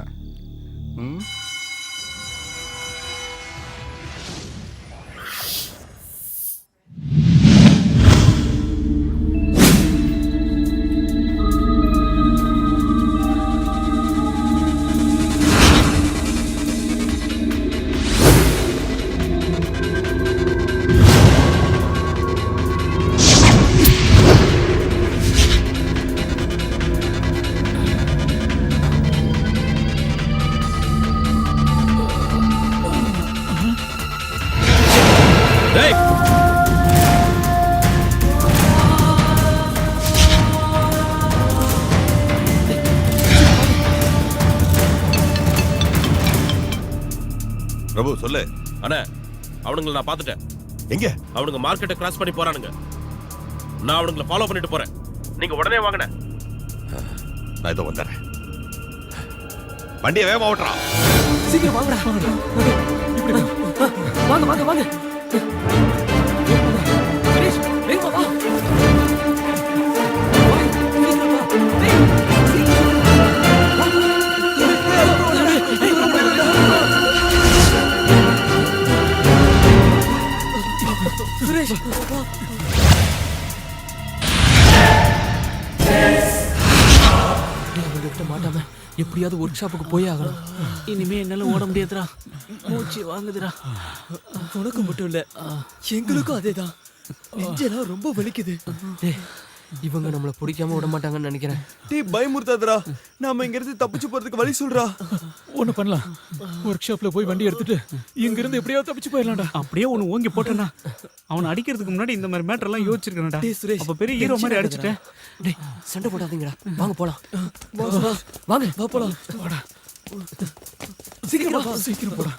பிரபு சொல்லு. அண்ணா அவனுங்களை நான் பார்த்துட்டேன். எங்க? அவனுங்க மார்க்கெட்டை கிராஸ் பண்ணி போறானுங்க. நான் அவனுங்களை ஃபாலோ பண்ணிட்டு போறேன். நீங்க உடனே வாங்கண்ணே. நான் இதோ வந்துடுறேன். வண்டியை வேகமா ஓட்டுறா. சீக்கிரம் வாங்கடா. வாங்க வாங்க வாங்க. சுரேஷ் வேகமா வா. சுரேஷ் கிட்ட மாட்டாம எப்படியாவது ஒர்க் ஷாப்புக்கு போய் ஆகணும். இனிமே என்னால ஓட முடியாதுடா, மூச்சு வாங்குதுடா. உனக்கு மட்டும் இல்ல, எங்களுக்கும் அதேதான். நெஞ்செல்லாம் ரொம்ப வலிக்குது. டேய், இவங்க நம்மள பிடிக்காம விட மாட்டாங்கன்னு நினைக்கிறேன். டேய் பயமுறுத்தாதடா, நாம இங்க இருந்து தப்பிச்சு போறதுக்கு வழி சொல்றா. ஒண்ணு பண்ணலாம், ஒர்க் ஷாப்ல போய் வண்டி எடுத்துட்டு இங்க இருந்து எப்படியாவது தப்பிச்சு போயிடலாம்டா. அப்படியே ஒன்னு ஓங்கி போட்டேன்னா அவனை அடிக்கிறதுக்கு முன்னாடி இந்த மாதிரி மேட்டர் எல்லாம் யோசிச்சிருக்கேன்டா. டேய் சுரேஷ், அப்ப பெரிய ஹீரோ மாதிரி அடிச்சிட்டேன். டேய் சண்டை போடாதீங்கடா, வாங்க போலாம். வாங்க வா போலாம். வாடா, சீக்கிரம் சீக்கிரம் போடா.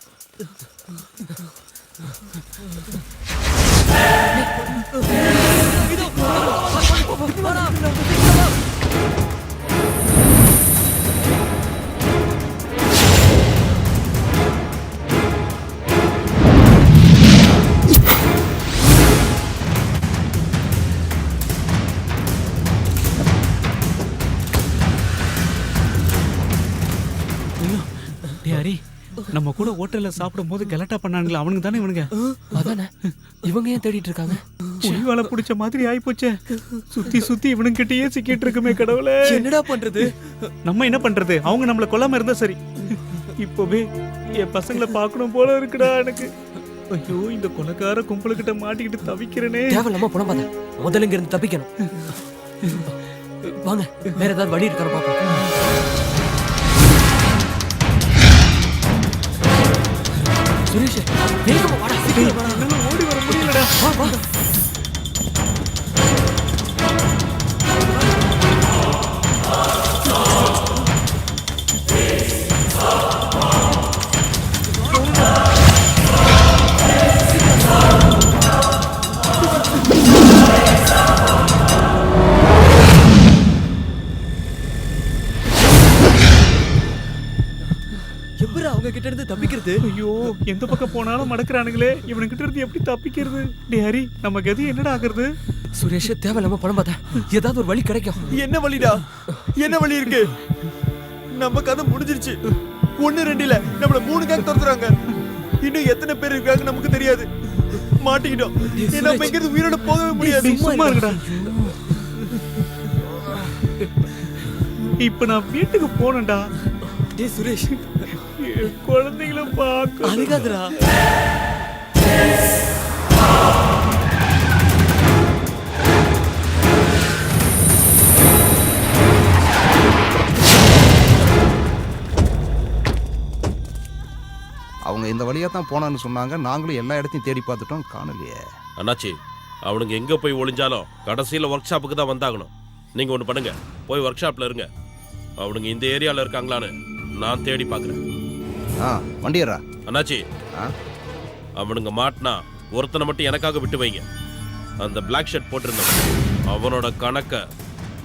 ஹரி, நம்ம கூட ஹோட்டல்ல சாப்பிடும் போது கலட்டா பண்ணானுங்களா, அவனுக்கு தானே இவனுங்க? அதானே, இவங்க ஏன் தேடிட்டு இருக்காங்க? புலிவால புடிச்ச மாதிரி ஆயிப்போச்சே. சுத்தி சுத்தி இவனுங்கிட்டயே சிக்கிட்டு இருக்குமே கடவுளே. என்னடா பண்றது? நம்ம என்ன பண்றது? அவங்க நம்மள கொல்லாம இருந்தா சரி. இப்பவே என் பசங்களை பார்க்கணும் போல இருக்குடா எனக்கு. ஐயோ, இந்த கொலைக்கார கும்பலுக்கிட்ட மாட்டிக்கிட்டு தவிக்கிறேனே. தேவையில்லாம பணம் பார்த்தேன், முதல்ல இங்க இருந்து தப்பிக்கணும். வாங்க, வேற ஏதாவது வழி இருக்காரு பாப்போம். சுரேஷ், வேகமா வாடா, சீக்கிரம் வாடா. என்னால ஓடி வர முடியலடா. வா வா. எப்பரா அவங்க கிட்ட இருந்து தப்பிக்கிறது? ஐயோ, எந்த பக்கம் போனாலும் மடக்குறானுங்களே. இவனுக்கிட்ட இருந்து எப்படி தப்பிக்கிறது? டேய் ஹரி, நம்ம கதி என்னடா ஆகுறது? சுரேஷ், தேவையில்லாம பணம் பார்த்தேன், ஏதாவது ஒரு வழி கிடைக்கும். என்ன வழிடா? என்ன வழி இருக்கு? நம்ம கதை முடிஞ்சிருச்சு. 1-2 இல்ல, நம்மள 3 கேங் துரத்துறாங்க. இன்னும் எத்தனை பேர் இருக்காங்க நமக்கு தெரியாது. மாட்டிக்கிட்டோம். நம்ம இங்க இருந்து உயிரோட போகவே முடியாது. சும்மா இருக்கடா. இப்ப நான் வீட்டுக்கு போனேன்டா. டேய் சுரேஷ், குழந்தைகளை பார்க்க அழுகாதடா. அவங்க இந்த வழியா தான் போனான்னு சொன்னாங்க. நாங்களும் எல்லா இடத்தையும் தேடி பார்த்துட்டோம், காணலையே. அண்ணாச்சி, அவனுங்க எங்க போய் ஒளிஞ்சாலும் கடைசியில ஒர்க் ஷாப்புக்கு தான் வந்தாகணும். நீங்க ஒண்ணு பண்ணுங்க, போய் ஒர்க் ஷாப்ல இருங்க. அவனுங்க இந்த ஏரியால இருக்காங்களான்னு நான் தேடி பாக்குறேன். வண்டியரா அண்ணாச்சி, அவனுங்க மாட்டினா ஒருத்தனை மட்டும் எனக்காக விட்டு வைங்க. அந்த பிளாக் ஷர்ட் போட்டிருந்தவன், அவனோட கணக்க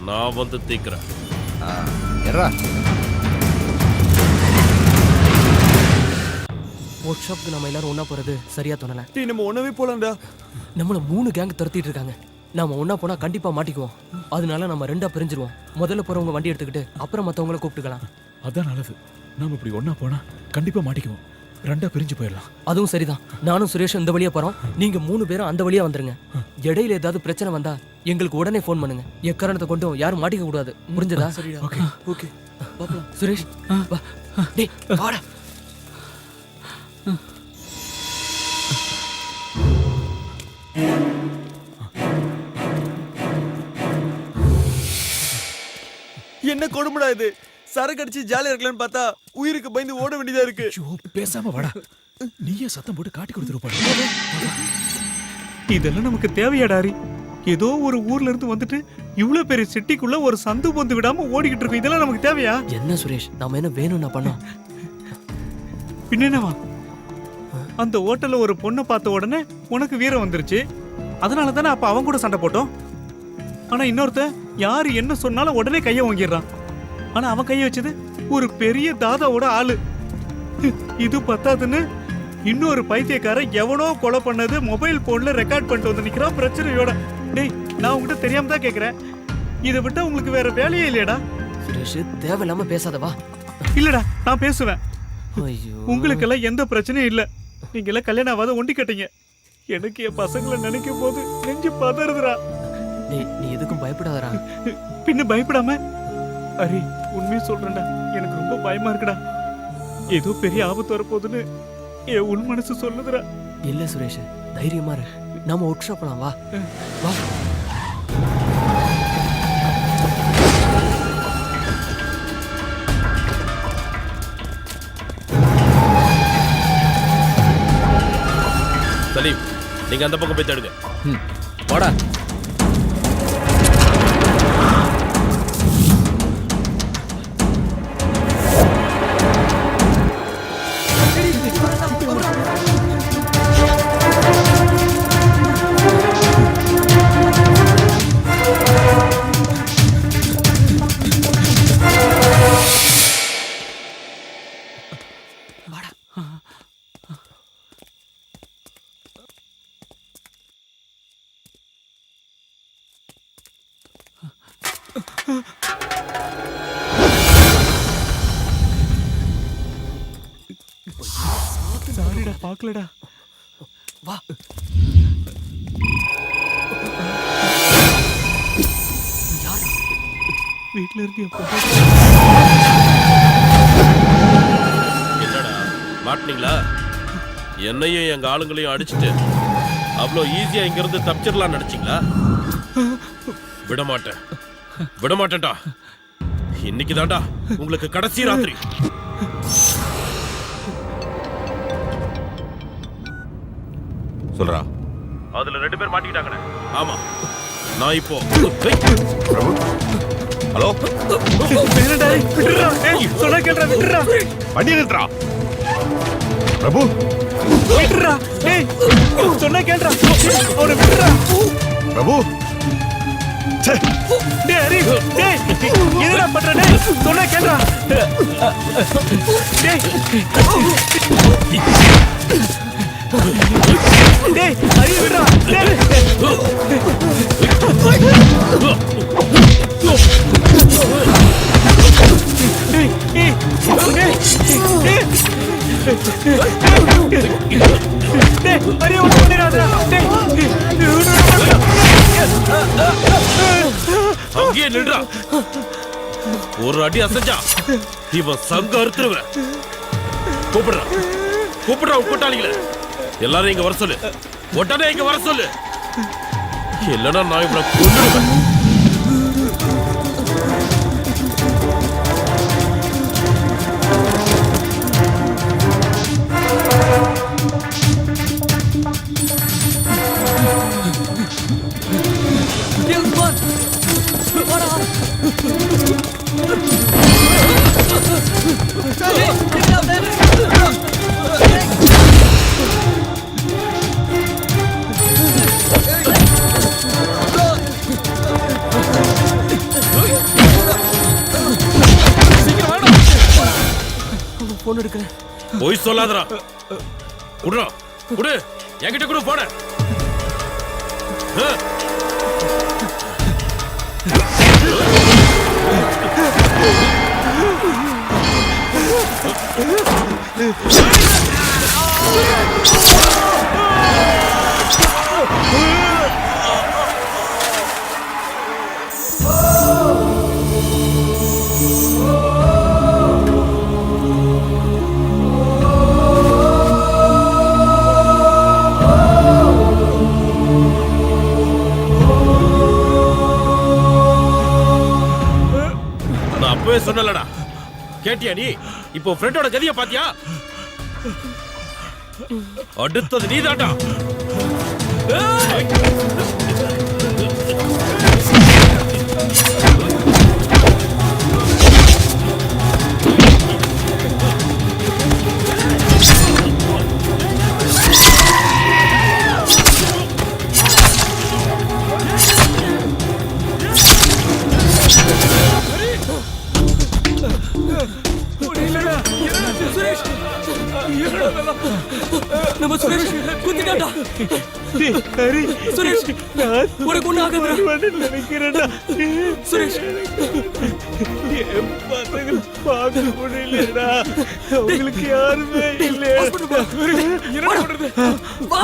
நான் வந்து தீக்கிறேன். ஒர்க் ஷாப்புக்கு நம்ம எல்லாரும் ஒண்ணா போறது சரியா தோணல. டேய், நம்ம ஒண்ணவே போலாம்டா. நம்மள 3 கேங் துரத்திட்டு இருக்காங்க. நாம ஒண்ணா போனா கண்டிப்பா மாட்டிக்குவோம். அதனால நம்ம 2ஆ பிரிஞ்சிருவோம். முதல்ல போறவங்க வண்டி எடுத்துக்கிட்டு அப்புறம் மத்தவங்கள கூப்பிட்டுக்கலாம். அதான் நல்லது. நாம இப்படி ஒண்ணா போனா கண்டிப்பா மாட்டிக்குவோம். 2ஆ பிரிஞ்சு போயிடலாம். அதுவும் சரிதான். நானும் சுரேஷும் இந்த வழியா போறோம், நீங்க 3 பேரும் அந்த வழியா வந்துருங்க. இடையில ஏதாவது பிரச்சனை வந்தா எங்களுக்கு உடனே ஃபோன் பண்ணுங்க. எக்காரணத்தை கொண்டும் யாரும் மாட்டிக்க கூடாது, புரிஞ்சதா? சரிடா. Okay okay. சுரேஷ், வா. டேய் வாடா. என்ன கொடுமைடா இது? சரக்கு அடிச்சு ஜாலியா இருக்கலாம்னு பார்த்தா உயிருக்கு பயந்து ஓட வேண்டியதா இருக்கு. பேசாம வாடா, நீயே சத்தம் போட்டு காட்டி கொடுத்துருப்பா. இதெல்லாம் நமக்கு தேவையாடாரி? ஏதோ ஒரு ஊர்ல இருந்து வந்துட்டு இவ்வளவு பெரிய சிட்டிக்குள்ள ஒரு சந்து பொந்து விடாம ஓடிக்கிட்டு இருக்கோம். இதெல்லாம் நமக்கு தேவையா? என்ன சுரேஷ், நாம என்ன வேணும்னா பண்ணோம்? பின்னவா, அந்த ஹோட்டல்ல ஒரு பொண்ணை பார்த்த உடனே உனக்கு வீரம் வந்துருச்சு. அதனால தானே அப்ப அவன் கூட சண்டை போட்டோம். ஆனா இன்னொருத்த யாரு என்ன சொன்னாலும் உடனே கைய வாங்கிடுறான். ஆனா அவன் கைய வச்சது ஒரு பெரிய தாதாவோட ஆளு. இது பத்தாதுன்னு இன்னொரு பைத்தியக்காரன் எவனோ கொலை பண்ணது மொபைல் போன்ல ரெக்கார்ட் பண்ணிட்டு வந்து நிக்கிறான் பிரச்சனையோட. டேய், நான் உங்ககிட்ட தெரியாம தான் கேக்குறேன், இதை விட்டா உங்களுக்கு வேற வேலையே இல்லையடா? சுரேஷ், தேவையில்லாம பேசாதவா. இல்லடா, நான் பேசுவேன். ஐயோ, உங்களுக்கெல்லாம் எந்த பிரச்சனையும் இல்ல. நீங்க எல்லாம் கல்யாணம் ஆகாத ஒண்டி கட்டீங்க. எனக்கு என் பசங்களை நினைக்கும் போது நெஞ்சு பதறுதுடா. நீ எதுக்கும் பயப்படாதடா. பின்ன பயப்படாம ஹரி உண்மையை சொல்றேன்டா, எனக்கு ரொம்ப பயமா இருக்குடா. ஏதோ பெரிய ஆபத்து வரப்போகுதுன்னு என் உள் மனசு சொல்லுதுடா. இல்ல சுரேஷ், தைரியமா இரு. நாம ஒர்க் ஷாப் போலாம், வா வா. சலீம், நீங்க அந்த பக்கம் போய் தேடுங்க. போடா. சாரிடா, பார்க்கலடா. வா. வீட்டுல இருந்து என்னடா மாட்டினீங்களா? என்னையும் எங்க ஆளுங்களையும் அடிச்சுட்டு அவ்வளோ ஈஸியா இங்க இருந்து தப்பிச்சிடலாம் நினைச்சீங்களா? விடமாட்டேன், விடமாட்டேன்டா. இன்னைக்கு தான்டா உங்களுக்கு கடைசி ராத்திரி. சொல்றா. அதுல 2 பேர் மாட்டிக்கிட்டாங்கண்ணே. ஆமா, நான் இப்போ ஹலோ, சொன்னா கேள்றா, விட்டுறா. வண்டி நிறுத்துறா. பிரபு, விட்டுறா. டேய், சொன்னா கேள்றா, அவனை விட்டுறா. பிரபு, டேய் ஹரி, டேய் என்னடா பண்ற? டேய் சொன்னா கேள்றா. டேய் டேய் ஹரி, விடுறா. டேய் அங்கேயே நின்றா. ஒரு அடி அசைஞ்சா இவன் சங்க அறுத்துருவேன். கூப்பிடுறான், கூப்பிடுறான் கூட்டாளிகளை. எல்லாரும் இங்க வர சொல்லு, உடனே இங்க வர சொல்லு. இல்லைன்னா நான் இவனை கொன்னுடுவேன். போன் எடுக்கிறேன். போய் சொல்லாதடா. குடுறா, குடு, என்கிட்ட குடு போன. சொன்னலடா, கேட்டியா நீ? இப்போ ஃப்ரெண்டோட கதிய பாத்தியா? அடுத்தது நீதான்டா. நம்ம சுரேஷ் குத்திட்டாடா. ஹரி, சுரேஷ் உனக்கு ஒண்ணு ஆகாது நினைக்கிறேன்டா. சுரேஷ், என் பசங்க பார்க்க முடியலடா. அவங்களுக்கு யாருமே இல்லை. என்ன பண்றது? வா,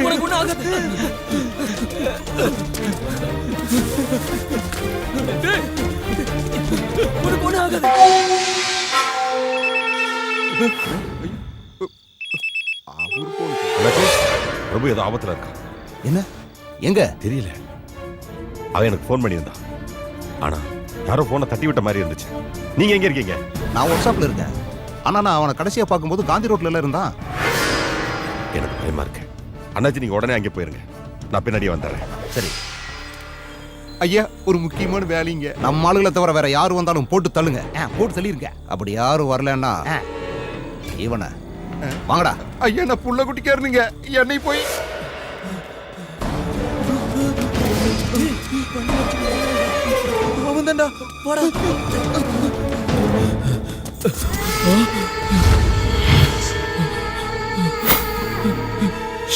உனக்கு ஒண்ணு ஆகாது. உனக்கு ஒண்ணு ஆகாது. அண்ணாச்சி, பிரபு ஏதோ ஆபத்துல இருக்கா. என்ன எங்க தெரியல. அவன் எனக்கு ஃபோன் பண்ணியிருந்தான். ஆனா யாரோ போனை தட்டி விட்ட மாதிரி இருந்துச்சு. நீங்க எங்க இருக்கீங்க? நான் ஒர்க் ஷாப்ல இருக்கேன். ஆனா நான் அவனை கடைசியா பார்க்கும்போது காந்தி ரோட்ல எல்லாம் இருந்தான். எனக்கு பயமா இருக்கு. அண்ணாச்சி நீங்க உடனே அங்கே போயிருங்க. நான் பின்னாடியே வந்துடுறேன். சரி. ஐயா ஒரு முக்கியமான வேலைங்க. நம்ம ஆளுகளை தவிர வேற யாரு வந்தாலும் போட்டு தள்ளுங்க. போட்டு தள்ளிருங்க. அப்படி யாரும் வரலன்னா இவனை வாங்கடா. ஐயா நான் புள்ள குட்டிக்காரனுங்க. என்னை போய் அவன் தான்டா. போடா.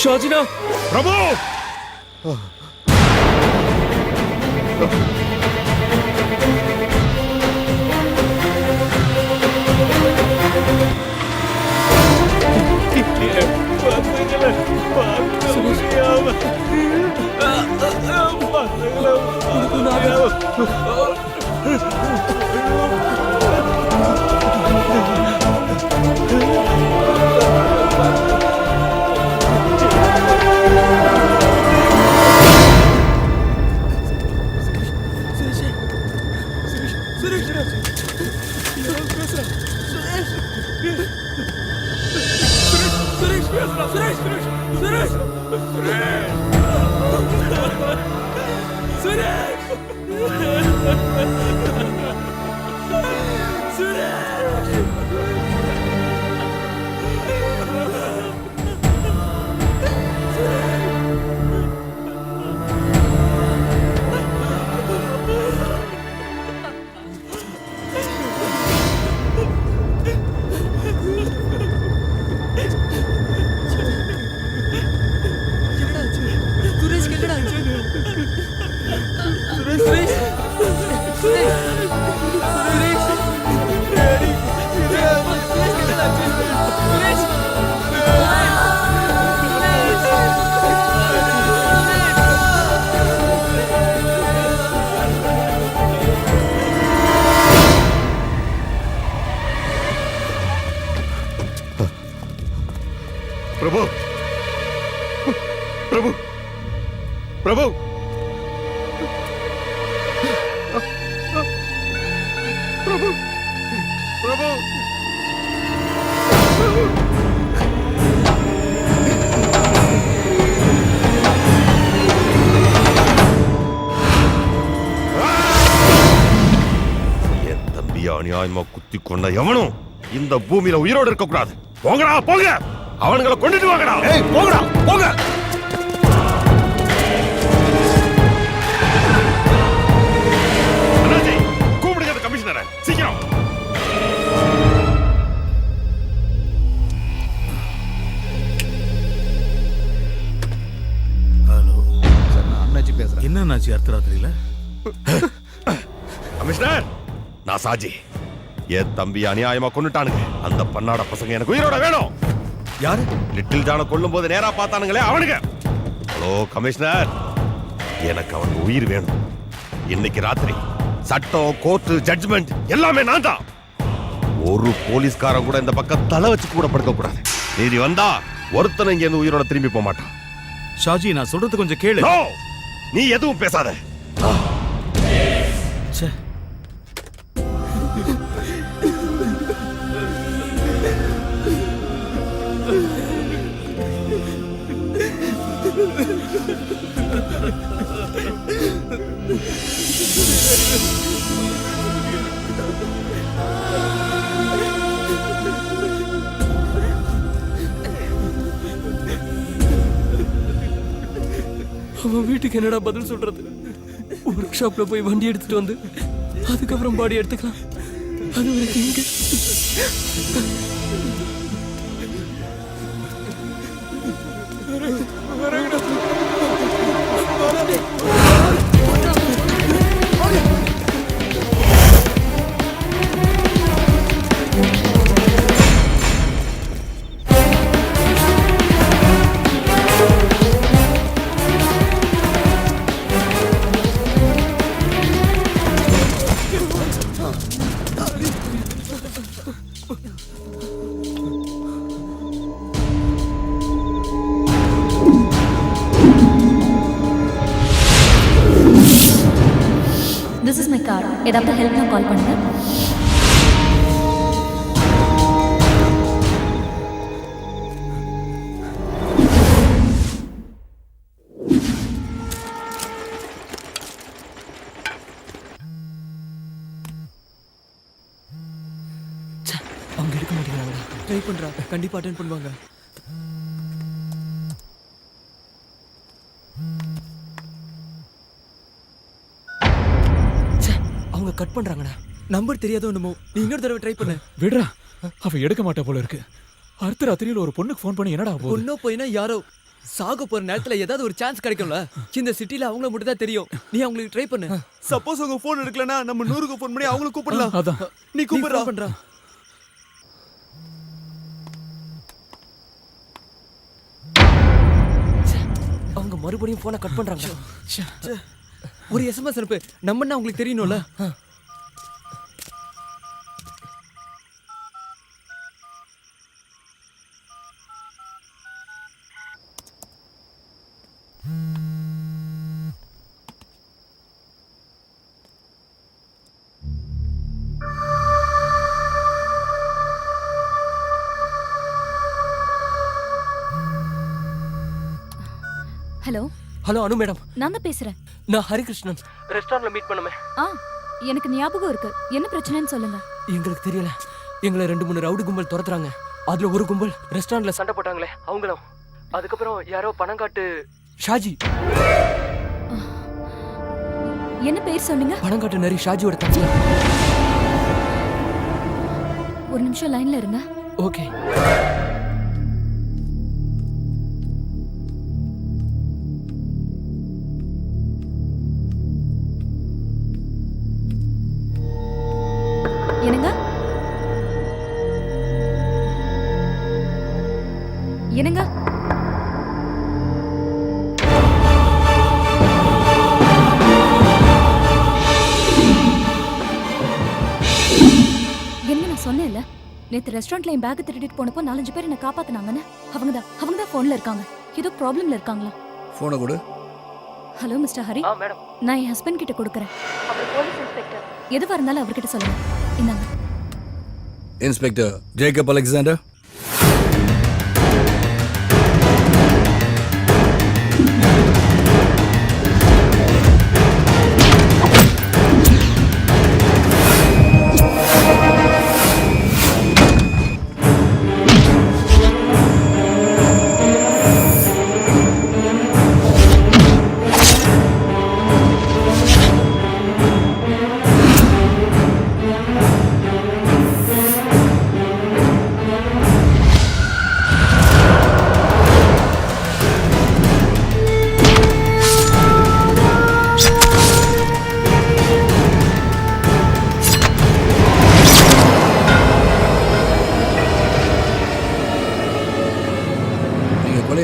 ஷாஜினா பிரபு பிரபு பிரபு பிரபு பிரபு பிரபு என் தம்பியை அநியாயமா குத்தி கொண்ட எவனும் இந்த பூமியில உயிரோடு இருக்க கூடாது. போங்கடா போங்க. அவனுங்களை கொண்டுட்டு வாங்கடா. போங்கடா போங்க. அண்ணாச்சி கூப்பிடுங்க அந்த கமிஷனரை சீக்கிரம். ஹலோ சார் நான் அண்ணாச்சி பேசுறேன். என்ன அண்ணாச்சி அர்த்தராத்திரியில? கமிஷனர் நான் சாஜி. என் தம்பி அநியாயமா கொண்டுட்டானுங்க. அந்த பன்னாட பசங்க எனக்கு உயிரோட வேணும். யாரு? லிட்டில் ஜான கொல்லும் போது நேரா பார்த்தானுங்களே அவனுங்க. ஹலோ கமிஷனர், எனக்கு அவன் உயிர் வேணும். இன்னைக்கு ராத்திரி சட்டம் கோர்ட்டு ஜட்ஜ்மெண்ட் எல்லாமே நான் தான். ஒரு போலீஸ்காரன் கூட இந்த பக்கம் தலை வச்சு கூட படுக்க கூடாது. நீதி வந்தா ஒருத்தனை இங்க இருந்து உயிரோட திரும்பி போக மாட்டான். ஷாஜி நான் சொல்றது கொஞ்சம் கேளு. No! நீ எதுவும் பேசாத. ச்சே. அவன் வீட்டுக்கு என்னடா பதில் சொல்றது? ஒர்க் ஷாப்ல போய் வண்டி எடுத்துட்டு வந்து அதுக்கப்புறம் பாடி எடுத்துக்கலாம். அது வரைக்கும் இங்க ஏதாவது ஹெல்ப்னா கால் பண்ணுங்க. அவங்க எடுக்க மாட்டேங்கிறாங்க. ட்ரை பண்றா, கண்டிப்பா அட்டென்ட் பண்ணுவாங்க. அவங்க கட் பண்றாங்கடா. நம்பர் தெரியாதோ என்னமோ. நீ இன்னொரு தடவை ட்ரை பண்ணு. விடுறா, அவ எடுக்க மாட்டா போல இருக்கு. அடுத்த ராத்திரியில ஒரு பொண்ணுக்கு ஃபோன் பண்ணி என்னடா போகுது? பொண்ணோ போயினா யாரோ சாக போற நேரத்துல ஏதாவது ஒரு சான்ஸ் கிடைக்கும்ல. இந்த சிட்டில அவங்கள மட்டும் தான் தெரியும். நீ அவங்களுக்கு ட்ரை பண்ணு. சப்போஸ் அவங்க ஃபோன் எடுக்கலனா நம்ம 100க்கு ஃபோன் பண்ணி அவங்கள கூப்பிடலாம். அதான் நீ கூப்பிடுறா. அவங்க மறுபடியும் போனை கட் பண்றாங்க. ஒரு எஸ்எம்எஸ் அனுப்பு. நம்மன்னா உங்களுக்கு தெரியணும்ல. ஹலோ ஹலோ அனு மேடம், நான் தான் பேசுறேன். நான் ஹரிகிருஷ்ணன். ரெஸ்டாரண்ட்ல மீட் பண்ணுமே. எனக்கு ஞாபகம் இருக்கு. என்ன பிரச்சனைன்னு சொல்லுங்க. எங்களுக்கு தெரியல. எங்களை 2-3 ரவுடி கும்பல் துரத்துறாங்க. அதுல ஒரு கும்பல் ரெஸ்டாரண்ட்ல சண்டை போட்டாங்களே அவங்களும். அதுக்கப்புறம் யாரோ பணங்காட்டு ஷாஜி. என்ன பேர் சொன்னீங்க? பணங்காட்டு நரி ஷாஜியோட தம்பி. ஒரு நிமிஷம் லைன்ல இருங்க. ஓகே. என்னங்க? என்னங்க? என்ன நான் சொன்னேன்ல, நேத்து ரெஸ்டாரண்ட்ல என் பேக் திருடிட்டு போனப்போ 4-5 பேர் என்ன காப்பாத்துனாங்கன்னு. அவங்க தான் போன்ல இருக்காங்க. ஏதோ ப்ராப்ளம்ல இருக்காங்களா? போனை கொடு. ஹலோ மிஸ்டர் ஹரி, மேடம், நான் என் ஹஸ்பண்ட் கிட்ட கொடுக்குறேன். அவர் போலீஸ் இன்ஸ்பெக்டர். எதுவா இருந்தாலும் அவர்கிட்ட சொல்லுங்க. இந்தாங்க. Inspector Jacob Alexander.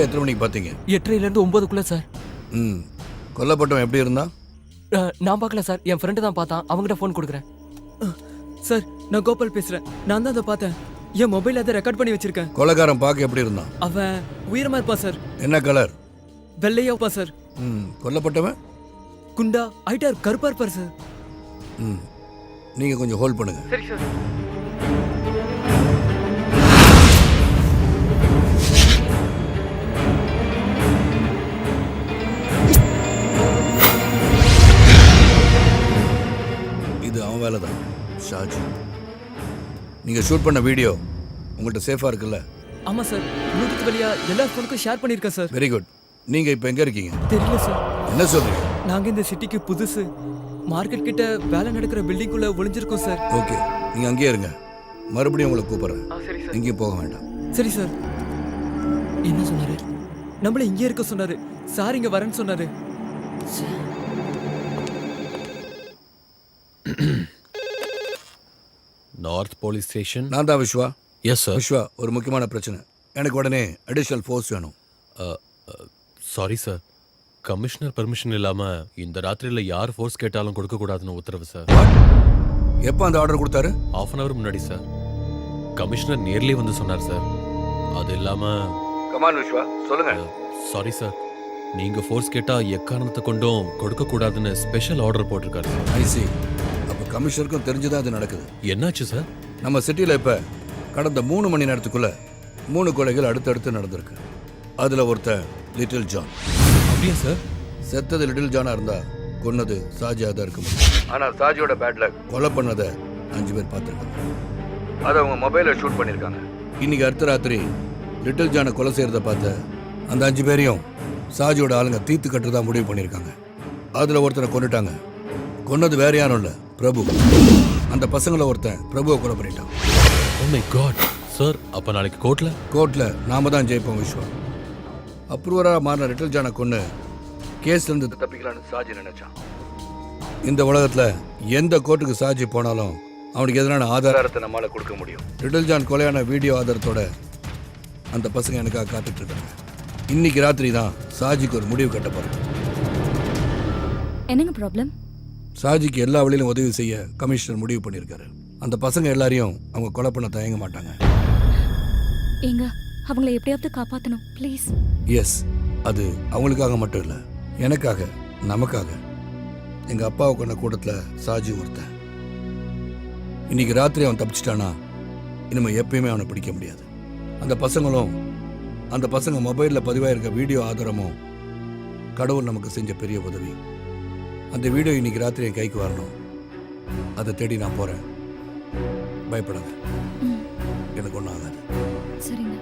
எத்தனை மணிக்கு பார்த்தீங்க? 8:30 to 9 சார். கொல்லப்பட்டவன் எப்படி இருந்தான்? நான் பார்க்கல சார். என் ஃப்ரெண்டு தான் பார்த்தான். அவங்ககிட்ட ஃபோன் கொடுக்குறேன். சார், நான் கோபால் பேசுறேன். நான் தான் அதை பார்த்தேன். என் மொபைல் அதை ரெக்கார்ட் பண்ணி வச்சிருக்கேன். கொலைகாரன் பார்க்க எப்படி இருந்தான்? அவன் உயரமா இருப்பான் சார். என்ன கலர்? வெள்ளையா இருப்பான் சார். கொல்லப்பட்டவன் குண்டா ஹைட்டா கருப்பா இருப்பார் சார். நீங்க கொஞ்சம் ஹோல்ட் பண்ணுங்க. சரி சார். அவன் வேலை தான் ஷாஜி. நீங்க ஷூட் பண்ண வீடியோ உங்கள்கிட்ட சேஃபா இருக்குல்ல? ஆமா சார். ப்ளூடூத் வழியா எல்லா ஃபோனுக்கும் ஷேர் பண்ணிருக்கேன் சார். Very good. நீங்க இப்போ எங்க இருக்கீங்க? தெரியல சார். என்ன சொல்றீங்க? நாங்க இந்த சிட்டிக்கு புதுசு. மார்க்கெட் கிட்ட வேலை நடக்கிற பில்டிங்குள்ள ஒளிஞ்சிருக்கோம் சார். ஓகே, நீங்க அங்கேயே இருங்க. மறுபடியும் உங்களை கூப்பிடுறேன். சரி சார். எங்கேயும் போக வேண்டாம். சரி சார். என்ன சொன்னாரு? நம்மள இங்கே இருக்க சொன்னாரு. சார் இங்க வரேன்னு சொன்னாரு. North police station. நான் தான் விஸ்வா. Yes sir. விஸ்வா, ஒரு முக்கியமான பிரச்சனை. எனக்கு உடனே அடிஷனல் ஃபோர்ஸ் வேணும். சாரி சார், கமிஷனர் பெர்மிஷன் இல்லாம இந்த ராத்திரியில யார் ஃபோர்ஸ் கேட்டாலும் கொடுக்க கூடாதுன்னு உத்தரவு சார். எப்போ அந்த ஆர்டர் கொடுத்தாரு? ½ hour முன்னாடி சார். கமிஷனர் நேர்லயே வந்து சொன்னார் சார். அது இல்லாம கமான் விஸ்வா, சொல்லுங்க. சாரி சார், நீங்க ஃபோர்ஸ் கேட்டா எக்காரணத்தை கொண்டும் கொடுக்க கூடாதுன்னு ஸ்பெஷல் ஆர்டர் போட்டிருக்காரு சார். ஐ சி. அப்ப கமிஷனருக்கும் தெரிஞ்சுதான் அது நடக்குது. என்னாச்சு சார்? நம்ம சிட்டியில் இப்போ கடந்த 3 மணி நேரத்துக்குள்ள 3 கொலைகள் அடுத்தடுத்து நடந்திருக்கு. அதில் ஒருத்தன் லிட்டில் ஜான். அப்படியா சார்? செத்தது லிட்டில் ஜானா இருந்தா கொன்னது சாஜியா தான் இருக்க முடியும். ஆனால் சாஜியோட பேட்ல கொலை பண்ணதை 5 பேர் பார்த்துருக்காங்க. அதை அவங்க மொபைலில் ஷூட் பண்ணியிருக்காங்க. இன்னைக்கு அடுத்த ராத்திரி லிட்டில் ஜானை கொலை செய்யறத பார்த்த அந்த 5 பேரையும் சாஜியோட ஆளுங்க தீர்த்து கட்டுறதா முடிவு பண்ணியிருக்காங்க. அதில் ஒருத்தனை கொண்டுட்டாங்க. கொன்னது வேற யாரும் இல்லை, பிரபு. அந்த பசங்களை ஒருத்தன் பிரபுவை கொலை பண்ணிட்டான். Oh my God. சார், அப்ப நாளைக்கு கோர்ட்ல நாம தான் ஜெயிப்போம் விஸ்வா. அப்ரூவராக மாறின லிட்டில் ஜானை கொண்டு கேஸ்ல இருந்து தப்பிக்கலான்னு சாஜி நினைச்சான். இந்த உலகத்துல எந்த கோர்ட்டுக்கு சாஜி போனாலும் அவனுக்கு எதிரான ஆதாரத்தை நம்மளால கொடுக்க முடியும். லிட்டில் ஜான் கொலையான வீடியோ ஆதாரத்தோட அந்த பசங்க எனக்காக காத்துட்டு இருக்காங்க. இன்னைக்கு ராத்திரி தான் சாஜிக்கு ஒரு முடிவு கட்ட போறோம். என்னங்க ப்ராப்ளம்? சாஜிக்கு எல்லா வழியிலும் உதவி செய்ய கமிஷனர் முடிவு பண்ணியிருக்காரு. அந்த பசங்க எல்லாரையும் அவங்க கொலை பண்ண தயங்க மாட்டாங்க. ஏங்க, அவங்கள எப்படியாவது காப்பாற்றணும் ப்ளீஸ். எஸ், அது அவங்களுக்காக மட்டும் இல்லை, எனக்காக, நமக்காக. எங்க அப்பாவை கொண்ட கூட்டத்தில் சாஜி ஒருத்தன். இன்னைக்கு ராத்திரி அவன் தப்பிச்சிட்டானா இனிமே எப்பயுமே அவனை பிடிக்க முடியாது. அந்த பசங்க மொபைலில் பதிவாயிருக்க வீடியோ ஆதாரமும் கடவுள் நமக்கு செஞ்ச பெரிய உதவி. அந்த வீடியோ இன்னைக்கு ராத்திரி என் கைக்கு வரணும். அதை தேடி நான் போறேன். பயப்படாத, எனக்கு ஒன்றும் ஆகாது. சரிங்க.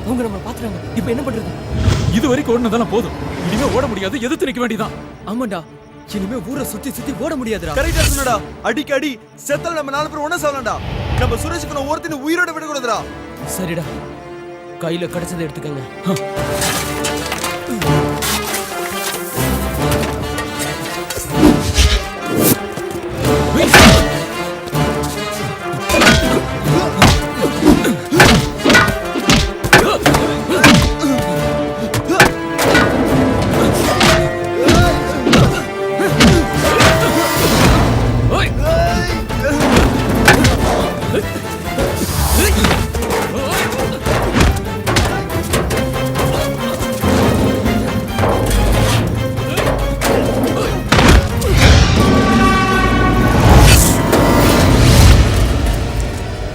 அவங்க நம்ம பாத்துறாங்க. இப்போ என்ன பண்றது? இது வரைக்கும் ஓடுனதெல்லாம் போதும். இனிமே ஓட முடியாது, எதிர்த்து நிக்க வேண்டியதான். ஆமாண்டா, இனிமே ஊரை சுத்தி சுத்தி ஓட முடியாதுடா. கரெக்டா சொன்னடா. அடிக்கடி செத்தல நம்ம 4 பேர் ஒண்ணா சாவலாம்டா. நம்ம சுரேஷுக்கு நான் ஒருத்தனை உயிரோட விட கூடாதுடா. சரிடா, கையில கிடைச்சதை எடுத்துக்கங்க.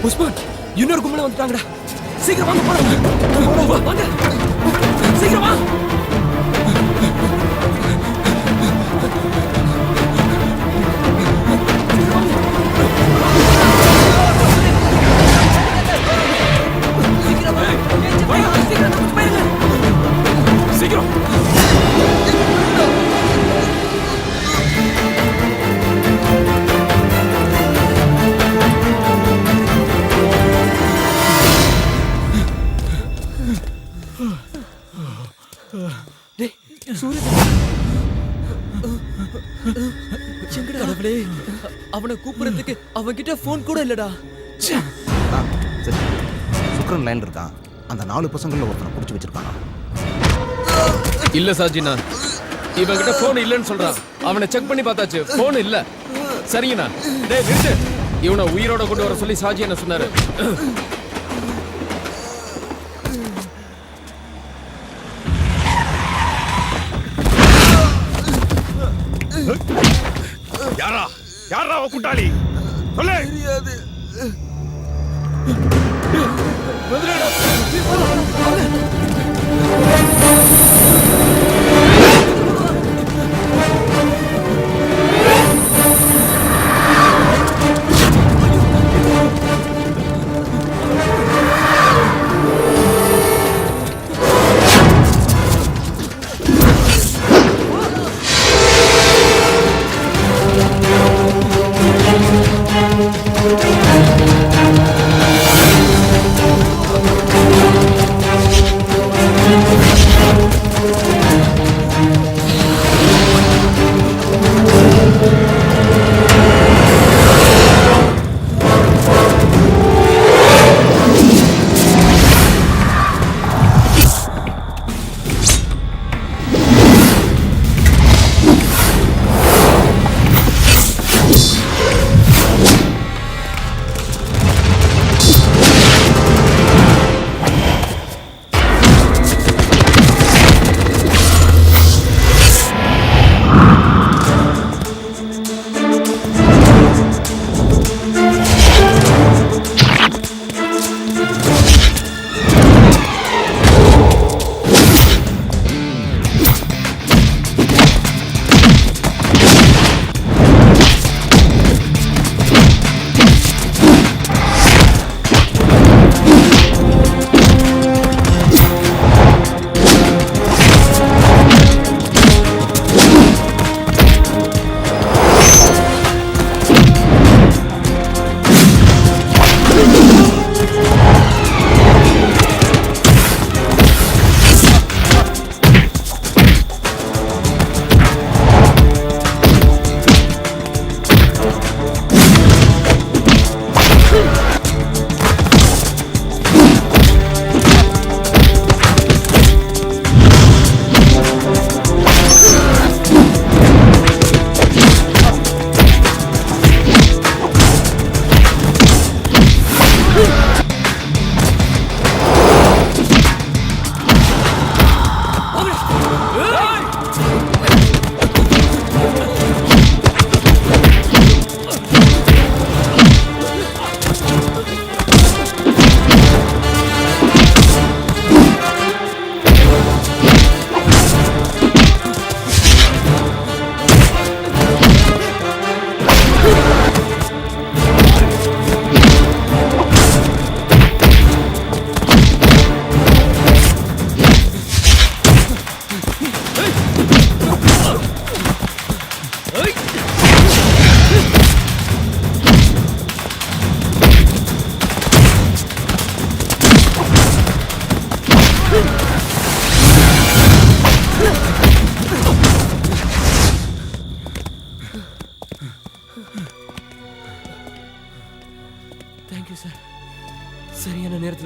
உஸ்மான், இன்னொரு கும்பல வந்துட்டாங்கடா. சீக்கிரம் வாங்க போலாம். வாங்க, சீக்கிரம் வா. சீக்கிரம் கடவுளே, அவனை கூப்பிடுறதுக்கு அவன்கிட்ட போன் கூட இல்லடா. சரி, சுக்ரன் லைன் இருக்கான். அந்த 4 பசங்கள ஒருத்தனை பிடிச்சி வச்சிருக்கானா? இல்ல சாஜினா, இவன்கிட்ட போன் இல்லன்னு சொல்றான். அவனை செக் பண்ணி பார்த்தாச்சு, போன் இல்ல. சரிங்கண்ணா. டேய் நிறுத்து. இவனை உயிரோட கொண்டு வர சொல்லி சாஜி என்ன சொன்னாரு. யாரா கூட்டாளி? சொல்லு. தெரியாது.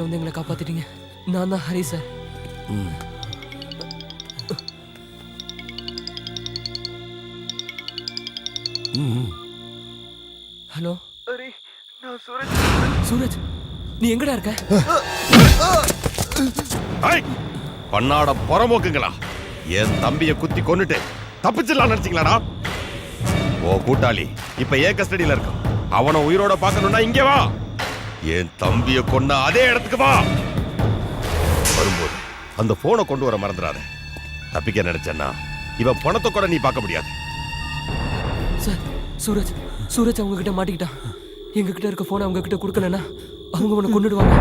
வந்து எங்களை காப்பாத்திட்டீங்க. நான் தான் ஹரி சார். ஹலோ சூரஜ், நீ எங்கடா இருக்க? பண்ணாட புறம்போக்குங்களா, என் தம்பிய குத்தி கொன்னுட்டு தப்பிச்சிடலாம் நினைச்சீங்களாடா? ஓ கூட்டாளி இப்ப ஏன் கஸ்டடியில இருக்கான். அவனை உயிரோட பார்க்கணும்னா இங்கே வா. என் தம்பிய கொன்ன அதே இடத்துக்கு வா. வரும்போது அந்த போனை கொண்டு வர மறந்துடாத. தப்பிக்க நினைச்சேன்னா இவன் பணத்தை கூட நீ பார்க்க முடியாது. சார், சூரஜ் அவங்க கிட்ட மாட்டிக்கிட்டான். எங்க கிட்ட இருக்க போனை அவங்க கிட்ட கொடுக்கலன்னா அவங்க உன்னை கொன்னுடுவாங்க.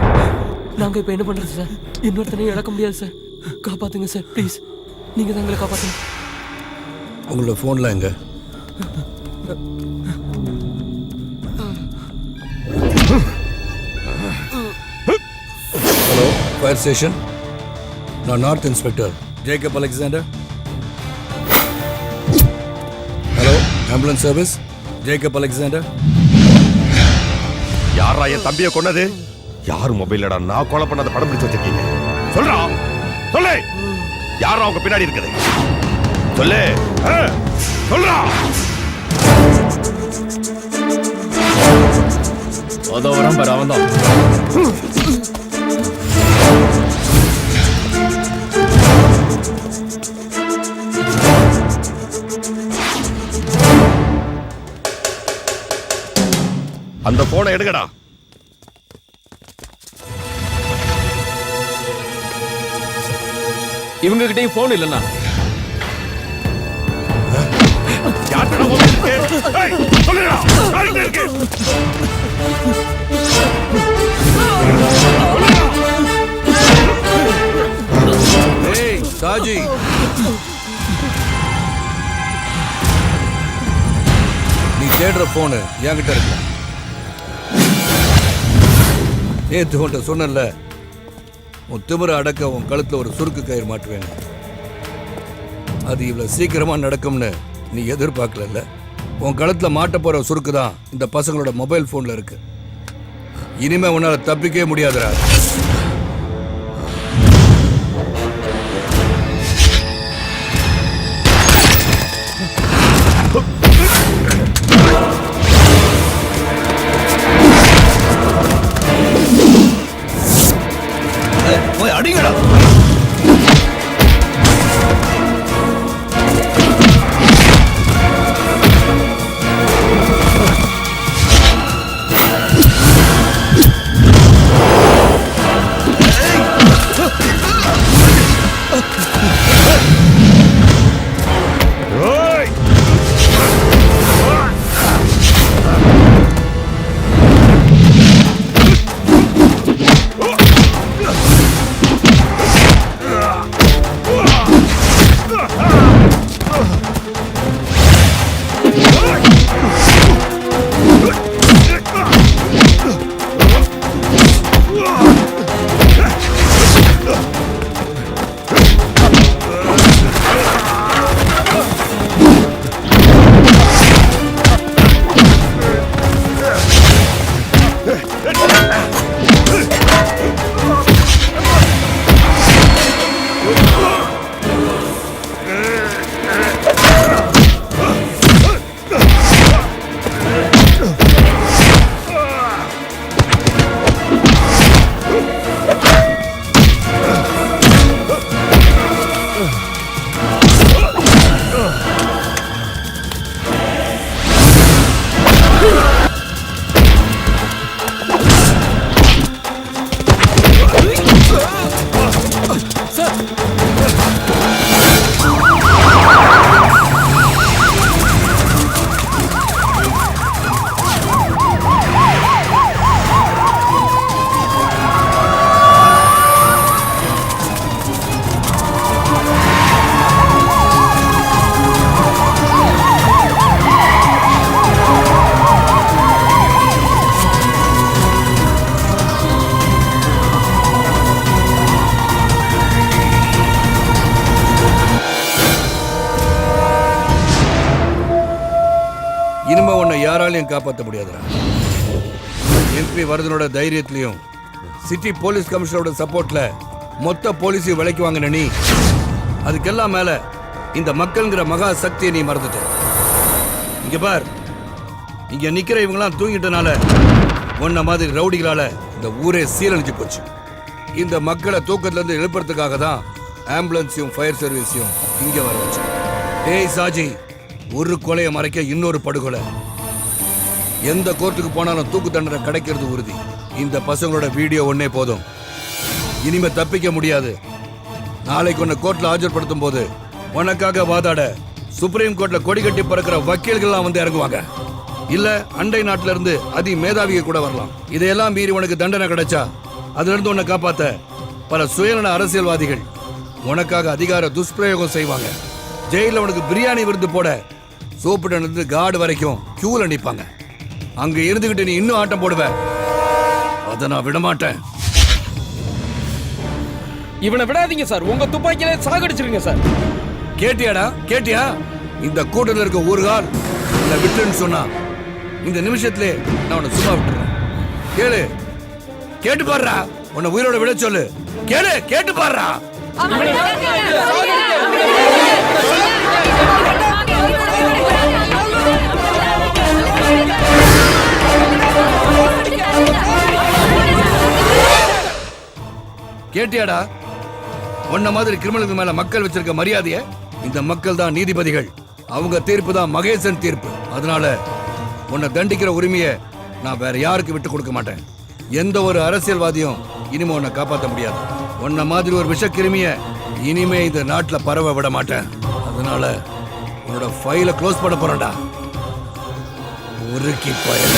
நாங்க இப்ப என்ன பண்றது சார்? இன்னொருத்தனையும் இழக்க முடியாது சார். காப்பாத்துங்க சார், ப்ளீஸ். நீங்க தான் எங்களை காப்பாத்துங்க. உங்களோட போன்ல எங்க? Hello, fire station. நான் north inspector Jacob Alexander. Hello, ambulance service Jacob Alexander. யாரா என் தம்பிய கொன்னது? யார் மொபைல்லடா நான் கொலை பண்ணாத படம் பிடிச்சு வச்சிருக்கீங்க? சொல்றா, சொல்லு. யாரா அவங்க பின்னாடி இருக்குது? சொல்லு, சொல்றா. அதோ வரான் பாரு, அவன் தான். அந்த போனை எடுங்கடா. இவங்க கிட்டயும் போன் இல்லைன்னா சாஜி, நீ தேடுற போனு என்கிட்ட இருக்கு. நேத்து உன்ட்ட சொன்னல, உன் திமிர அடக்க உன் கழுத்துல ஒரு சுருக்கு கயிறு மாட்டுவேன். அது இவ்வளவு சீக்கிரமா நடக்கும்னு நீ எதிர்பார்க்கல. உன் கழுத்துல மாட்ட போற சுருக்கு தான் இந்த பசங்களோட மொபைல் போன்ல இருக்கு. இனிமே உன்னால தப்பிக்கவே முடியாதுடா. போய் அடிங்கடா. இனிமே உன்னை யாராலையும் காப்பாற்ற முடியாதுடா. எம்பி வரதனோட தைரியத்திலையும் சிட்டி போலீஸ் கமிஷனரோட சப்போர்ட்ல மொத்த போலீஸையும் விலைக்கு வாங்கின நீ அதுக்கெல்லாம் மேல இந்த மக்கள்ங்கிற மகா சக்தியை நீ மறந்துட்ட. இங்க பார், இங்க நிக்கிற இவங்கெல்லாம் தூங்கிட்டனால உன்ன மாதிரி ரவுடிகளால இந்த ஊரே சீரழிஞ்சு போச்சு. இந்த மக்களை தூக்கத்துல இருந்து எழுப்புறதுக்காக தான் ஆம்புலன்ஸையும் ஃபயர் சர்வீஸையும் இங்க வர வச்சு. டேய் சாஜி, ஒரு கொலையை மறைக்க இன்னொரு படுகொலை. எந்த கோர்ட்டுக்கு போனாலும் தூக்கு தண்டனை கிடைக்கிறது உறுதி. இந்த பசங்களோட வீடியோ ஒன்னே போதும். இனிமே தப்பிக்க முடியாது. நாளைக்கு உன்னை கோர்ட்ல ஆஜர்படுத்தும் போது உனக்காக வாதாட சுப்ரீம் கோர்ட்ல கொடி கட்டி பறக்கிற வக்கீல்கள்லாம் வந்து இறங்குவாங்க. இல்ல அண்டை நாட்டில இருந்து அதி மேதாவிக கூட வரலாம். இதையெல்லாம் மீறி உனக்கு தண்டனை கிடைச்சா அதுல இருந்து உன்னை காப்பாத்த பல சுயநல அரசியல்வாதிகள் உனக்காக அதிகார துஷ்பிரயோகம் செய்வாங்க. ஜெயில உனக்கு பிரியாணி விருந்து போட சூப்பர்டன் இருந்து கார்டு வரைக்கும் கியூல நிப்பாங்க. அங்க இருந்துகிட்டு நீ இன்னும் ஆட்டம் போடுவ. அதை நான் விடமாட்டேன். இவனை விடாதீங்க சார், உங்க துப்பாக்கியில சாகடிச்சிருங்க சார். கேட்டியாடா, கேட்டியா? இந்த கூட்டத்தில் இருக்க ஒரு கால் உன்னை விட்டுன்னு சொன்னா இந்த நிமிஷத்திலே நான் உன்னை சும்மா விட்டுறேன். கேளு, கேட்டு பாடுறா. உன்னை உயிரோட விட சொல்லு. கேளு, கேட்டு பாடுறா. கேட்டியாடா? உன்ன மாதிரி கிரிமினலுக்கு மேல மக்கள் வச்சிருக்க மரியாதைய இந்த மக்கள் தான் நீதிபதிகள். அவங்க தீர்ப்பு தான் மகேசன் தீர்ப்பு. அதனால உன்னை தண்டிக்கிற உரிமையை நான் வேற யாருக்கு விட்டு கொடுக்க மாட்டேன். எந்த ஒரு அரசியல்வாதியும் இனிமே உன்னை காப்பாற்ற முடியாது. உன்ன மாதிரி ஒரு விஷக்கிருமிய இனிமே இந்த நாட்டுல பரவ விட மாட்டேன். அதனால உன்னோட ஃபைலை க்ளோஸ் பண்ண போறேன்டா. ஒரு பயல